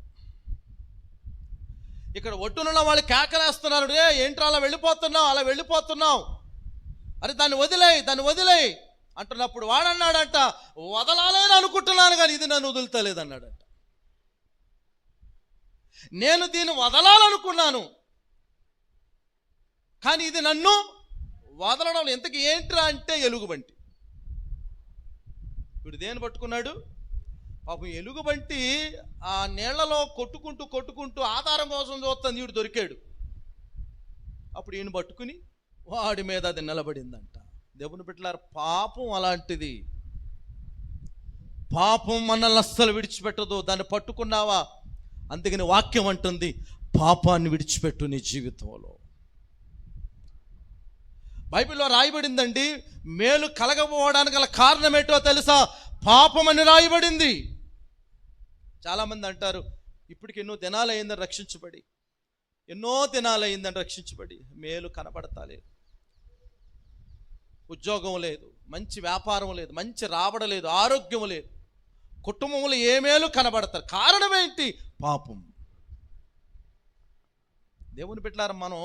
ఇక్కడ ఒడ్డునున్న వాళ్ళు కేకలేస్తున్నారు, రే ఏంట్రా అలా వెళ్ళిపోతున్నావు, అరే దాన్ని వదిలేయి అంటున్నప్పుడు వాడన్నాడంట, వదలాలని అనుకుంటున్నాను కానీ ఇది నన్ను వదులుతలేదన్నాడంట. నేను దీన్ని వదలాలనుకున్నాను కానీ ఇది నన్ను వదలడం. ఎంతకి ఏంట్రా అంటే ఎలుగుబంటి. వీడు దేని పట్టుకున్నాడు? పాపం ఎలుగుబంటి ఆ నీళ్లలో కొట్టుకుంటూ ఆధారం కోసం చూస్తుంది. వీడు దొరికాడు. అప్పుడు ఈయన పట్టుకుని వాడి మీద అది నిలబడిందంట. దేవుని బిడ్డలారా, పాపం అలాంటిది. పాపం మనల్ని అస్సలు విడిచిపెట్టదు. దాన్ని పట్టుకున్నావా, అందుకని వాక్యం అంటుంది, పాపాన్ని విడిచిపెట్టు నీ జీవితంలో. బైబిల్లో రాయబడిందండి, మేలు కలగకపోవడానికి గల కారణం ఏంటో తెలుసా? పాపం అని రాయబడింది. చాలామంది అంటారు, ఇప్పటికి ఎన్నో దినాలు అయిందని రక్షించబడి మేలు కనబడతాలేదు, ఉద్యోగం లేదు, మంచి వ్యాపారం లేదు, మంచి రాబడ లేదు, ఆరోగ్యం లేదు, కుటుంబంలో ఏ మేలు కనబడతారు. కారణం ఏంటి? పాపం. దేవుని బిడ్డలారా, మనం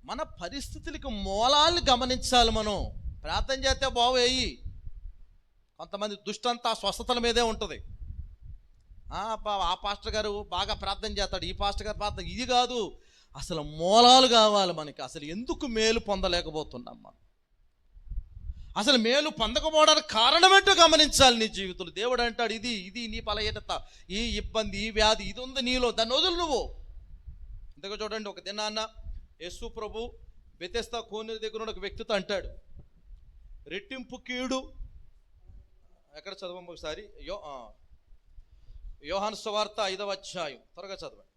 మన పరిస్థితులకు మూలాలను గమనించాలి. మనం ప్రార్థన చేస్తే బావేయి. కొంతమంది దుష్టంతా స్వస్థతల మీదే ఉంటుంది. ఆ పాస్టర్ గారు బాగా ప్రార్థన చేస్తాడు, ఈ పాస్టర్ గారు ప్రార్థన, ఇది కాదు. అసలు మూలాలు కావాలి మనకి. అసలు ఎందుకు మేలు పొందలేకపోతున్నాం మనం? అసలు మేలు పొందకపోవడానికి కారణమేంటో గమనించాలి నీ జీవితంలో. దేవుడు అంటాడు, ఇది నీ బలహీనత, ఈ ఇబ్బంది, ఈ వ్యాధి, ఇది ఉంది నీలో, దాన్ని వదులు నువ్వు. ఇంతగా చూడండి, ఒక దినాన్న యేసు ప్రభు బెతెస్దా కోనేరు దగ్గర ఉన్న ఒక వ్యక్తితో అంటాడు, రెట్టింపు కీడు. ఎక్కడ చదవము ఒకసారి? యోహాను సువార్త 5వ అధ్యాయం, త్వరగా చదవండి.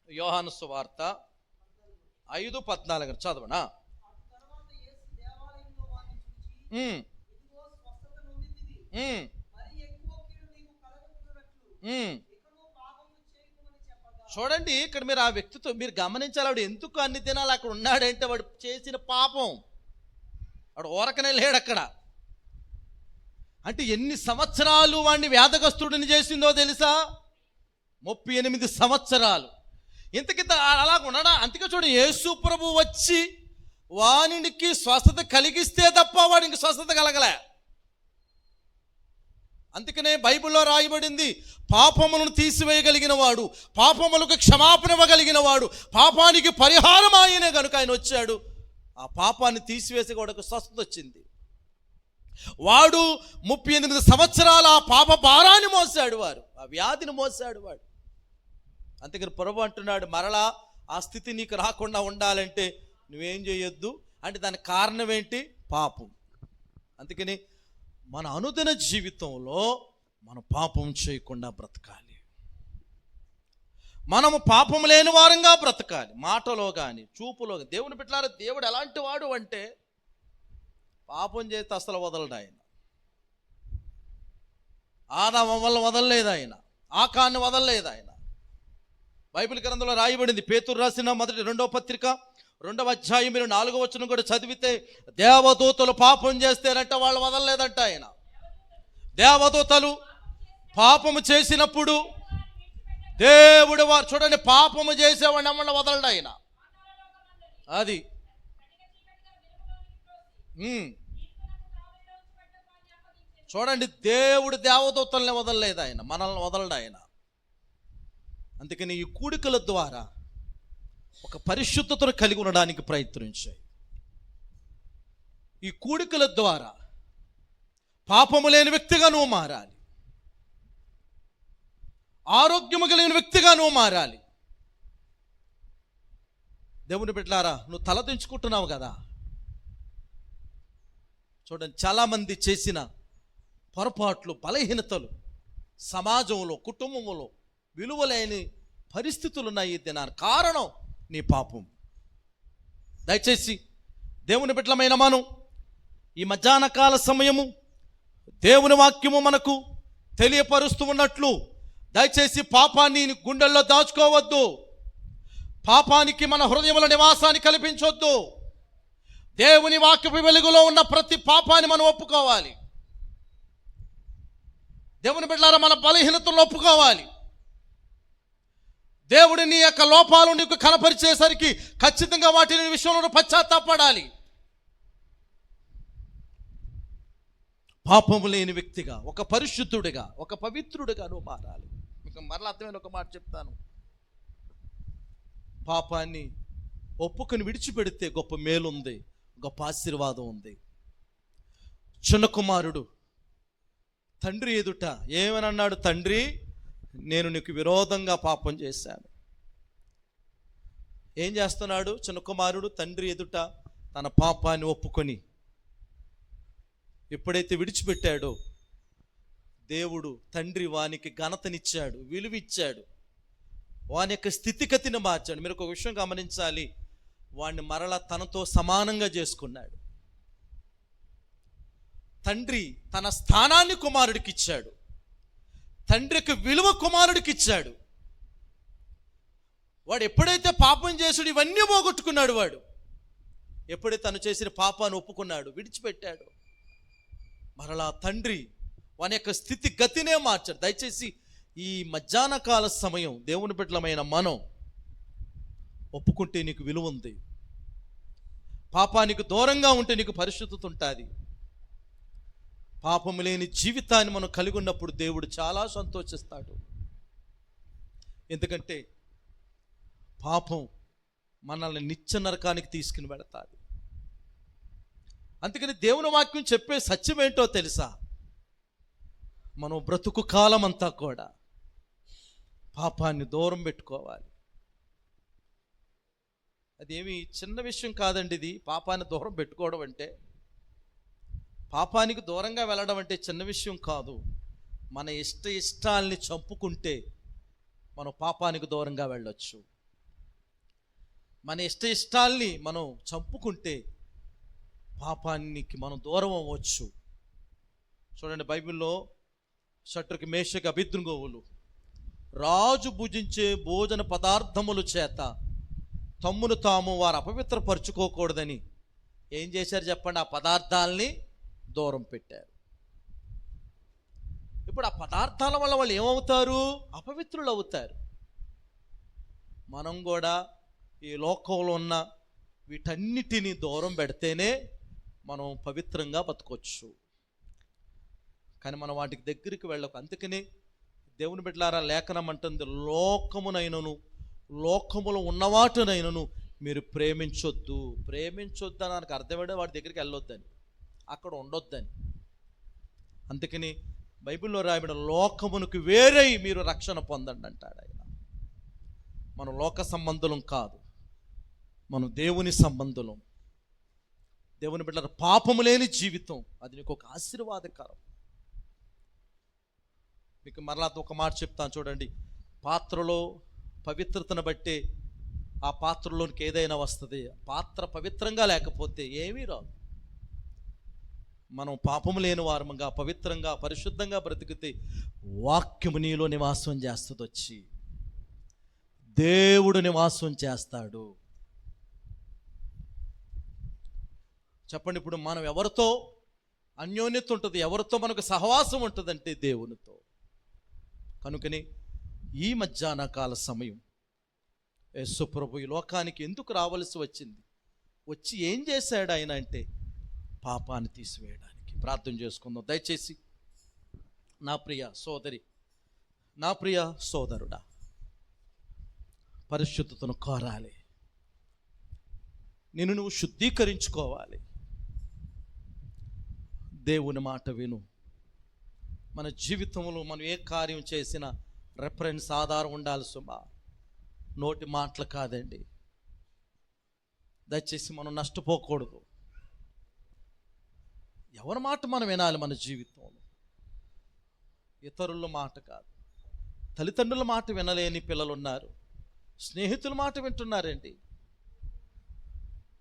యోహాను సువార్త 5:14 చదవనా? చూడండి, ఇక్కడ మీరు ఆ వ్యక్తితో మీరు గమనించాలి, వాడు ఎందుకు అన్ని దినాలు అక్కడ ఉన్నాడంటే వాడు చేసిన పాపం. వాడు ఊరకనే లేడు అక్కడ. అంటే ఎన్ని సంవత్సరాలు వాడిని వ్యాధగ్రస్తుడిని చేసిందో తెలుసా? 38 సంవత్సరాలు. ఇంతకింత అలా ఉండడా? అందుకే చూడండి, యేసు ప్రభు వచ్చి వానికి స్వస్థత కలిగిస్తే తప్ప వాడికి స్వస్థత కలగలే. అందుకనే బైబిల్లో రాయబడింది, పాపములను తీసివేయగలిగిన వాడు, పాపములకు క్షమాపణ ఇవ్వగలిగిన వాడు, పాపానికి పరిహారం ఆయనే కనుక ఆయన వచ్చాడు. ఆ పాపాన్ని తీసివేసి వాడికి స్వస్థత వచ్చింది. వాడు 38 సంవత్సరాల ఆ పాప భారాన్ని మోసాడు, ఆ వ్యాధిని మోసాడు వాడు. అందుకని ప్రభు అంటున్నాడు, మరలా ఆ స్థితి నీకు రాకుండా ఉండాలంటే నువ్వేం చేయొద్దు అంటే దానికి కారణం ఏంటి? పాపం. అందుకని మన అనుదిన జీవితంలో మనం పాపం చేయకుండా బ్రతకాలి. మనము పాపము లేని వారంగా బ్రతకాలి, మాటలో కానీ చూపులో కానీ. దేవుని బిడ్డలారా, దేవుడు ఎలాంటి వాడు అంటే పాపం చేస్తే అసలు వదలడు ఆయన. ఆదాము వల్ల వదలలేదు ఆయన, ఆకాన్ని వదలలేదు ఆయన. బైబిల్ గ్రంథంలో రాయబడింది, పేతురు రాసిన రెండవ పత్రిక 2వ అధ్యాయం 4వ వచనం కూడా చదివితే, దేవదూతలు పాపం చేస్తేనంటే వాళ్ళు వదలలేదంట ఆయన. దేవదూతలు పాపము చేసినప్పుడు దేవుడు వారు, చూడండి, పాపము చేసేవాడిని అమ్మని వదలడు ఆయన. అది చూడండి, దేవుడు దేవదూతల్ని వదలలేదు ఆయన, మనల్ని వదలడు ఆయన. అందుకని ఈ కూడికల ద్వారా ఒక పరిశుద్ధతను కలిగి ఉండడానికి ప్రయత్నించాయి. ఈ కూడికల ద్వారా పాపము లేని వ్యక్తిగా నువ్వు మారాలి, ఆరోగ్యము కలిగిన వ్యక్తిగా నువ్వు మారాలి. దేవుని బిడ్డలారా, నువ్వు తలదించుకుంటున్నావు కదా. చూడండి, చాలామంది చేసిన పొరపాట్లు, బలహీనతలు సమాజంలో, కుటుంబంలో విలువలేని పరిస్థితులు ఉన్నాయి. దాని కారణం నీ పాపం. దయచేసి దేవుని బిడ్డలమైన మనం ఈ మధ్యాహ్న కాల సమయము దేవుని వాక్యము మనకు తెలియపరుస్తూ ఉన్నట్లు, దయచేసి పాపాన్ని గుండెల్లో దాచుకోవద్దు, పాపానికి మన హృదయముల నివాసాన్ని కల్పించవద్దు. దేవుని వాక్యపు వెలుగులో ఉన్న ప్రతి పాపాన్ని మనం ఒప్పుకోవాలి. దేవుని బిడ్డలారా, మన బలహీనతలను ఒప్పుకోవాలి. దేవుడు నీ యొక్క లోపాలు నీకు కనపరిచేసరికి ఖచ్చితంగా వాటిని విషయంలో పశ్చాత్తాపడాలి. పాపము లేని వ్యక్తిగా, ఒక పరిశుద్ధుడిగా, ఒక పవిత్రుడిగా నువ్వు మారాలి. మీకు మరలా అర్థమైన ఒక మాట చెప్తాను. పాపాన్ని ఒప్పుకొని విడిచిపెడితే గొప్ప మేలుంది, గొప్ప ఆశీర్వాదం ఉంది. చిన్న కుమారుడు తండ్రి ఎదుట ఏమని అన్నాడు? తండ్రి, నేను నీకు విరోధంగా పాపం చేశాను. ఏం చేస్తున్నాడు చిన్న కుమారుడు? తండ్రి ఎదుట తన పాపాన్ని ఒప్పుకొని ఎప్పుడైతే విడిచిపెట్టాడో, దేవుడు తండ్రి వానికి ఘనతనిచ్చాడు, విలువిచ్చాడు, వాని యొక్క స్థితిగతిని మార్చాడు. మీరు ఒక విషయం గమనించాలి, వాడిని మరలా తనతో సమానంగా చేసుకున్నాడు. తండ్రి తన స్థానాన్ని కుమారుడికి ఇచ్చాడు, తండ్రికి విలువ కుమారుడికి ఇచ్చాడు. వాడు ఎప్పుడైతే పాపం చేసాడు, ఇవన్నీ పోగొట్టుకున్నాడు. వాడు ఎప్పుడైతే తను చేసిన పాపాన్ని ఒప్పుకున్నాడు, విడిచిపెట్టాడు, మరలా తండ్రి వాని యొక్క స్థితి గతినే మార్చాడు. దయచేసి ఈ మధ్యాహ్న కాల సమయం దేవుని బిడ్డలమైన మనం ఒప్పుకుంటే నీకు విలువ ఉంది, పాపానికి దూరంగా ఉంటే నీకు పరిశుద్ధత ఉంటుంది. పాపము లేని జీవితాన్ని మనం కలిగి ఉన్నప్పుడు దేవుడు చాలా సంతోషిస్తాడు. ఎందుకంటే పాపం మనల్ని నిత్య నరకానికి తీసుకుని వెళతాది. అందుకని దేవుని వాక్యం చెప్పే సత్యం ఏంటో తెలుసా? మనం బ్రతుకు కాలం అంతా కూడా పాపాన్ని దూరం పెట్టుకోవాలి. అదేమి చిన్న విషయం కాదండి ఇది. పాపాన్ని దూరం పెట్టుకోవడం అంటే, పాపానికి దూరంగా వెళ్ళడం అంటే చిన్న విషయం కాదు. మన ఇష్టాల్ని చంపుకుంటే మనం పాపానికి దూరంగా వెళ్ళొచ్చు. మన ఇష్టాల్ని మనం చంపుకుంటే పాపానికి మనం దూరం అవ్వచ్చు. చూడండి, బైబిల్లో షట్రకి, మేషకి, అబేద్నెగోవులు రాజు భుజించే భోజన పదార్థముల చేత తమ్మును తాము వారు అపవిత్రపరచుకోకూడదని ఏం చేశారు చెప్పండి? ఆ పదార్థాలని దూరం పెట్టారు. ఇప్పుడు ఆ పదార్థాల వల్ల వాళ్ళు ఏమవుతారు? అపవిత్రులు అవుతారు. మనం కూడా ఈ లోకంలో ఉన్న వీటన్నిటినీ దూరం పెడితేనే మనం పవిత్రంగా బతకొచ్చు. కానీ మనం వాటికి దగ్గరికి వెళ్ళకు. అందుకని దేవుని బిడ్డలారా, లేఖనం అంటుంది, లోకమునైనను లోకములో ఉన్నవాటినైనను మీరు ప్రేమించొద్దు. ప్రేమించొద్దు అని నాకు అర్థమైతే వాటి దగ్గరికి వెళ్ళొద్దని, అక్కడ ఉండొద్దని. అందుకని బైబిల్లో రాయబడిన లోకమునకు వేరై మీరు రక్షణ పొందండి అంటాడు ఆయన. మనం లోక సంబంధులం కాదు, మనం దేవుని సంబంధులం. దేవుని బిడ్డల పాపము లేని జీవితం అది నీకు ఒక ఆశీర్వాదకరం. మీకు మరలా ఒక మాట చెప్తాను చూడండి. పాత్రలో పవిత్రతను బట్టి ఆ పాత్రలోనికి ఏదైనా వస్తుంది. పాత్ర పవిత్రంగా లేకపోతే ఏమీ రాదు. మనం పాపము లేని వారముగా పవిత్రంగా పరిశుద్ధంగా బ్రతికితే వాక్యము నీలో నివాసం చేస్తుంది. వచ్చి దేవుడు నివాసం చేస్తాడు. చెప్పండి, ఇప్పుడు మనం ఎవరితో అన్యోన్యత ఉంటుంది, ఎవరితో మనకు సహవాసం ఉంటుందంటే దేవునితో. కనుకని ఈ మధ్యాహ్న కాల సమయం యేసు ప్రభు ఈ లోకానికి ఎందుకు రావాల్సి వచ్చింది, వచ్చి ఏం చేశాడు ఆయన అంటే పాపాన్ని తీసివేయడానికి. ప్రార్థన చేసుకుందాం. దయచేసి నా ప్రియ సోదరి, నా ప్రియ సోదరుడా, పరిశుద్ధతను కోరాలి. నిన్ను నువ్వు శుద్ధీకరించుకోవాలి. దేవుని మాట విను. మన జీవితంలో మనం ఏ కార్యం చేసినా రెఫరెన్స్ ఆధారం ఉండాలి సుమా. నోటి మాటలు కాదండి. దయచేసి మనం నష్టపోకూడదు. ఎవరి మాట మనం వినాలి మన జీవితంలో, ఇతరుల మాట కాదు. తల్లిదండ్రుల మాట వినలేని పిల్లలు ఉన్నారు, స్నేహితుల మాట వింటున్నారండి.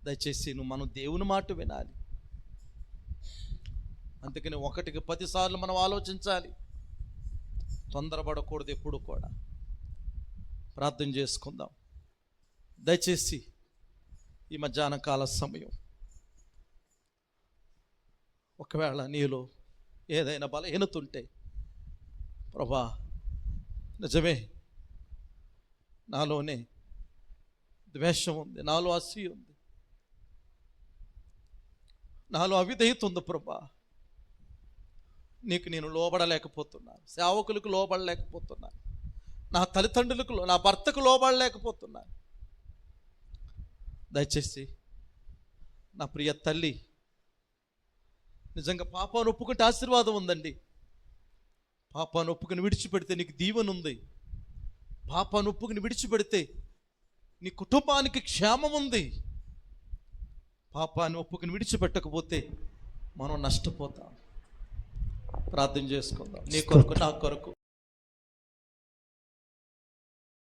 దయచేసి మనం దేవుని మాట వినాలి. అందుకని 1కి 10 సార్లు మనం ఆలోచించాలి. తొందరపడకూడదు ఎప్పుడు కూడా. ప్రార్థన చేసుకుందాం. దయచేసి ఈ మధ్యాహ్న కాల సమయం ఒకవేళ నీలో ఏదైనా బలహీనత ఉంటే, ప్రభా నిజమే నాలోనే ద్వేషం ఉంది, నాలో అసూయ ఉంది, నాలో అవిధేయత ఉంది ప్రభా, నీకు నేను లోబడలేకపోతున్నాను, సేవకులకు లోబడలేకపోతున్నాను, నా తల్లిదండ్రులకు నా భర్తకు లోబడలేకపోతున్నాను. దయచేసి నా ప్రియ తల్లి, నిజంగా పాపాన్ని ఒప్పుకుంటే ఆశీర్వాదం ఉందండి. పాపాన్ని ఒప్పుకుని విడిచిపెడితే నీకు దీవెన ఉంది. పాపాన్ని ఒప్పుకుని విడిచిపెడితే నీ కుటుంబానికి క్షేమం ఉంది. పాపాన్ని ఒప్పుకుని విడిచిపెట్టకపోతే మనం నష్టపోతాం. ప్రార్థన చేసుకుందాం. నీ కొరకు, నా కొరకు